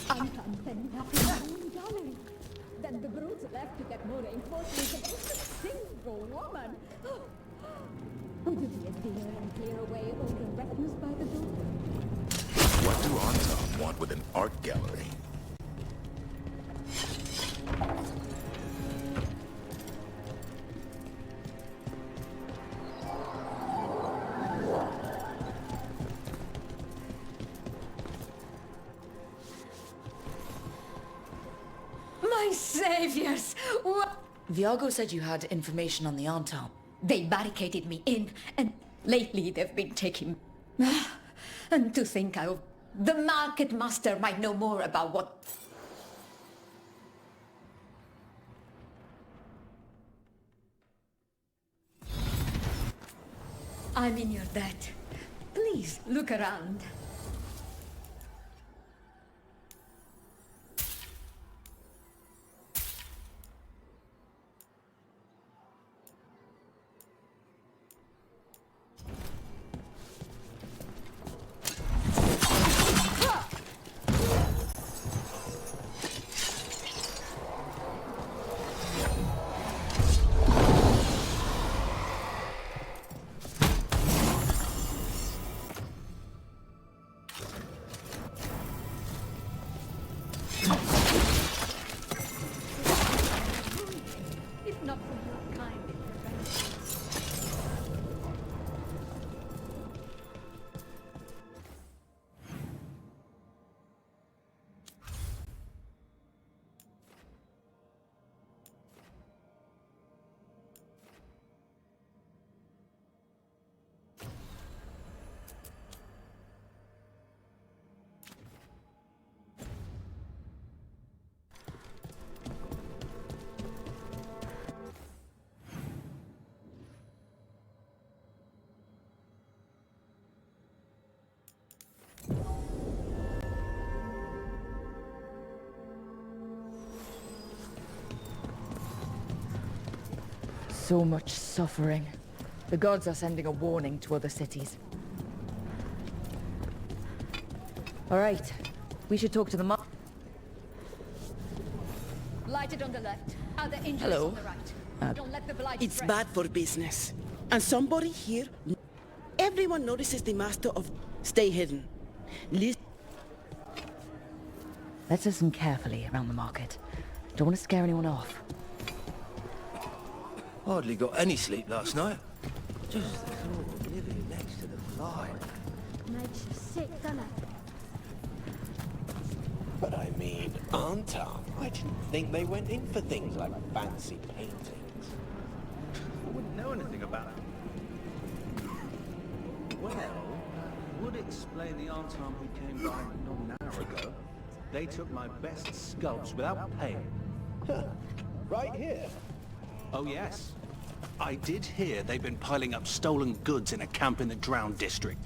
Anton sent nothing to the gallery. Then the brutes left to get more reinforcements against the single woman. Would you be a dear and clear away all the refuse by the door? What do Anton want with an art gallery? My saviors! What? Viago said you had information on the Anton. They barricaded me in, and lately they've been taking... And to think how the market master might know more about what... I'm in your debt. Please, look around. If not for your kind intervention. So much suffering. The gods are sending a warning to other cities. Alright, we should talk to the Lighted on the left, other injuries Hello. on the right. Don't let the blight It's spread. bad for business. And somebody here... Everyone notices the master of... Stay hidden. Listen. Let's listen carefully around the market. Don't want to scare anyone off. Hardly got any sleep last night. Just the thought of living next to the fly. Makes you sick, doesn't it? But I mean, Anton, I didn't think they went in for things like fancy painting. wouldn't know anything about it. Well, would explain the Artom who came by not an hour ago. They took my best sculpts without paying. Right here. Oh, yes. I did hear they've been piling up stolen goods in a camp in the Drowned District.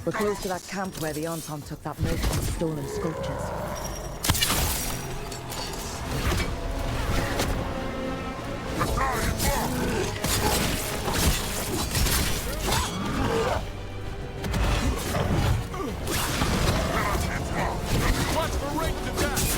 We're close to that camp where the Artom took that merchant's stolen sculptures. Watch for Rick to death!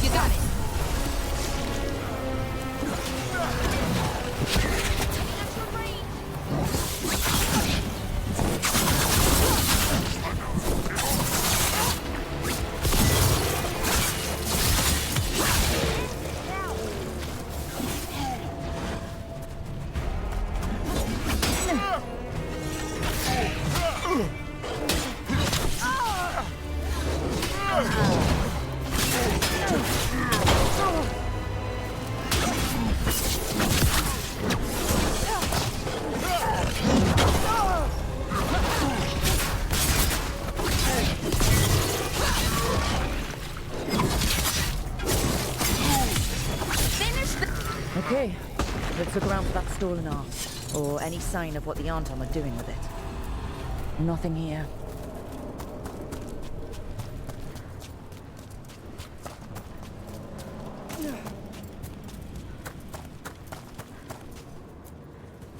You got it. Okay, let's look around for that stolen art, or any sign of what the Artom are doing with it. Nothing here.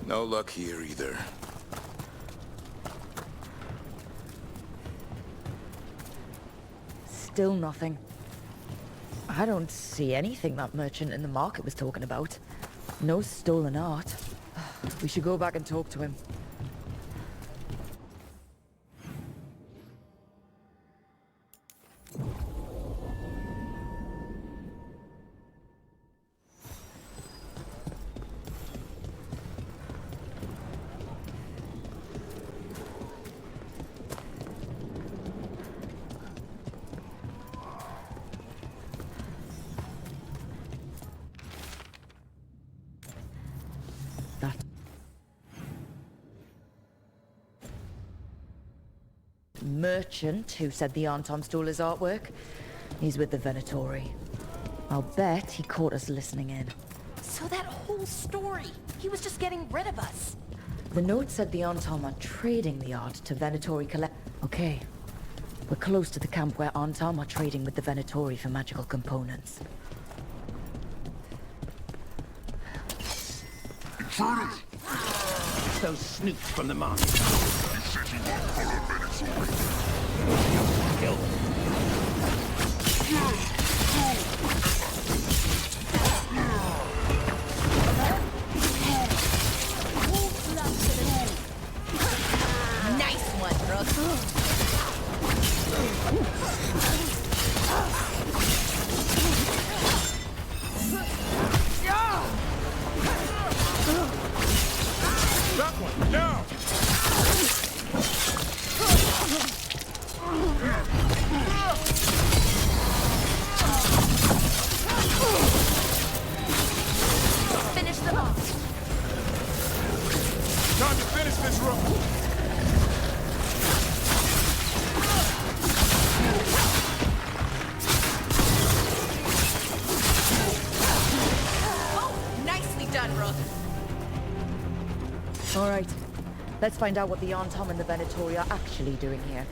No luck here either. Still nothing. I don't see anything that merchant in the market was talking about. No stolen art. We should go back and talk to him. Merchant who said the Artom stole his artwork. He's with the Venatori. I'll bet he caught us listening in. So that whole story, he was just getting rid of us. The note said the Artom are trading the art to Venatori collect. Okay. We're close to the camp where Artom are trading with the Venatori for magical components. Intruders! Those snoops from the market. You said you want follow Venatori. Kill them. Nice one, Rook. All right. Let's find out what the Antom and the Venatori are actually doing here.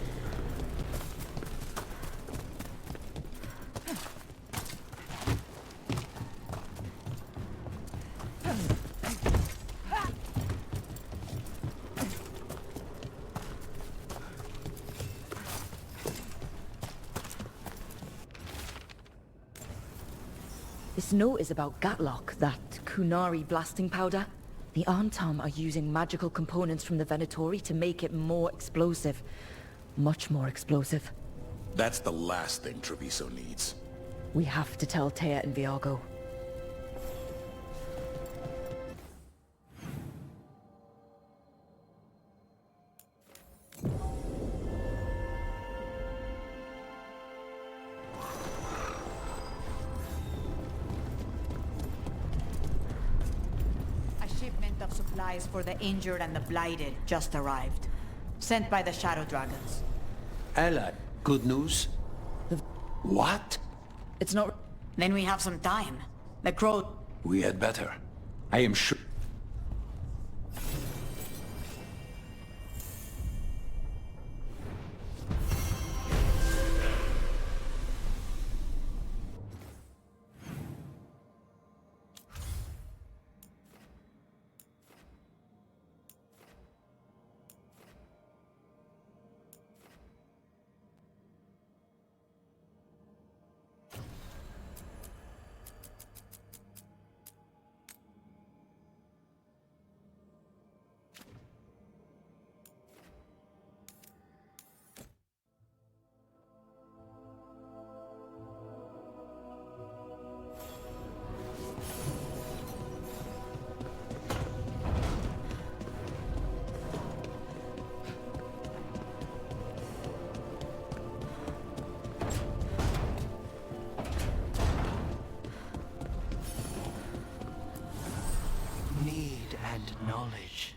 This note is about Gatlock, that Kunari blasting powder. The Antom are using magical components from the Venatori to make it more explosive. Much more explosive. That's the last thing Treviso needs. We have to tell Taya and Viago. Of supplies for the injured and the blighted just arrived. Sent by the Shadow Dragons. Ella, good news? What? It's not... Then we have some time. The crow... We had better. I am sure... Need and knowledge.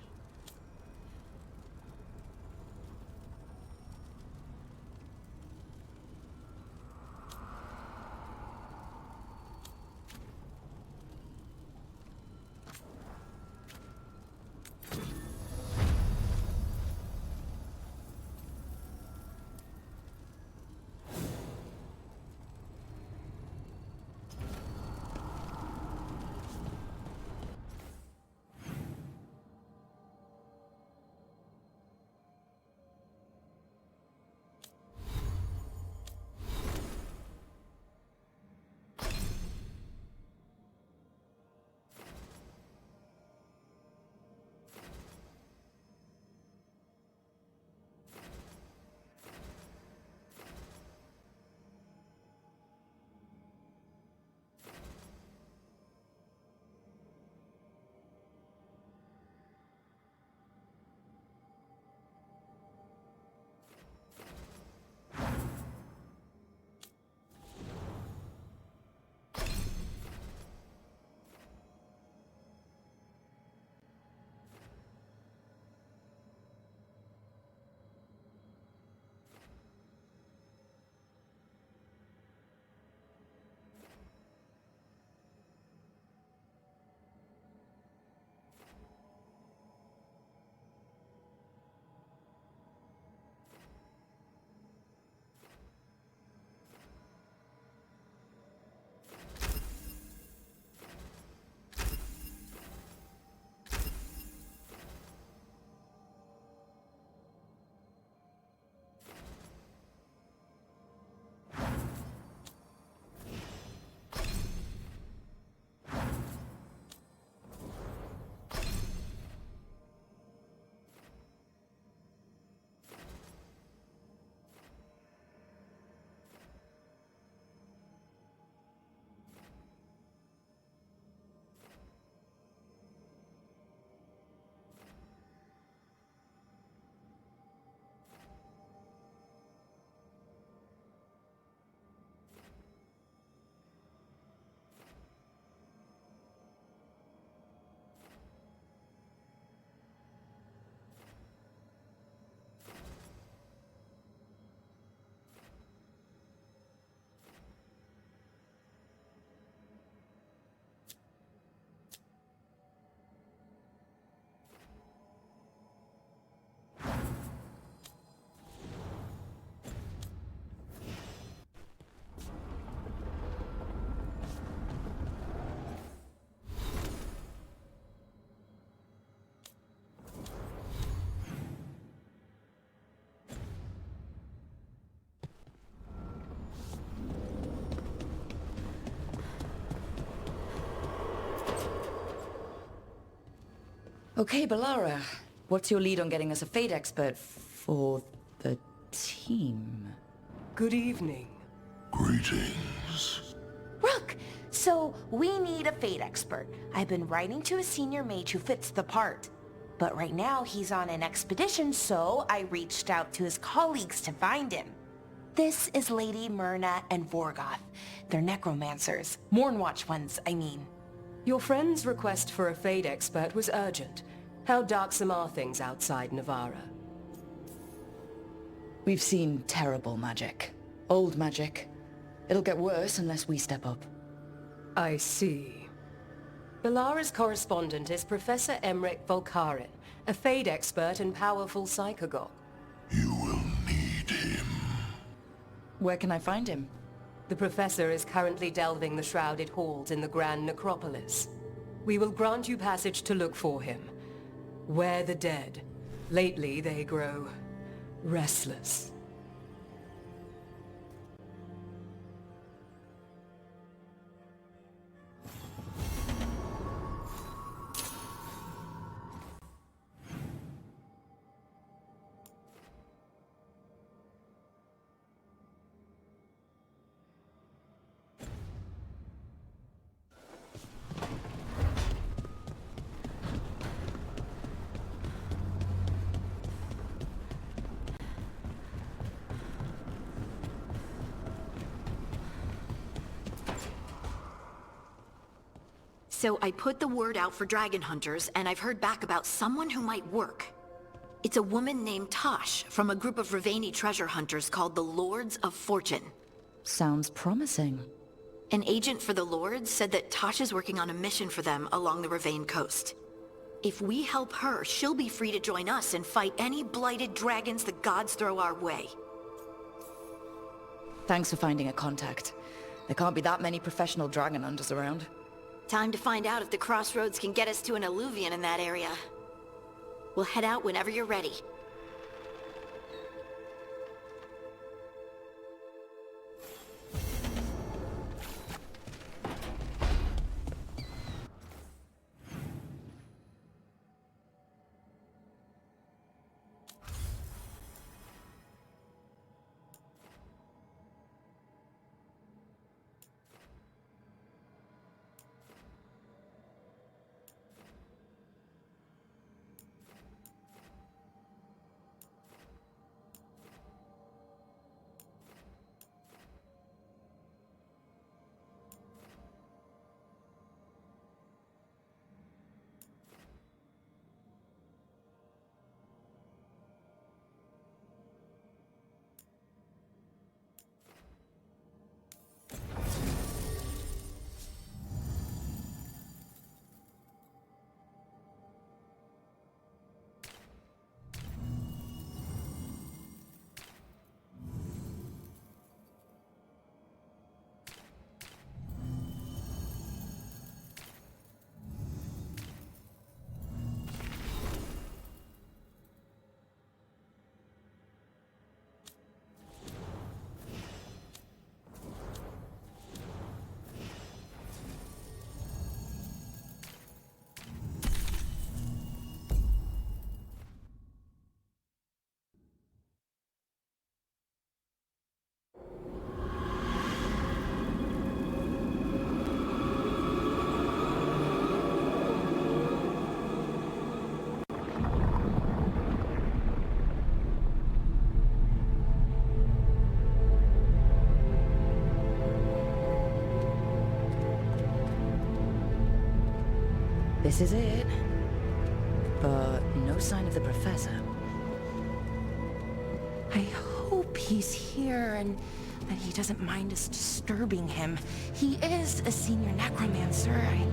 Okay, Balara. What's your lead on getting us a Fate expert for the team? Good evening. Greetings. Rook, so we need a Fate expert. I've been writing to a senior mage who fits the part. But right now he's on an expedition, so I reached out to his colleagues to find him. This is Lady Myrna and Vorgoth. They're necromancers. Mournwatch ones, I mean. Your friend's request for a Fade expert was urgent. How darksome are things outside Navarra? We've seen terrible magic. Old magic. It'll get worse unless we step up. I see. Balara's correspondent is Professor Emmerich Volkaren, a Fade expert and powerful psychagogue. Where can I find him? The Professor is currently delving the shrouded halls in the Grand Necropolis. We will grant you passage to look for him. Where the dead. Lately they grow restless. So I put the word out for dragon hunters, and I've heard back about someone who might work. It's a woman named Tosh from a group of Ravani treasure hunters called the Lords of Fortune. Sounds promising. An agent for the Lords said that Tosh is working on a mission for them along the Ravane coast. If we help her, she'll be free to join us and fight any blighted dragons the gods throw our way. Thanks for finding a contact. There can't be that many professional dragon hunters around. Time to find out if the crossroads can get us to an alluvion in that area. We'll head out whenever you're ready. This is it. But no sign of the professor. I hope he's here and that he doesn't mind us disturbing him. He is a senior necromancer. I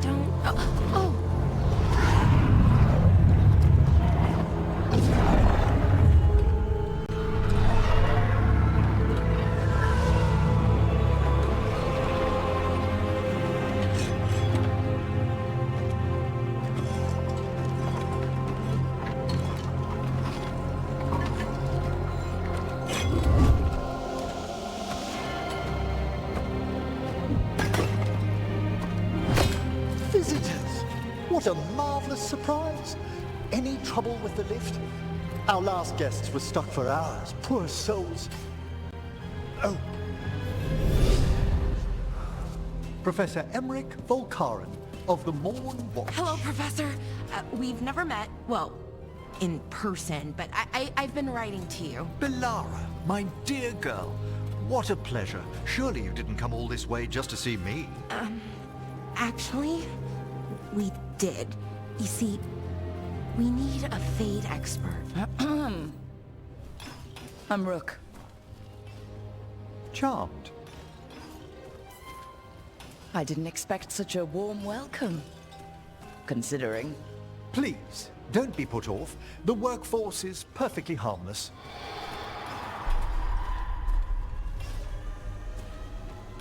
don't... Oh! What a marvelous surprise. Any trouble with the lift? Our last guests were stuck for hours. Poor souls. Oh. Professor Emmerich Volkaren of the Morn Watch. Hello, Professor. We've never met, well, in person, but I've been writing to you. Belara, my dear girl. What a pleasure. Surely you didn't come all this way just to see me. Actually, we did. You see, we need a Fade expert. I'm Rook. Charmed. I didn't expect such a warm welcome. Considering. Please, don't be put off. The workforce is perfectly harmless.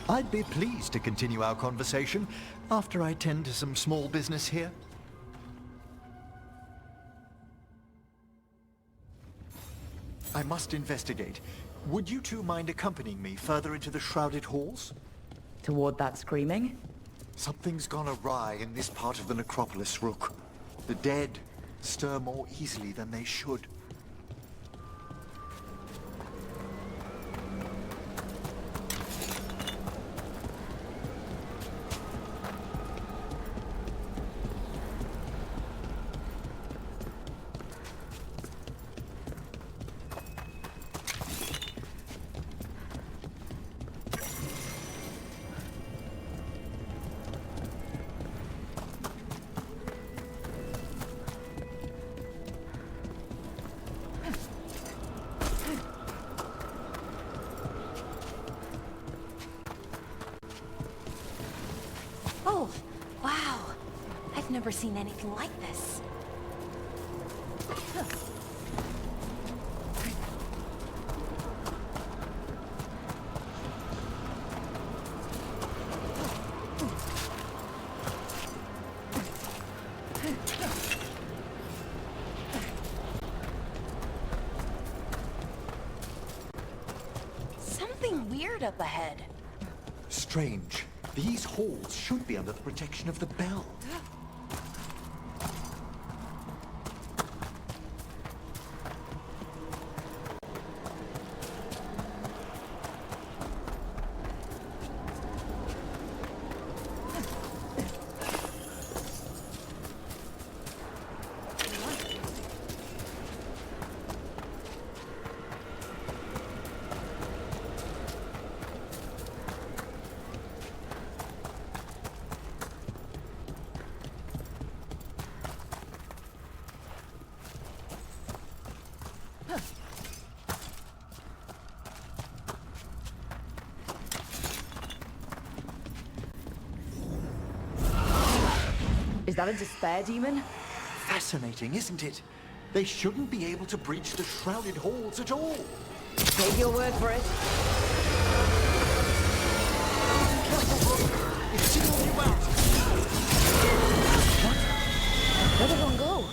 I'd be pleased to continue our conversation after I tend to some small business here. I must investigate. Would you two mind accompanying me further into the shrouded halls? Toward that screaming? Something's gone awry in this part of the necropolis, Rook. The dead stir more easily than they should. Oh, wow. I've never seen anything like this. Something weird up ahead. Strange. These halls should be under the protection of the bell. Is that a despair demon? Fascinating, isn't it? They shouldn't be able to breach the shrouded halls at all. Take your word for it. It's singling you out. What? Where'd everyone go?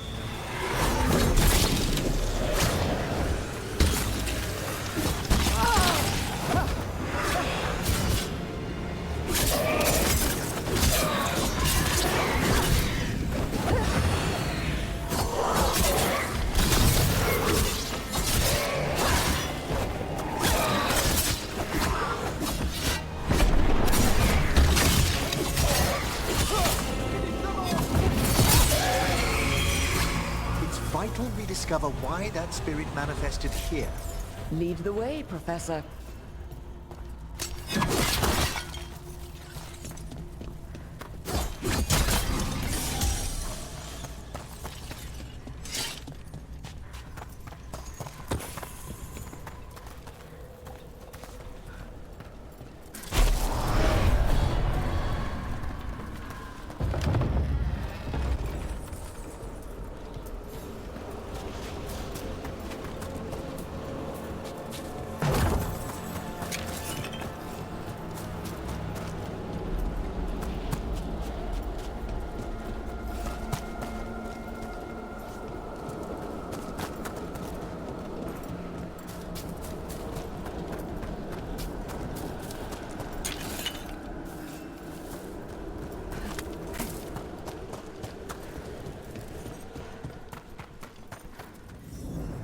Vital we discover why that spirit manifested here. Lead the way, Professor.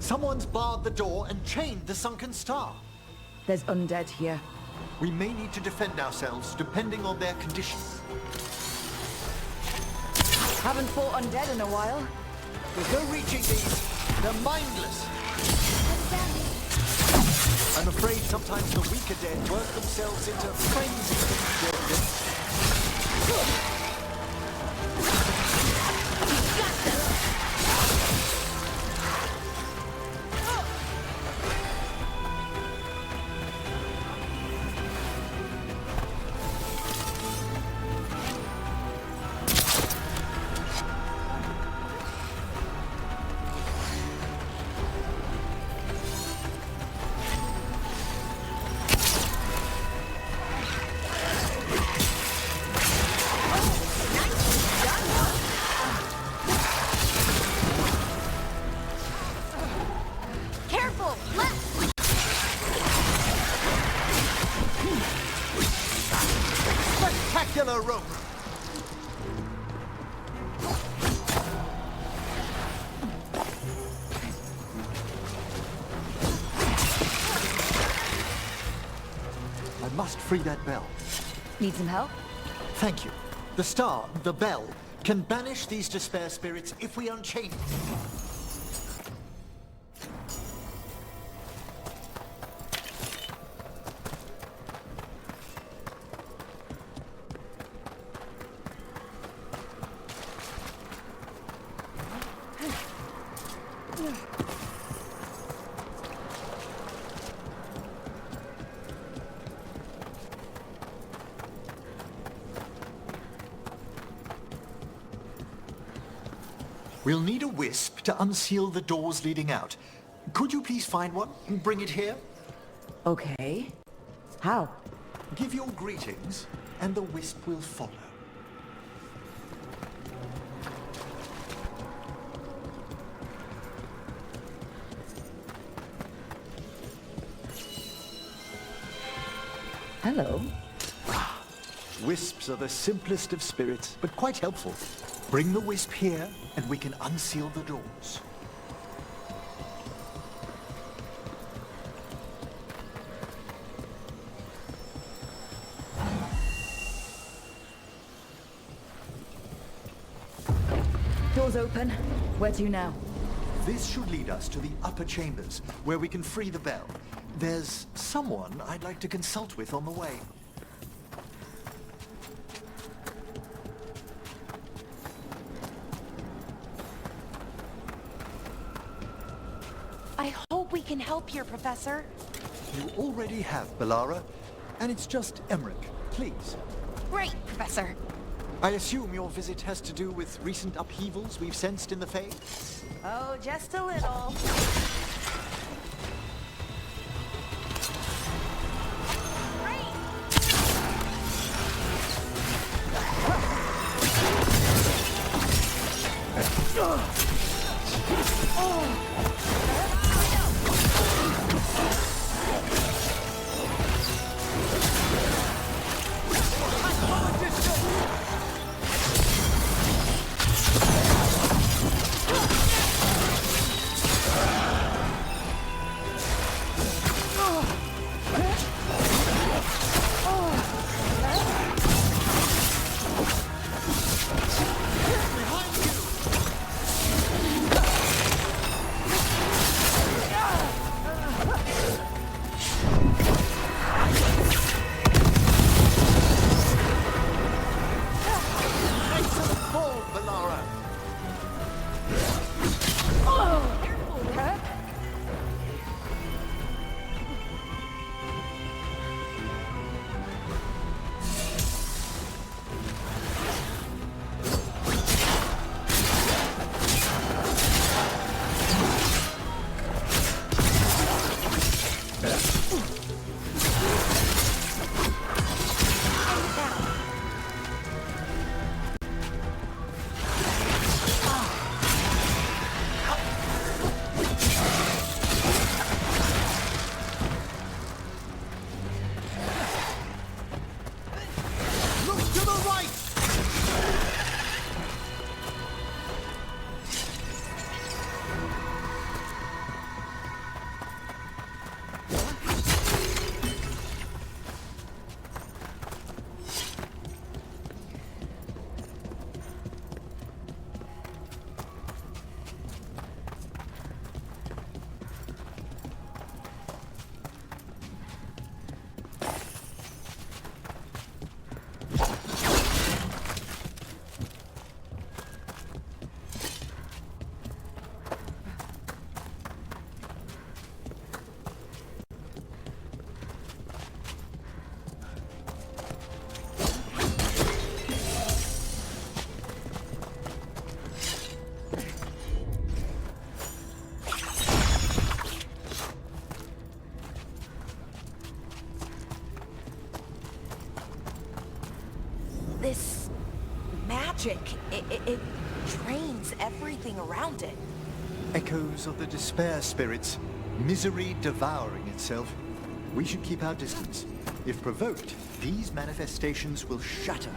Someone's barred the door and chained the sunken star. There's undead here. We may need to defend ourselves depending on their condition. Haven't fought undead in a while. There's no reaching these. They're mindless. I'm afraid sometimes the weaker dead work themselves into frenzy. Spectacular rope! I must free that bell. Need some help? Thank you. The star, the bell, can banish these despair spirits if we unchain it. We'll need a wisp to unseal the doors leading out. Could you please find one and bring it here? Okay. How? Give your greetings, and the wisp will follow. Hello. Wisps are the simplest of spirits, but quite helpful. Bring the wisp here, and we can unseal the doors. Doors open. Where to now? This should lead us to the upper chambers, where we can free the bell. There's someone I'd like to consult with on the way. I hope we can help here, Professor. You already have, Bellara. And it's just Emmerich, please. Great, Professor. I assume your visit has to do with recent upheavals we've sensed in the Fae? Oh, just a little. this magic. It drains everything around it. Echoes of the despair spirits, misery devouring itself. We should keep our distance. If provoked, these manifestations will shatter.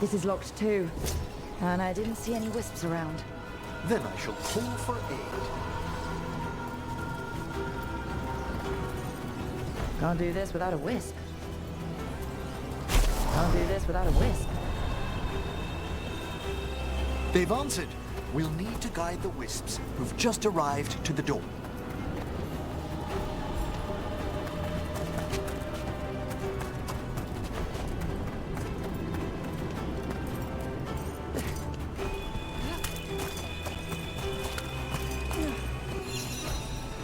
This is locked too. And I didn't see any wisps around. Then I shall call for aid. Can't do this without a wisp. Can't do this without a wisp. They've answered. We'll need to guide the wisps who've just arrived to the door.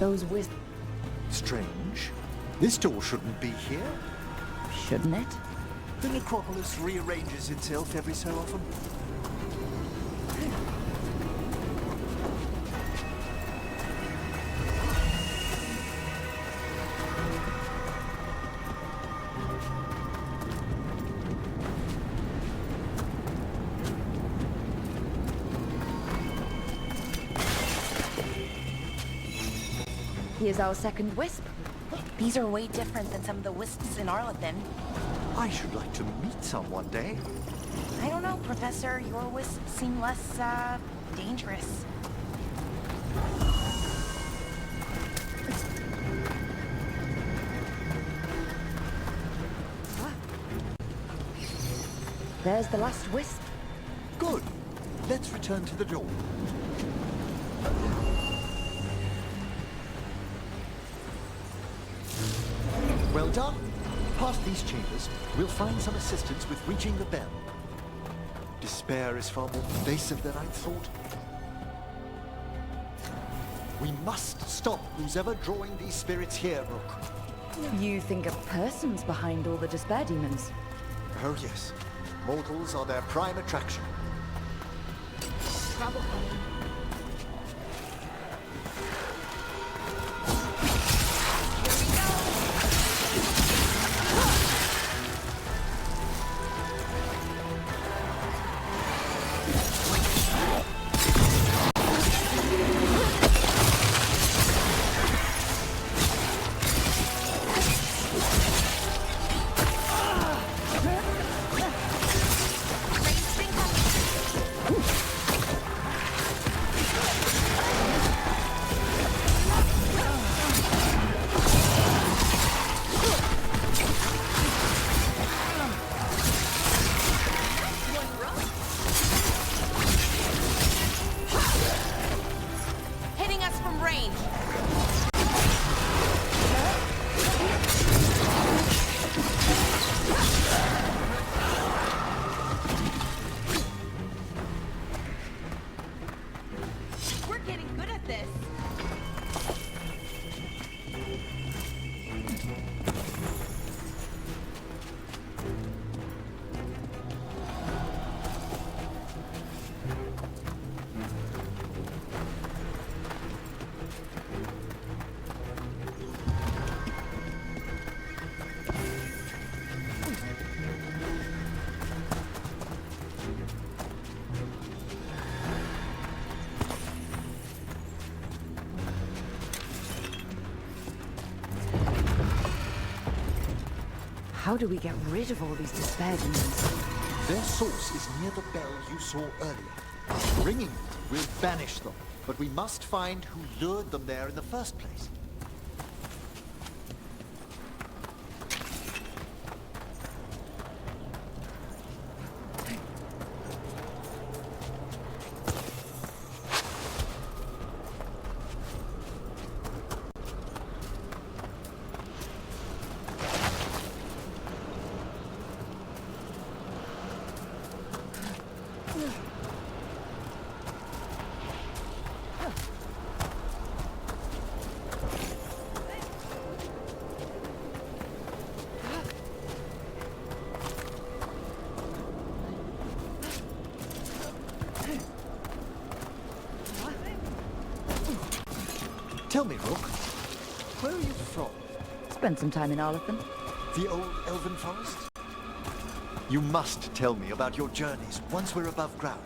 Those wisps... Strange. This door shouldn't be here. Shouldn't it? The necropolis rearranges itself every so often. Here's our second wisp. These are way different than some of the wisps in Arlethan. I should like to meet some one day. I don't know, Professor. Your wisps seem less, dangerous. There's the last wisp. Good. Let's return to the door. Well done. Past these chambers, we'll find some assistance with reaching the bell. Despair is far more pervasive than I'd thought. We must stop who's ever drawing these spirits here, Rook. You think a person's behind all the despair demons? Oh yes. Mortals are their prime attraction. Trouble. How do we get rid of all these despair demons? Their source is near the bell you saw earlier. Ringing it will banish them, but we must find who lured them there in the first place. Tell me, Rook, where are you from? Spent some time in Arlethan. The old elven forest? You must tell me about your journeys once we're above ground.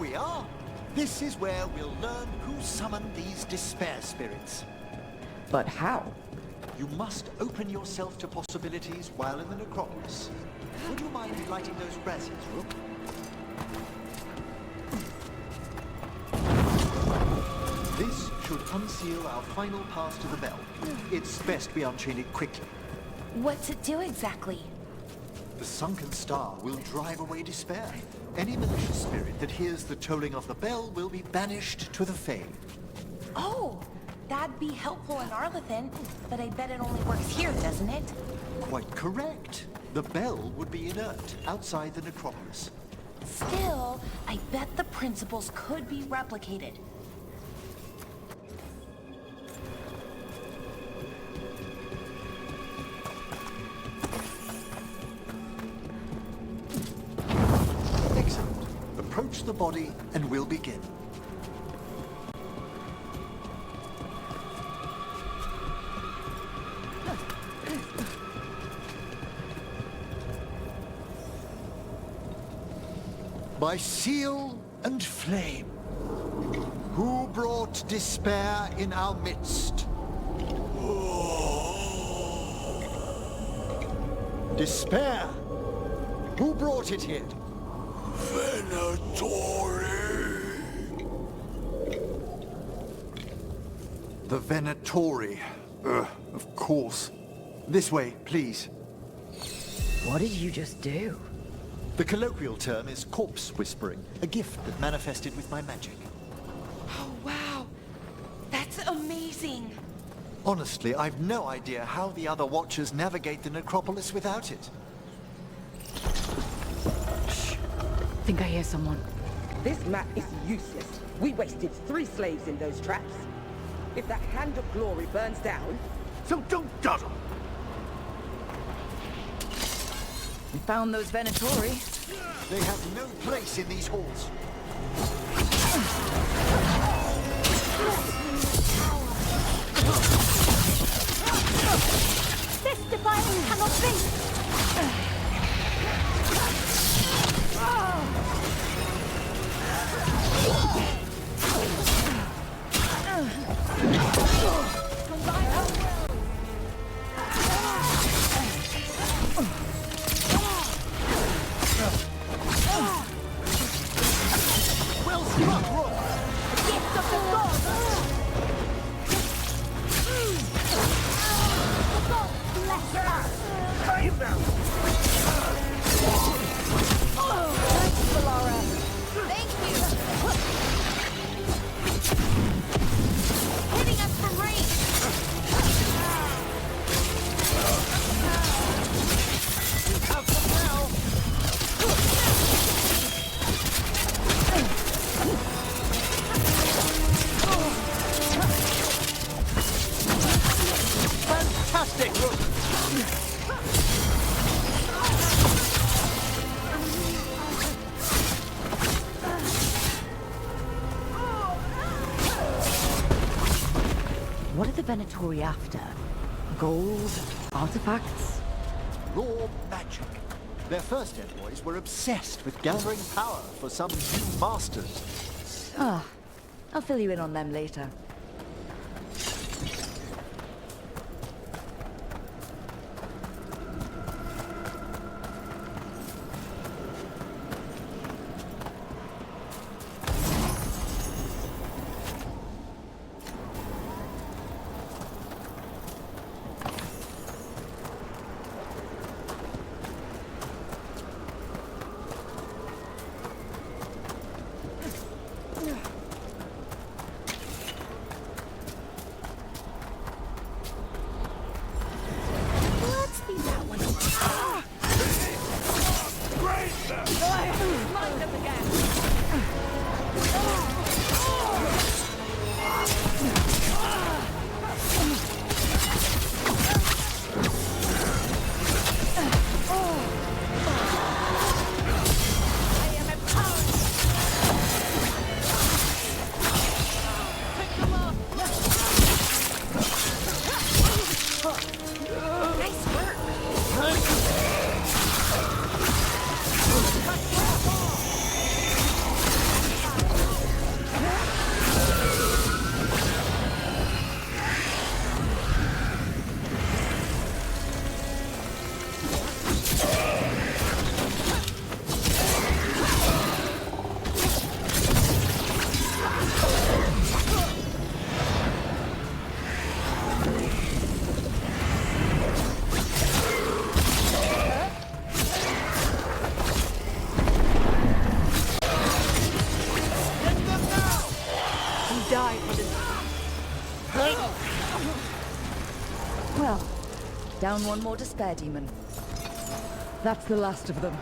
we are. This is where we'll learn who summoned these despair spirits. But how? You must open yourself to possibilities while in the necropolis. Would you mind lighting those braziers, Rook? This should unseal our final pass to the bell. It's best we unchain it quickly. What's it do exactly? The sunken star will drive away despair. Any malicious spirit that hears the tolling of the bell will be banished to the Fae. Oh, that'd be helpful in Arlethan, but I bet it only works here, doesn't it? Quite correct. The bell would be inert outside the necropolis. Still, I bet the principles could be replicated. Excellent. Approach the body and we'll begin. By seal and flame, who brought despair in our midst? Despair! Who brought it here? Venatori! The Venatori. Of course. This way, please. What did you just do? The colloquial term is corpse whispering, a gift that manifested with my magic. Oh, wow. That's amazing. Honestly, I've no idea how the other Watchers navigate the necropolis without it. Think I hear someone. This map is useless. We wasted 3 slaves in those traps. If that Hand of Glory burns down... So don't dawdle! We found those Venatori. They have no place in these halls. This defiance cannot be! Well struck, Rook! Gift of the gods! The gods bless us! Save them! Thanks, Valara. Thank you! Hitting us from range! We have them now! Fantastic, Rook! What are the Venatori after? Gold? Artifacts? Raw magic. Their first envoys were obsessed with gathering power for some new masters. Ah, I'll fill you in on them later. Well, down one more despair demon. That's the last of them.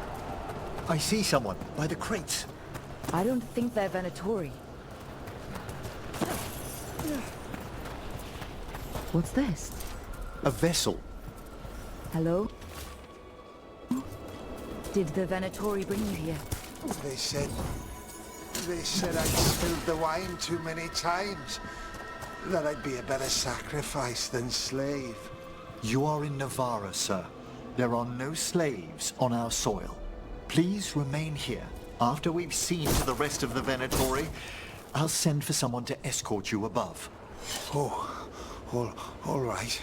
I see someone by the crates. I don't think they're Venatori. What's this? A vessel. Hello? Did the Venatori bring you here? They said I'd spilled the wine too many times. That I'd be a better sacrifice than slave. You are in Navarra, sir. There are no slaves on our soil. Please remain here. After we've seen to the rest of the Venatori, I'll send for someone to escort you above. All right.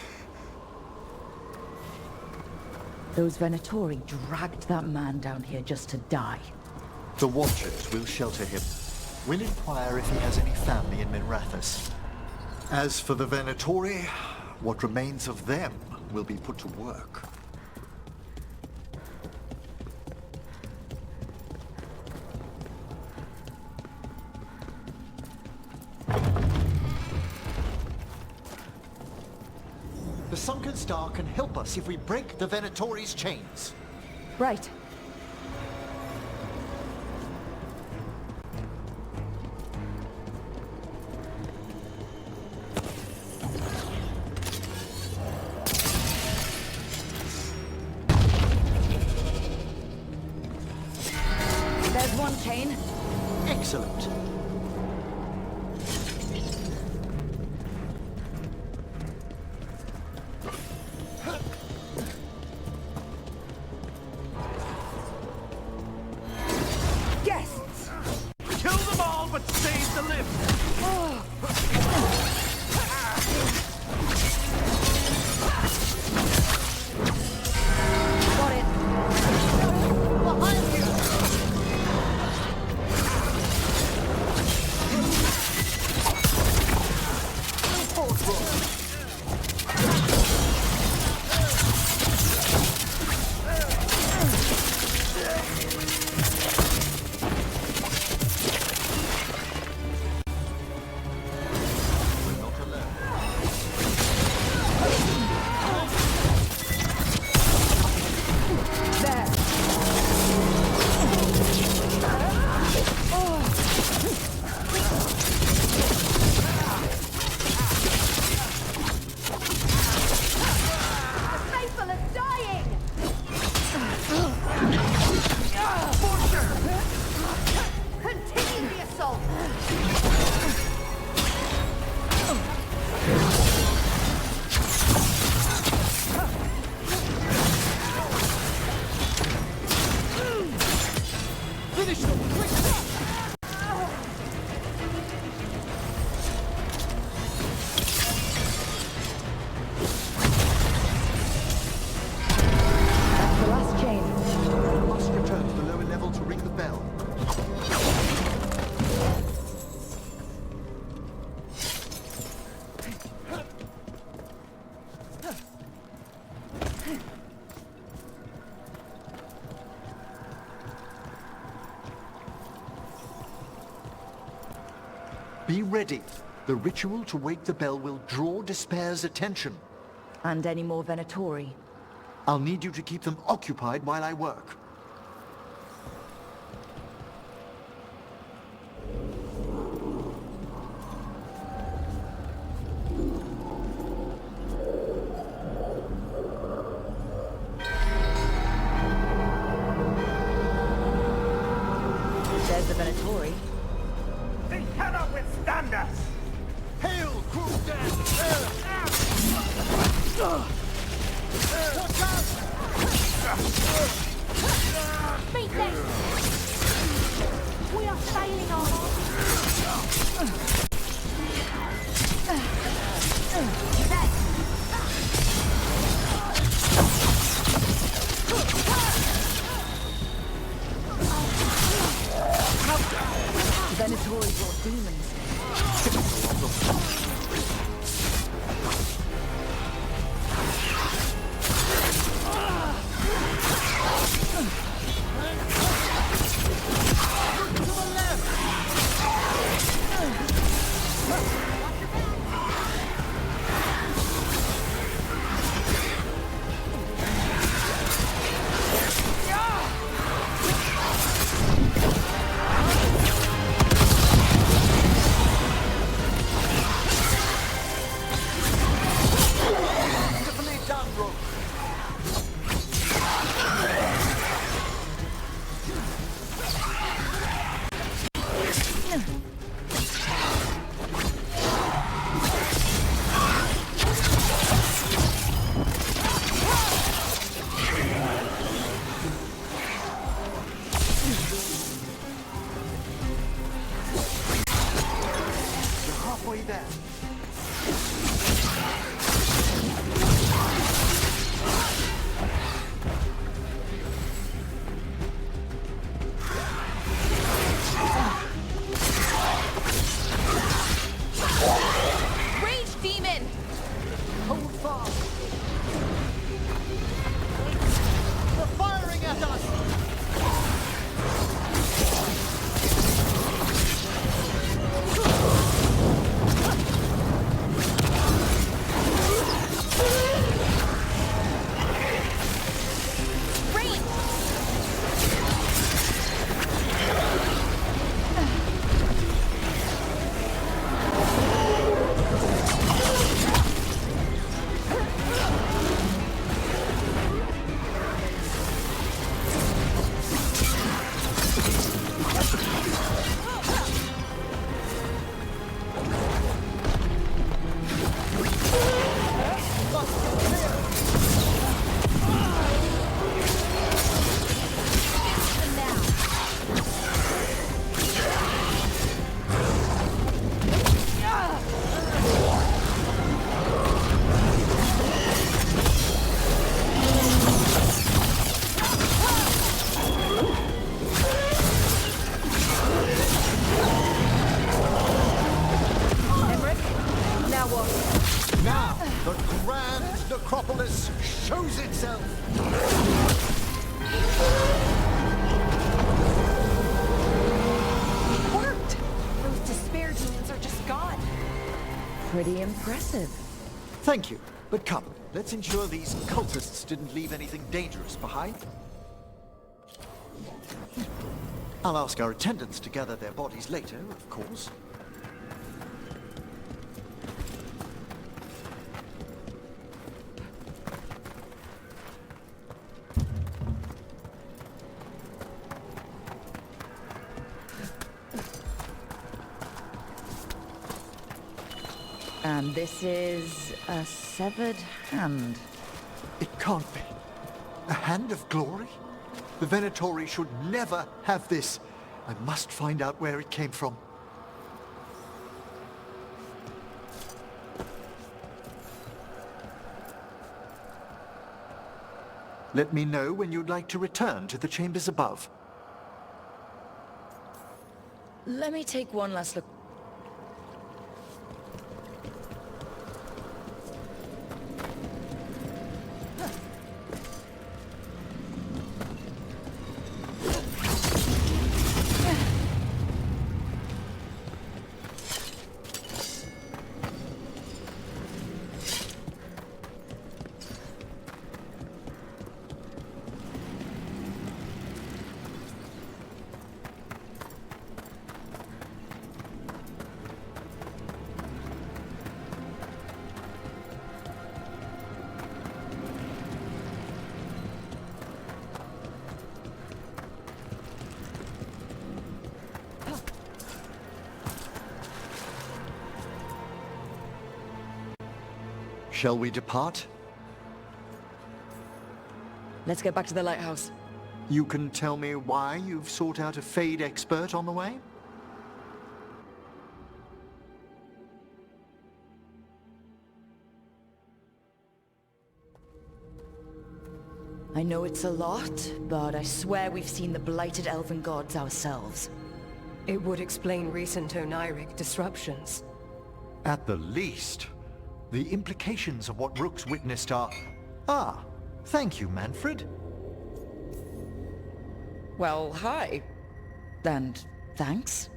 Those Venatori dragged that man down here just to die. The Watchers will shelter him. We'll inquire if he has any family in Minrathous. As for the Venatori, what remains of them will be put to work. The Sunken Star can help us if we break the Venatori's chains. Right. There's one chain. Excellent. Guests! Kill them all, but save the lift! Got it. Behind you! Be ready. The ritual to wake the bell will draw Despair's attention. And any more Venatori? I'll need you to keep them occupied while I work. There's the Venatori. They cannot withstand us! Hail, crew dead! Watch out! Beat them! We are sailing on. Venatori brought demons. Now, the grand necropolis shows itself! It worked! Those despair demons are just gone. Pretty impressive. Thank you, but come, let's ensure these cultists didn't leave anything dangerous behind. I'll ask our attendants to gather their bodies later, of course. And this is a severed hand. It can't be. A hand of glory? The Venatori should never have this. I must find out where it came from. Let me know when you'd like to return to the chambers above. Let me take one last look. Shall we depart? Let's get back to the lighthouse. You can tell me why you've sought out a Fade expert on the way? I know it's a lot, but I swear we've seen the blighted elven gods ourselves. It would explain recent Oniric disruptions. At the least. The implications of what Rook's witnessed are... Ah, thank you, Manfred. Well, hi. And thanks.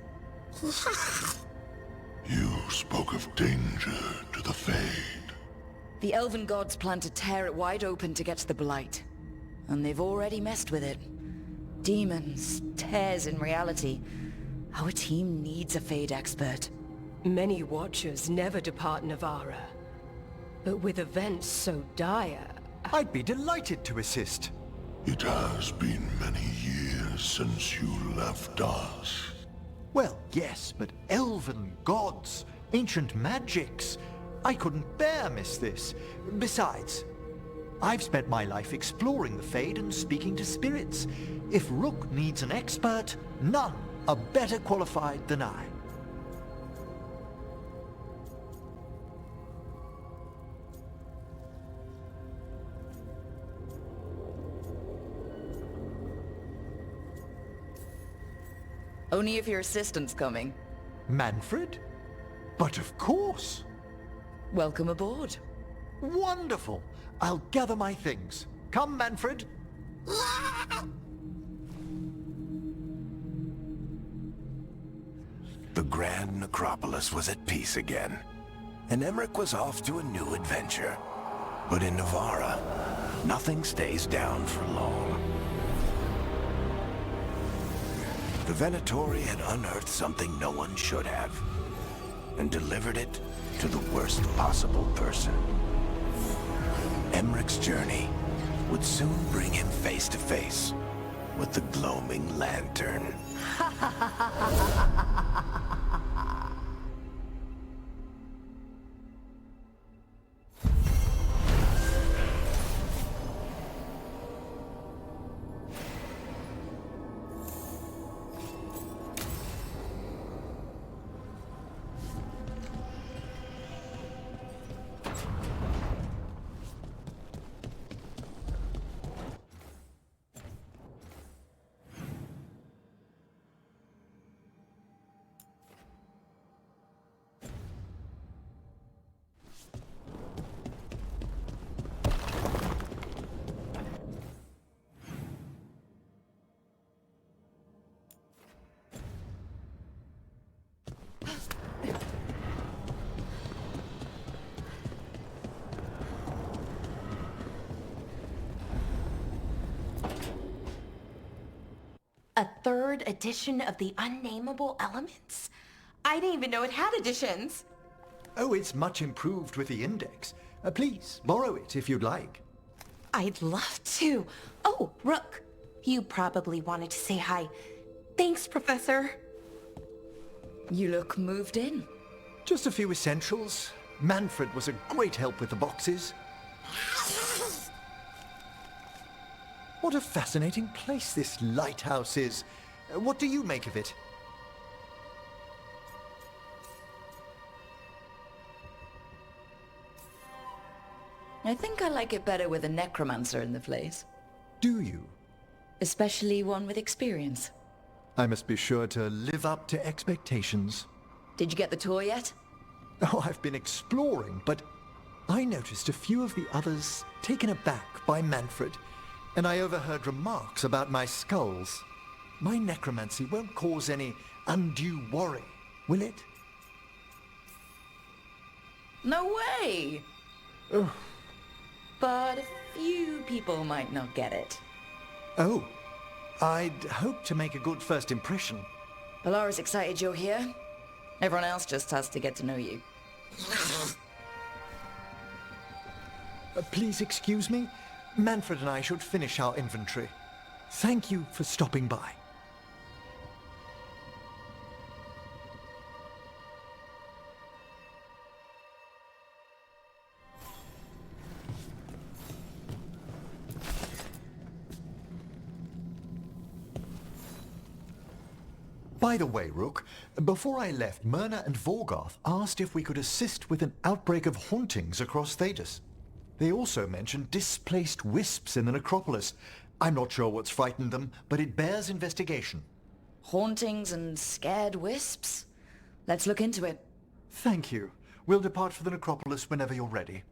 You spoke of danger to the Fade. The elven gods plan to tear it wide open to get to the blight. And they've already messed with it. Demons, tears in reality. Our team needs a Fade expert. Many Watchers never depart Navarra. But with events so dire... I'd be delighted to assist. It has been many years since you left us. Well, yes, but elven gods, ancient magics. I couldn't bear miss this. Besides, I've spent my life exploring the Fade and speaking to spirits. If Rook needs an expert, none are better qualified than I. Only if your assistant's coming. Manfred? But of course. Welcome aboard. Wonderful. I'll gather my things. Come, Manfred. The Grand Necropolis was at peace again, and Emmerich was off to a new adventure. But in Navarra, nothing stays down for long. The Venatori had unearthed something no one should have, and delivered it to the worst possible person. Emmerich's journey would soon bring him face to face with the gloaming lantern. third edition of the Unnameable Elements? I didn't even know it had editions. Oh, it's much improved with the index. Please, borrow it if you'd like. I'd love to. Oh, Rook, you probably wanted to say hi. Thanks, Professor. You look moved in. Just a few essentials. Manfred was a great help with the boxes. What a fascinating place this lighthouse is. What do you make of it? I think I like it better with a necromancer in the place. Do you? Especially one with experience. I must be sure to live up to expectations. Did you get the tour yet? Oh, I've been exploring, but I noticed a few of the others taken aback by Manfred, and I overheard remarks about my skulls. My necromancy won't cause any undue worry, will it? No way! Oh. But a few people might not get it. Oh, I'd hope to make a good first impression. Valara's excited you're here. Everyone else just has to get to know you. Please excuse me. Manfred and I should finish our inventory. Thank you for stopping by. By the way, Rook, before I left, Myrna and Vorgoth asked if we could assist with an outbreak of hauntings across Thedas. They also mentioned displaced wisps in the necropolis. I'm not sure what's frightened them, but it bears investigation. Hauntings and scared wisps? Let's look into it. Thank you. We'll depart for the necropolis whenever you're ready.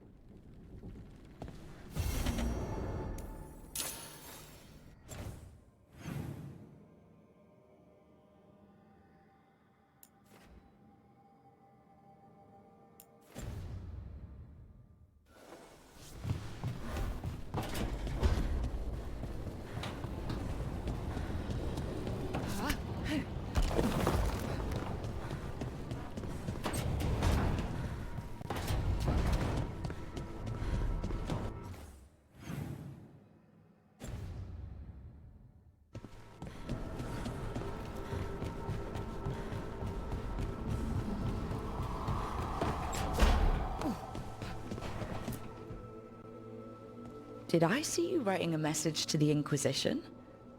Did I see you writing a message to the Inquisition?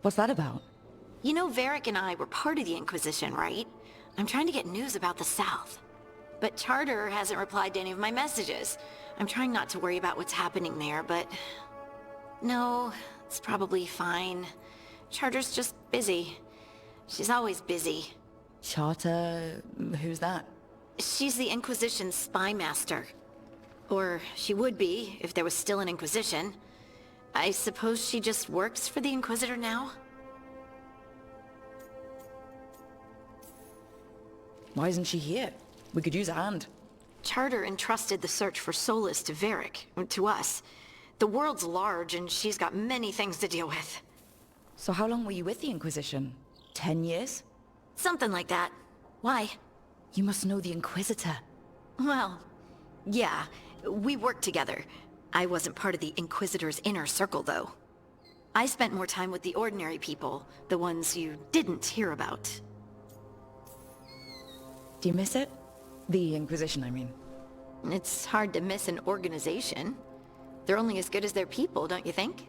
What's that about? You know Varric and I were part of the Inquisition, right? I'm trying to get news about the South. But Charter hasn't replied to any of my messages. I'm trying not to worry about what's happening there, but... No, it's probably fine. Charter's just busy. She's always busy. Charter... who's that? She's the Inquisition's spy master. Or she would be, if there was still an Inquisition. I suppose she just works for the Inquisitor now? Why isn't she here? We could use a hand. Charter entrusted the search for Solus to Varric, to us. The world's large, and she's got many things to deal with. So how long were you with the Inquisition? 10 years? Something like that. Why? You must know the Inquisitor. Well, yeah. We worked together. I wasn't part of the Inquisitor's inner circle, though. I spent more time with the ordinary people, the ones you didn't hear about. Do you miss it? The Inquisition, I mean. It's hard to miss an organization. They're only as good as their people, don't you think?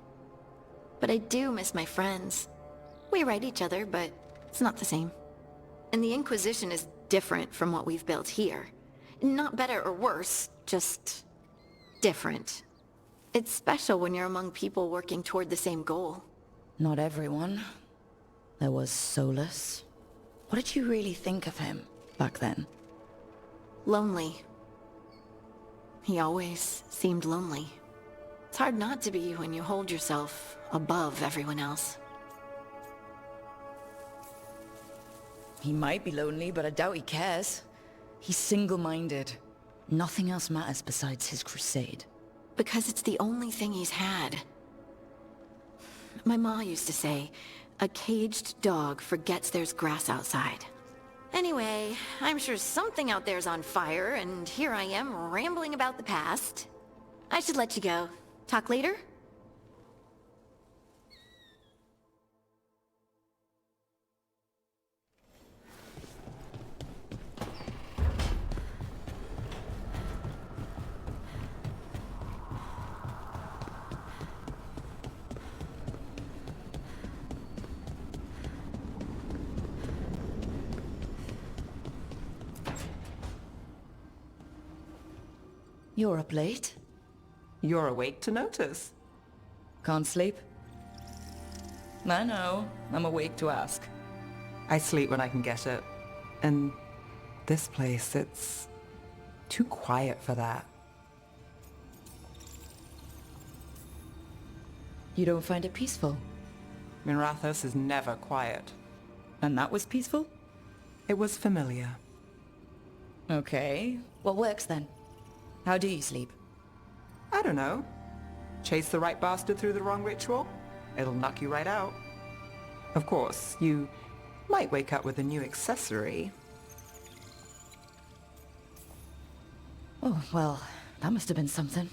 But I do miss my friends. We write each other, but it's not the same. And the Inquisition is different from what we've built here. Not better or worse, just different. It's special when you're among people working toward the same goal. Not everyone. There was Solus. What did you really think of him back then? Lonely. He always seemed lonely. It's hard not to be when you hold yourself above everyone else. He might be lonely, but I doubt he cares. He's single-minded. Nothing else matters besides his crusade. Because it's the only thing he's had. My ma used to say, A caged dog forgets there's grass outside. Anyway, I'm sure something out there's on fire, and here I am rambling about the past. I should let you go. Talk later? You're up late. You're awake to notice. Can't sleep? I know. I'm awake to ask. I sleep when I can get it. And this place, it's too quiet for that. You don't find it peaceful? Minrathos is never quiet. And that was peaceful? It was familiar. Okay. What works then? How do you sleep? I don't know. Chase the right bastard through the wrong ritual? It'll knock you right out. Of course, you might wake up with a new accessory. Oh, well, that must have been something.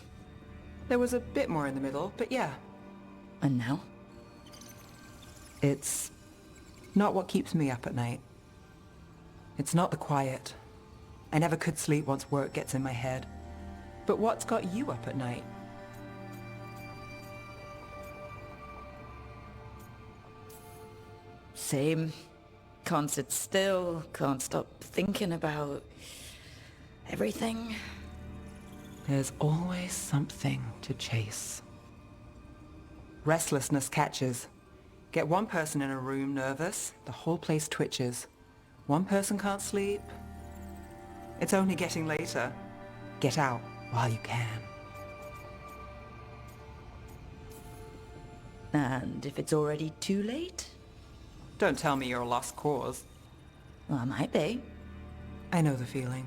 There was a bit more in the middle, but yeah. And now? It's not what keeps me up at night. It's not the quiet. I never could sleep once work gets in my head. But what's got you up at night? Same. Can't sit still, can't stop thinking about everything. There's always something to chase. Restlessness catches. Get one person in a room nervous, the whole place twitches. One person can't sleep. It's only getting later. Get out while you can. And if it's already too late? Don't tell me you're a lost cause. Well, I might be. I know the feeling.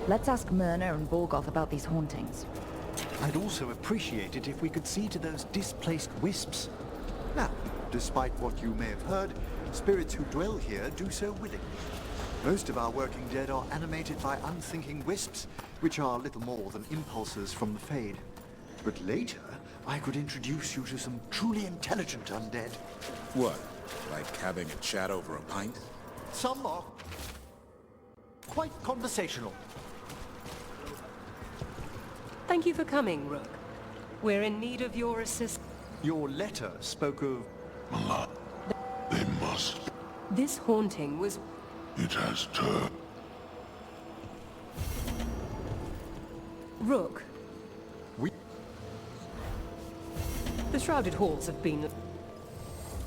Let's ask Myrna and Borgoth about these hauntings. I'd also appreciate it if we could see to those displaced wisps. Now, despite what you may have heard, spirits who dwell here do so willingly. Most of our working dead are animated by unthinking wisps, which are little more than impulses from the Fade. But later, I could introduce you to some truly intelligent undead. What? Like having a chat over a pint? Some are quite conversational. Thank you for coming, Rook. We're in need of your assistance. Your letter spoke of... Malak, they must. This haunting was... It has turned. Rook. The Shrouded Halls have been...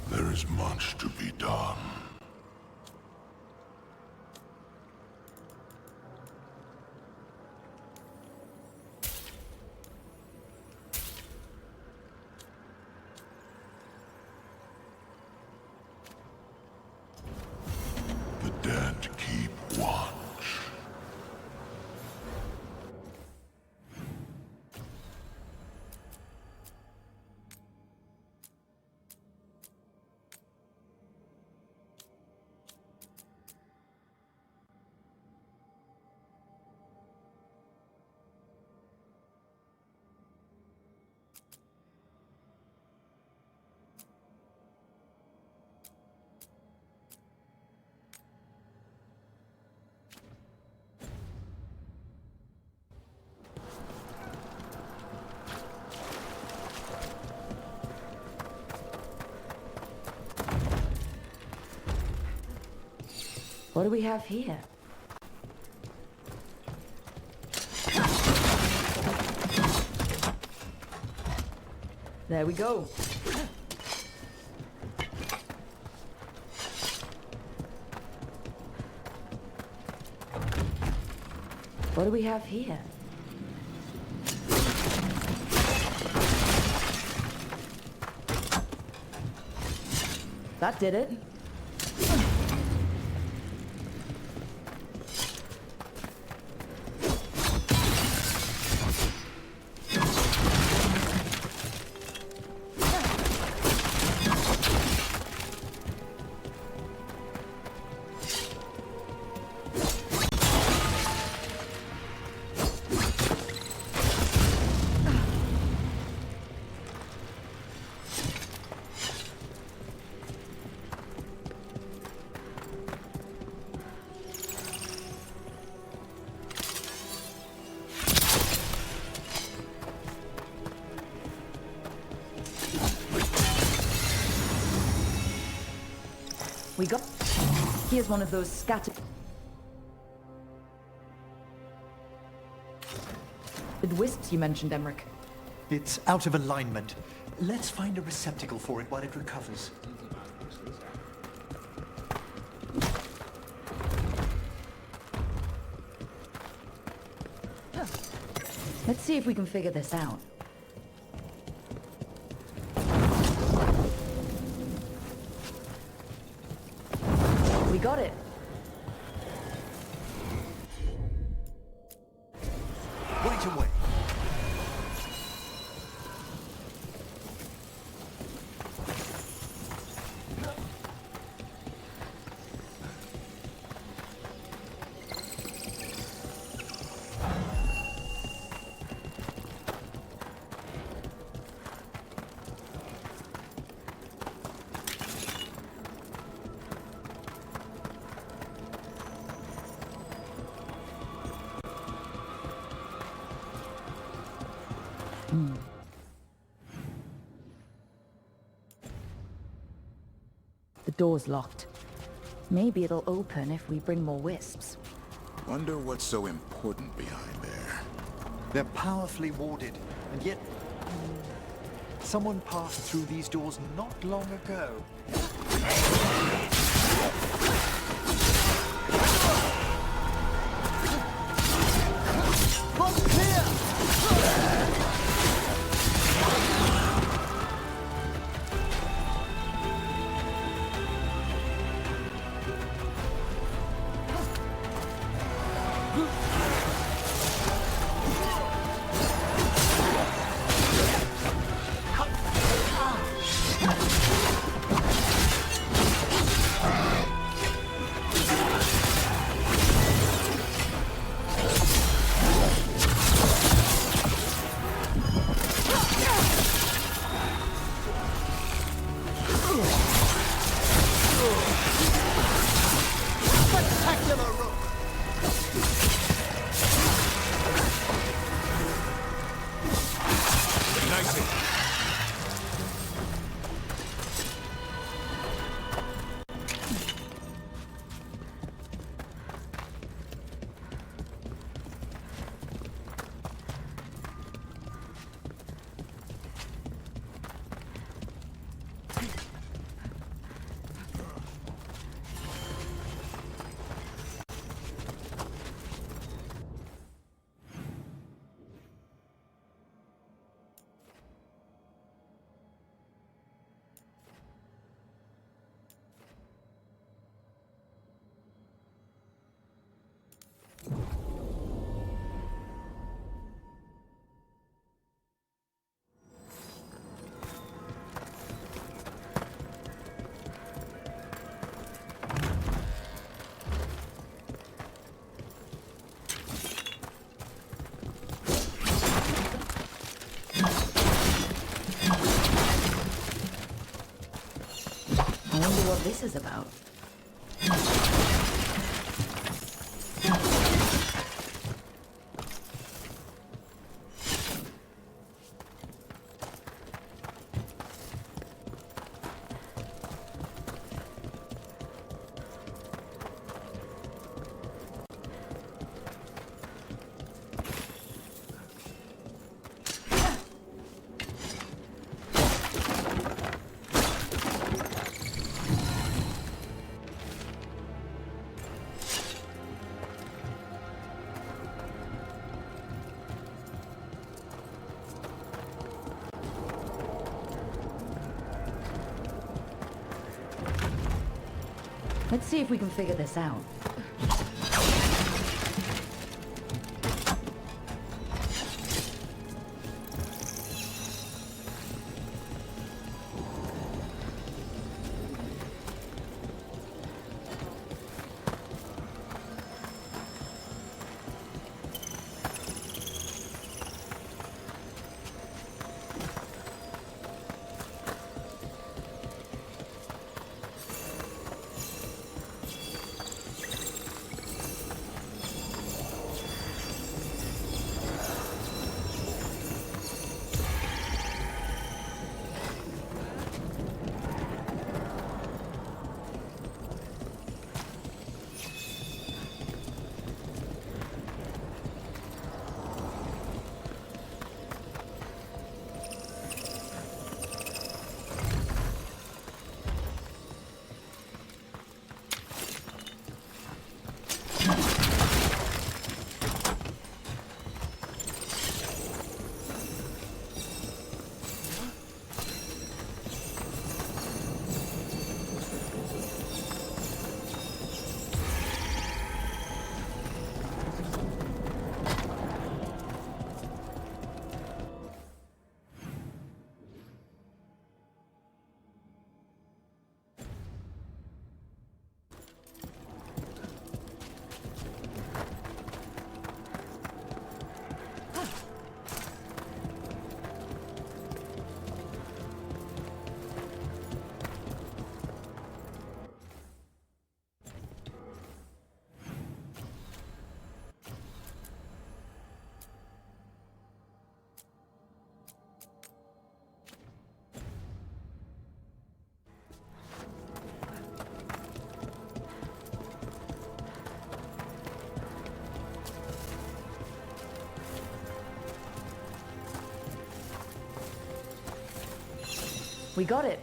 There is much to be done. The dead keep watch. What do we have here? There we go. What do we have here? That did it. We got... Here's one of those scattered... wisps you mentioned, Emmerich. It's out of alignment. Let's find a receptacle for it while it recovers. Let's see if we can figure this out. We got it. Right away. The door's locked. Maybe it'll open if we bring more wisps. Wonder what's so important behind there. They're powerfully warded, and yet... someone passed through these doors not long ago. Both clear! I wonder what this is about. Let's see if we can figure this out. We got it.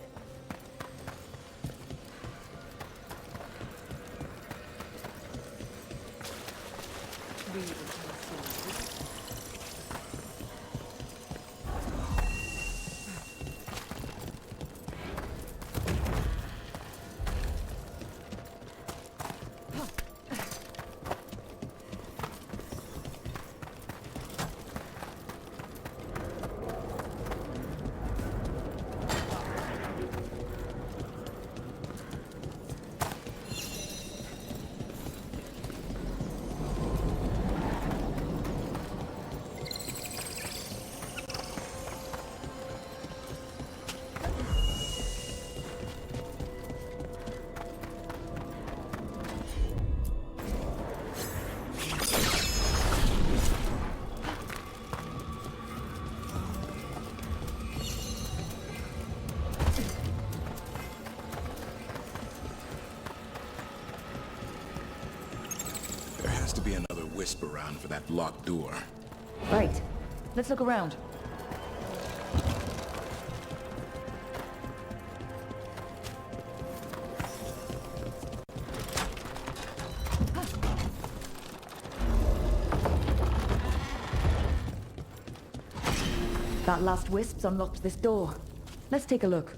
To be another wisp around for that locked door. Right. Let's look around. That last wisp's unlocked this door. Let's take a look.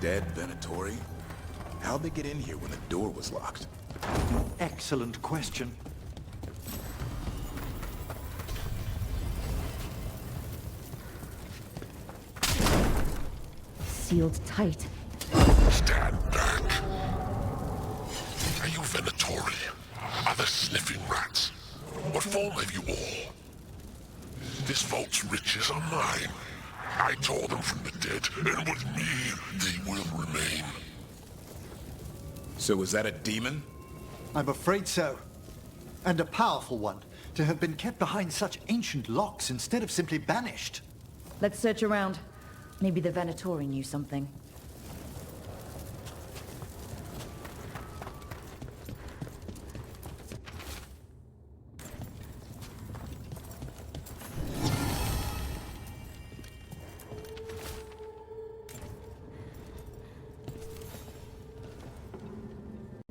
Dead Venatori? How'd they get in here when the door was locked? Excellent question. Sealed tight. Stand back. Are you Venatori? Are the sniffing rats? What form have you all? This vault's riches are mine. I tore them from the dead, and with me, they will remain. So is that a demon? I'm afraid so. And a powerful one, to have been kept behind such ancient locks instead of simply banished. Let's search around. Maybe the Venatori knew something.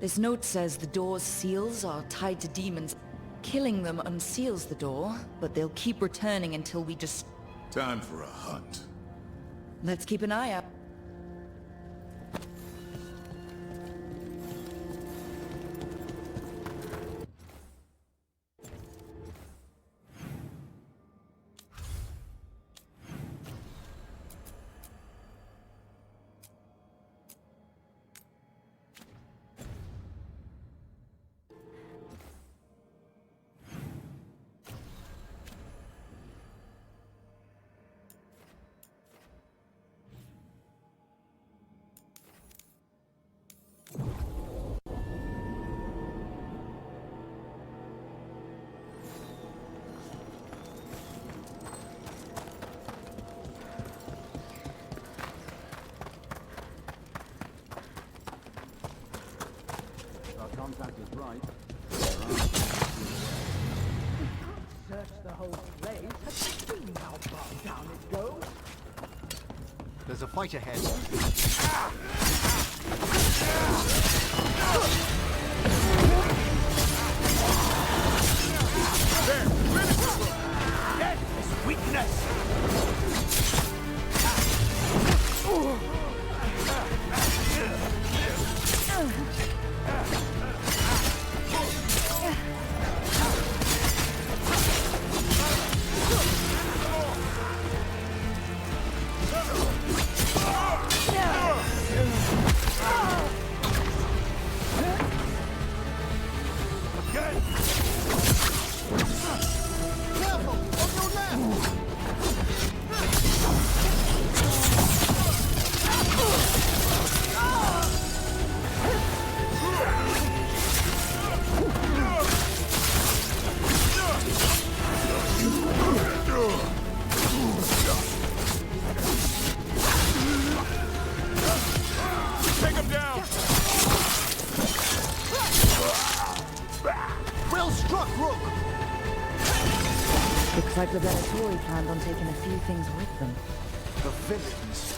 This note says the door's seals are tied to demons. Killing them unseals the door, but they'll keep returning until we just... Time for a hunt. Let's keep an eye out. Contact is right. Search the whole place. Have you seen how far down it goes? There's a fight ahead. Death is weakness! Looks like the Venatori planned on taking a few things with them. The villains.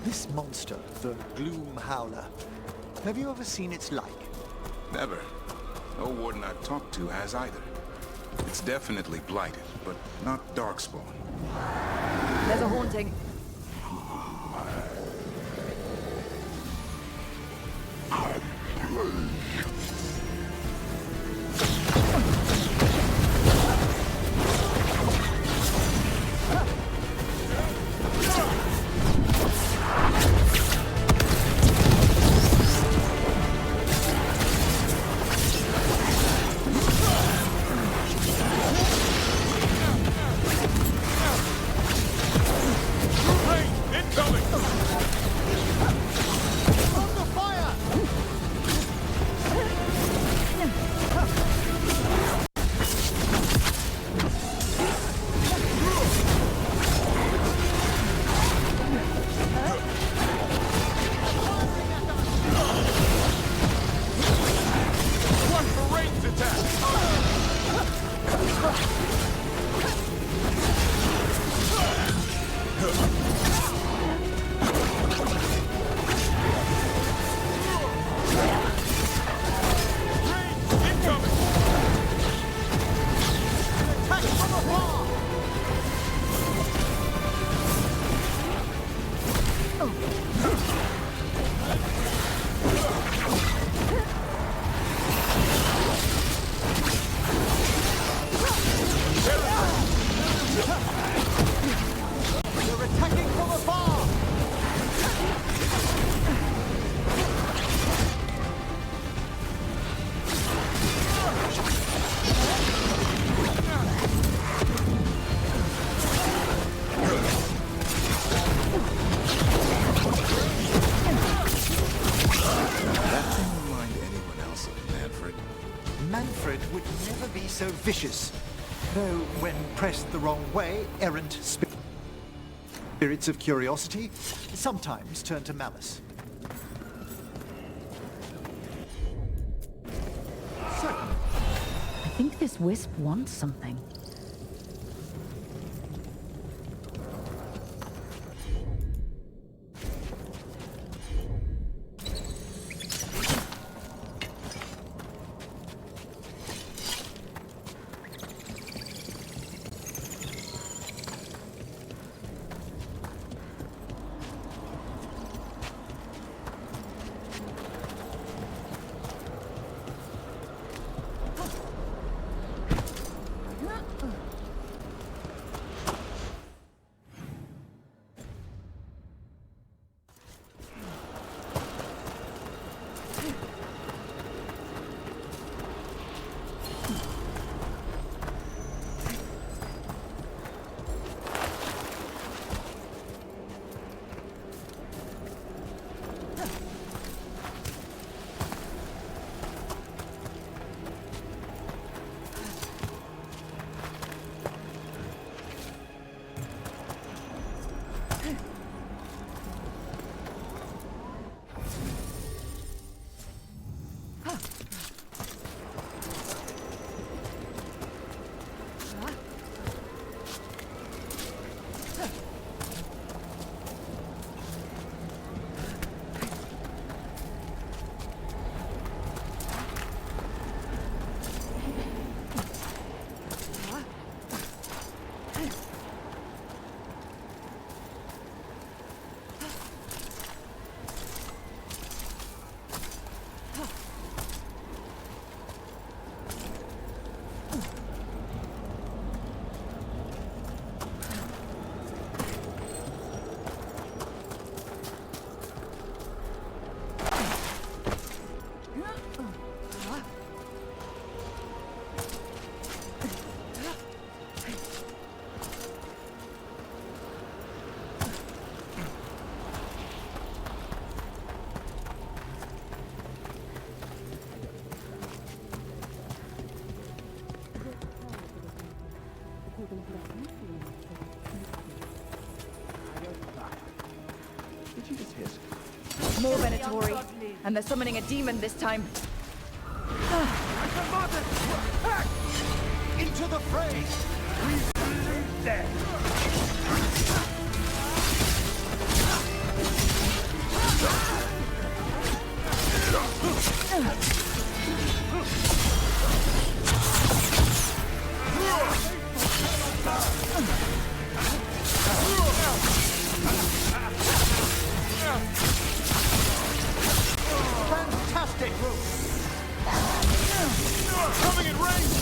This monster, the Gloom Howler, have you ever seen its like? Never. No warden I've talked to has either. It's definitely blighted, but not darkspawn. There's a haunting. vicious. Though, when pressed the wrong way, errant spirits of curiosity sometimes turn to malice. I think this wisp wants something. More Venatori, and they're summoning a demon this time. Into the fray! We believe them! Fantastic! Coming in range!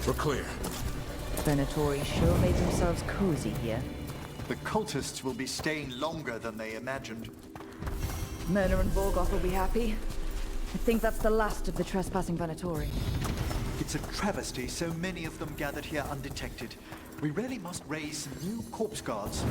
We're clear. Venatori sure made themselves cozy here. The cultists will be staying longer than they imagined. Myrna and Vorgoth will be happy. I think that's the last of the trespassing Venatori. It's a travesty so many of them gathered here undetected. We really must raise some new corpse guards.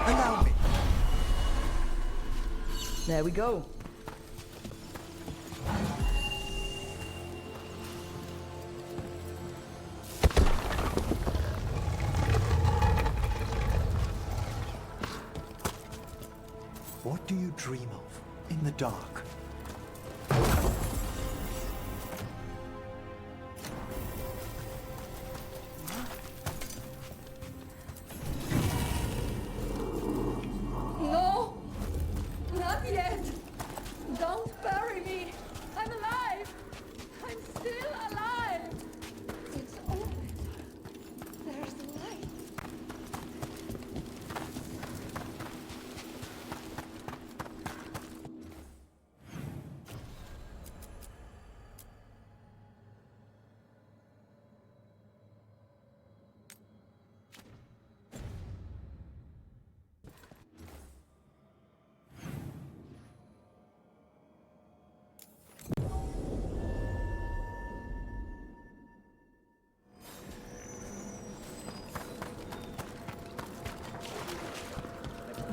Allow me. There we go. What do you dream of in the dark?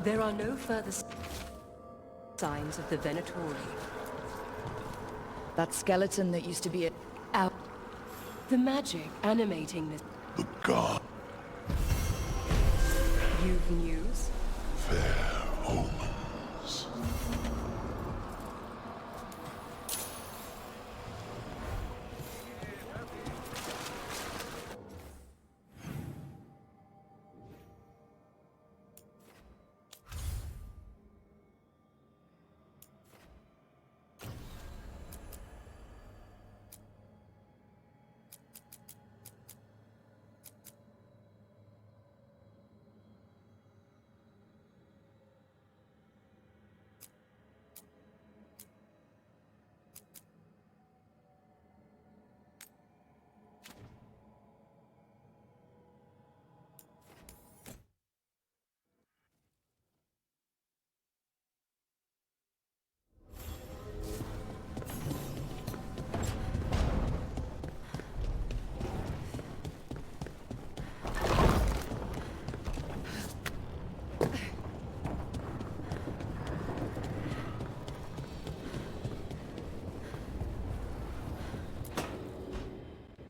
There are no further signs of the Venatori. That skeleton that used to be out. The magic animating this. The god. You've news? Fair omens.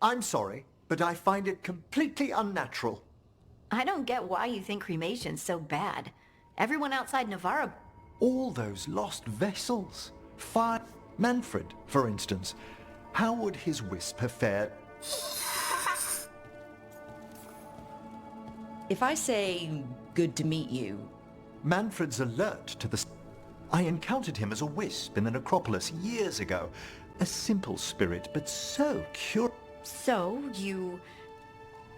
I'm sorry, but I find it completely unnatural. I don't get why you think cremation's so bad. Everyone outside Navarra... All those lost vessels. Fire... Manfred, for instance. How would his wisp have fared? If I say, good to meet you... Manfred's alert to the... I encountered him as a wisp in the necropolis years ago. A simple spirit, but so curious. So, you...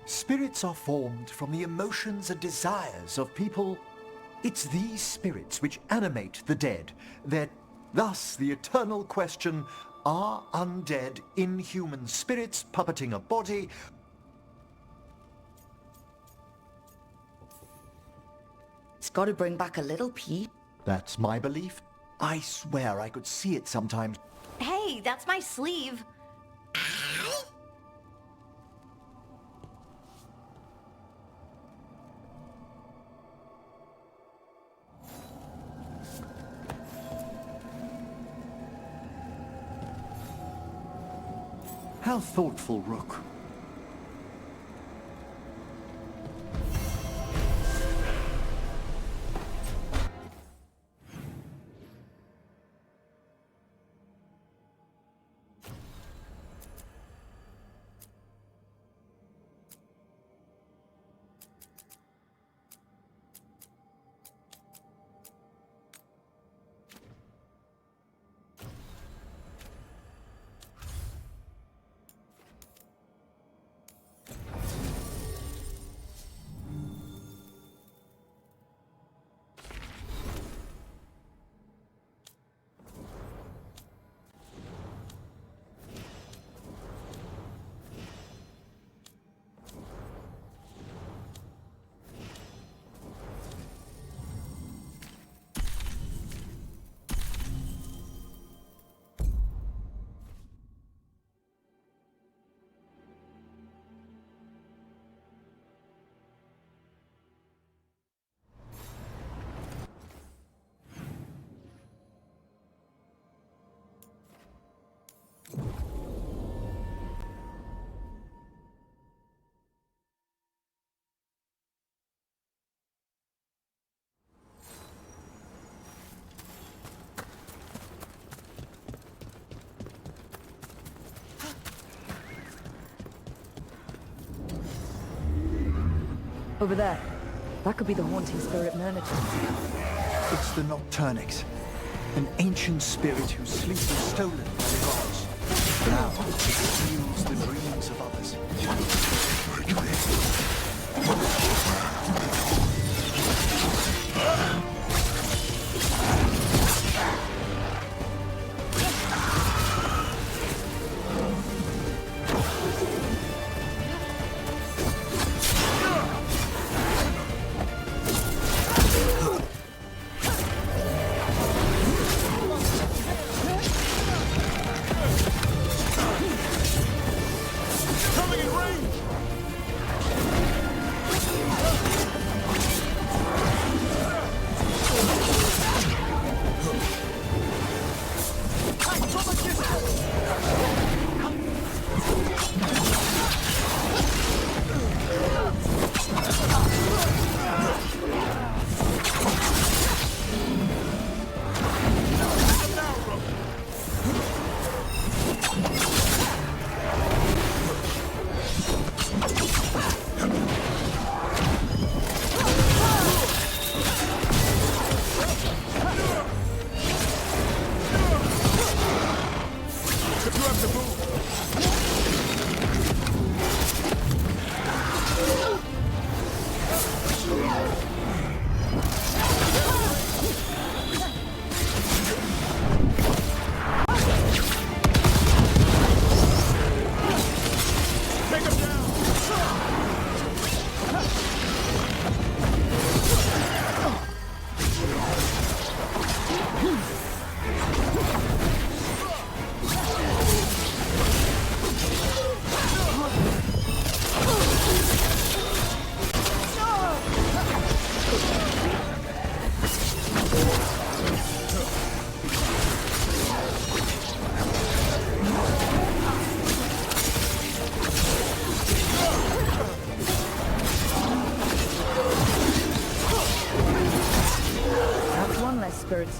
Spirits are formed from the emotions and desires of people. It's these spirits which animate the dead. Thus the eternal question, are undead inhuman spirits puppeting a body? It's got to bring back a little peace. That's my belief. I swear I could see it sometimes. Hey, that's my sleeve. How thoughtful, Rook. Over there. That could be the haunting spirit Myrmidon. It's the Nocturnix, an ancient spirit whose sleep was stolen by the gods. Now it steals the dreams of others. Coming in range!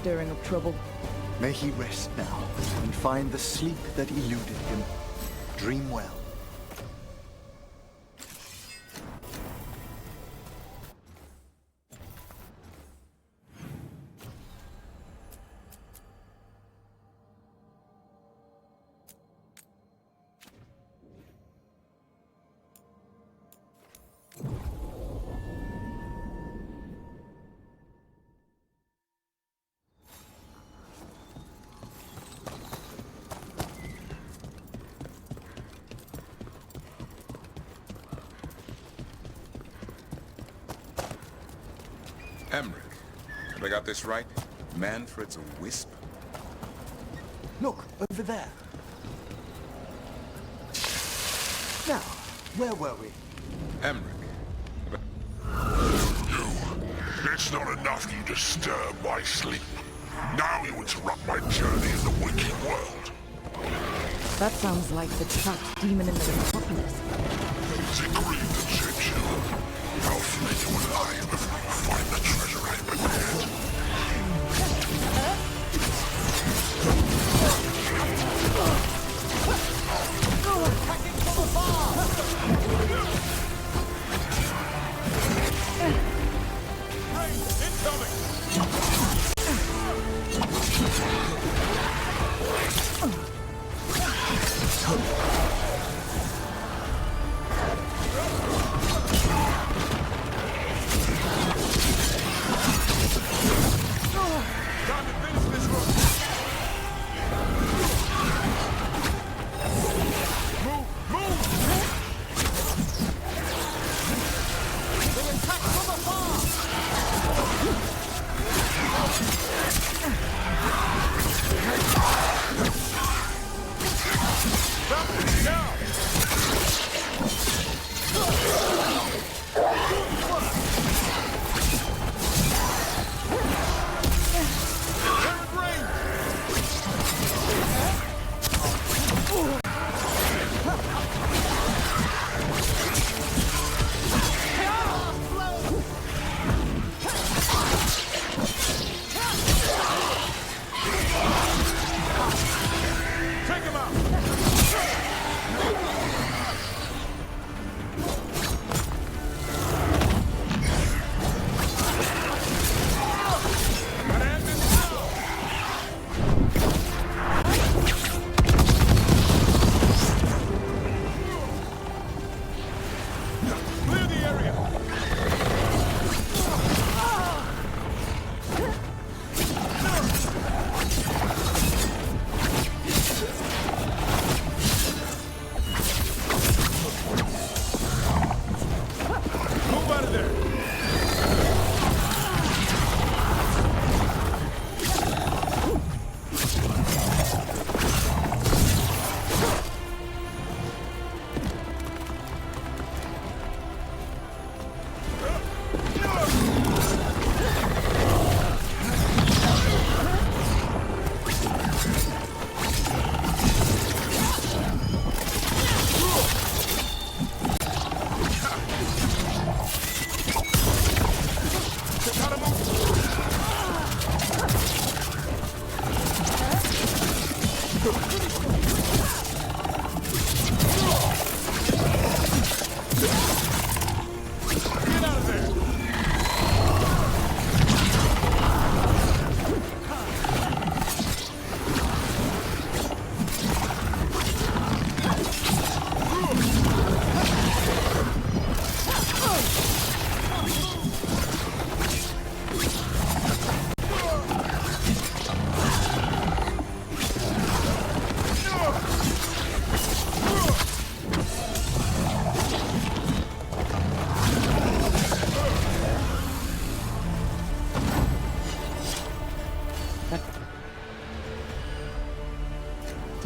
stirring up trouble. May he rest now and find the sleep that eluded him. Dream well. Emmerich. Have I got this right? Manfred's a wisp? Look, over there. Now, where were we? Emmerich. It's not enough you disturb my sleep. Now you interrupt my journey in the waking world. That sounds like the trapped demon in the necropolis. It's agreed to change you. I'll flay you alive before you find the treasure I prepared. Attacking from afar!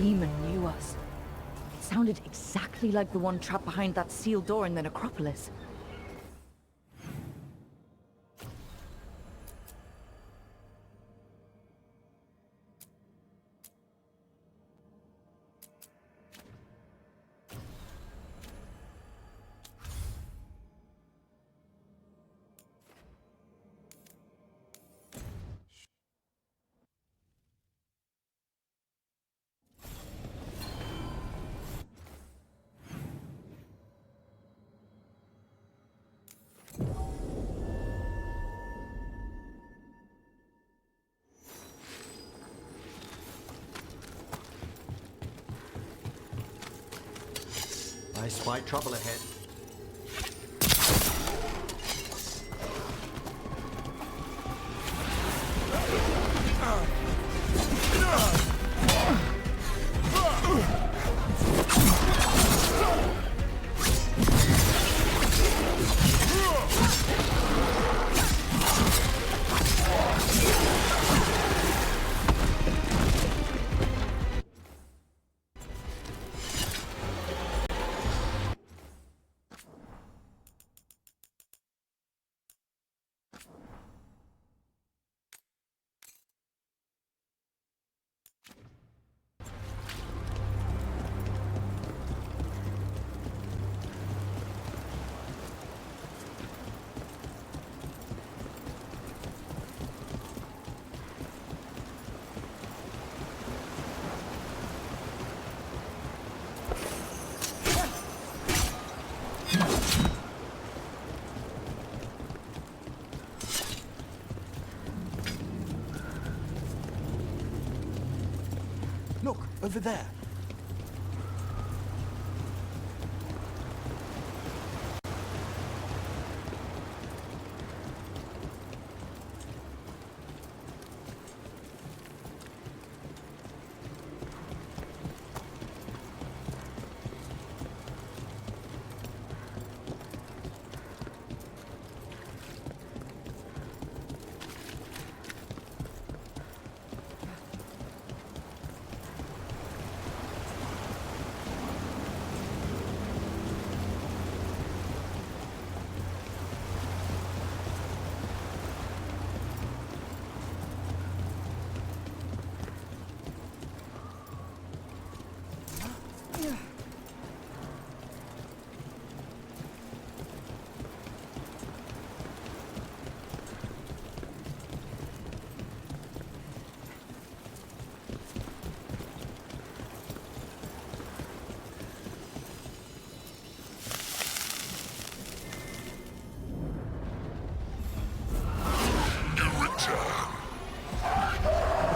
demon knew us. It sounded exactly like the one trapped behind that sealed door in the necropolis. I spy trouble ahead. Look, over there.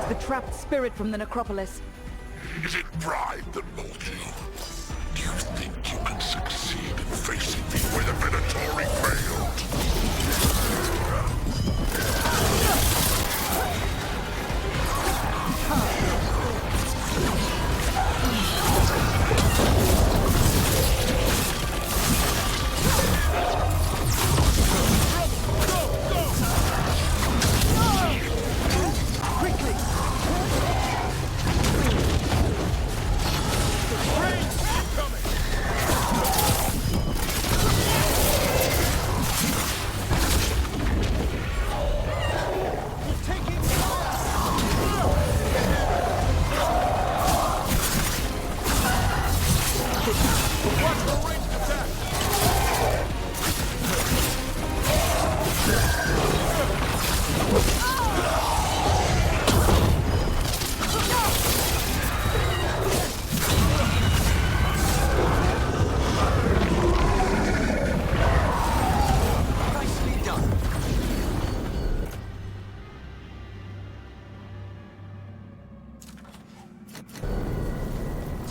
It's the trapped spirit from the necropolis. Is it pride that mold you? Do you think you can succeed in facing me where the Venatori failed?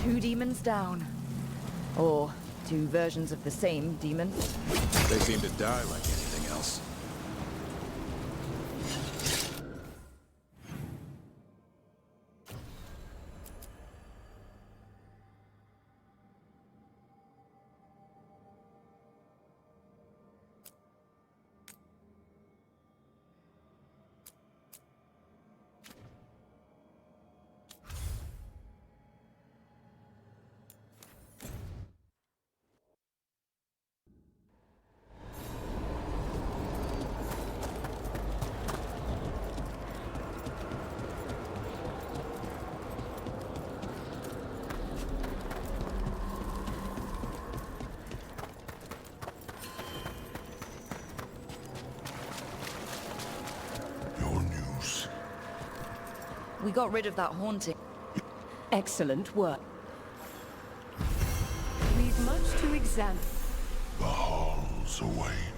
Two demons down. Or two versions of the same demon. They seem to die like anything else. We got rid of that haunting. Excellent work. We've much to examine. The halls await.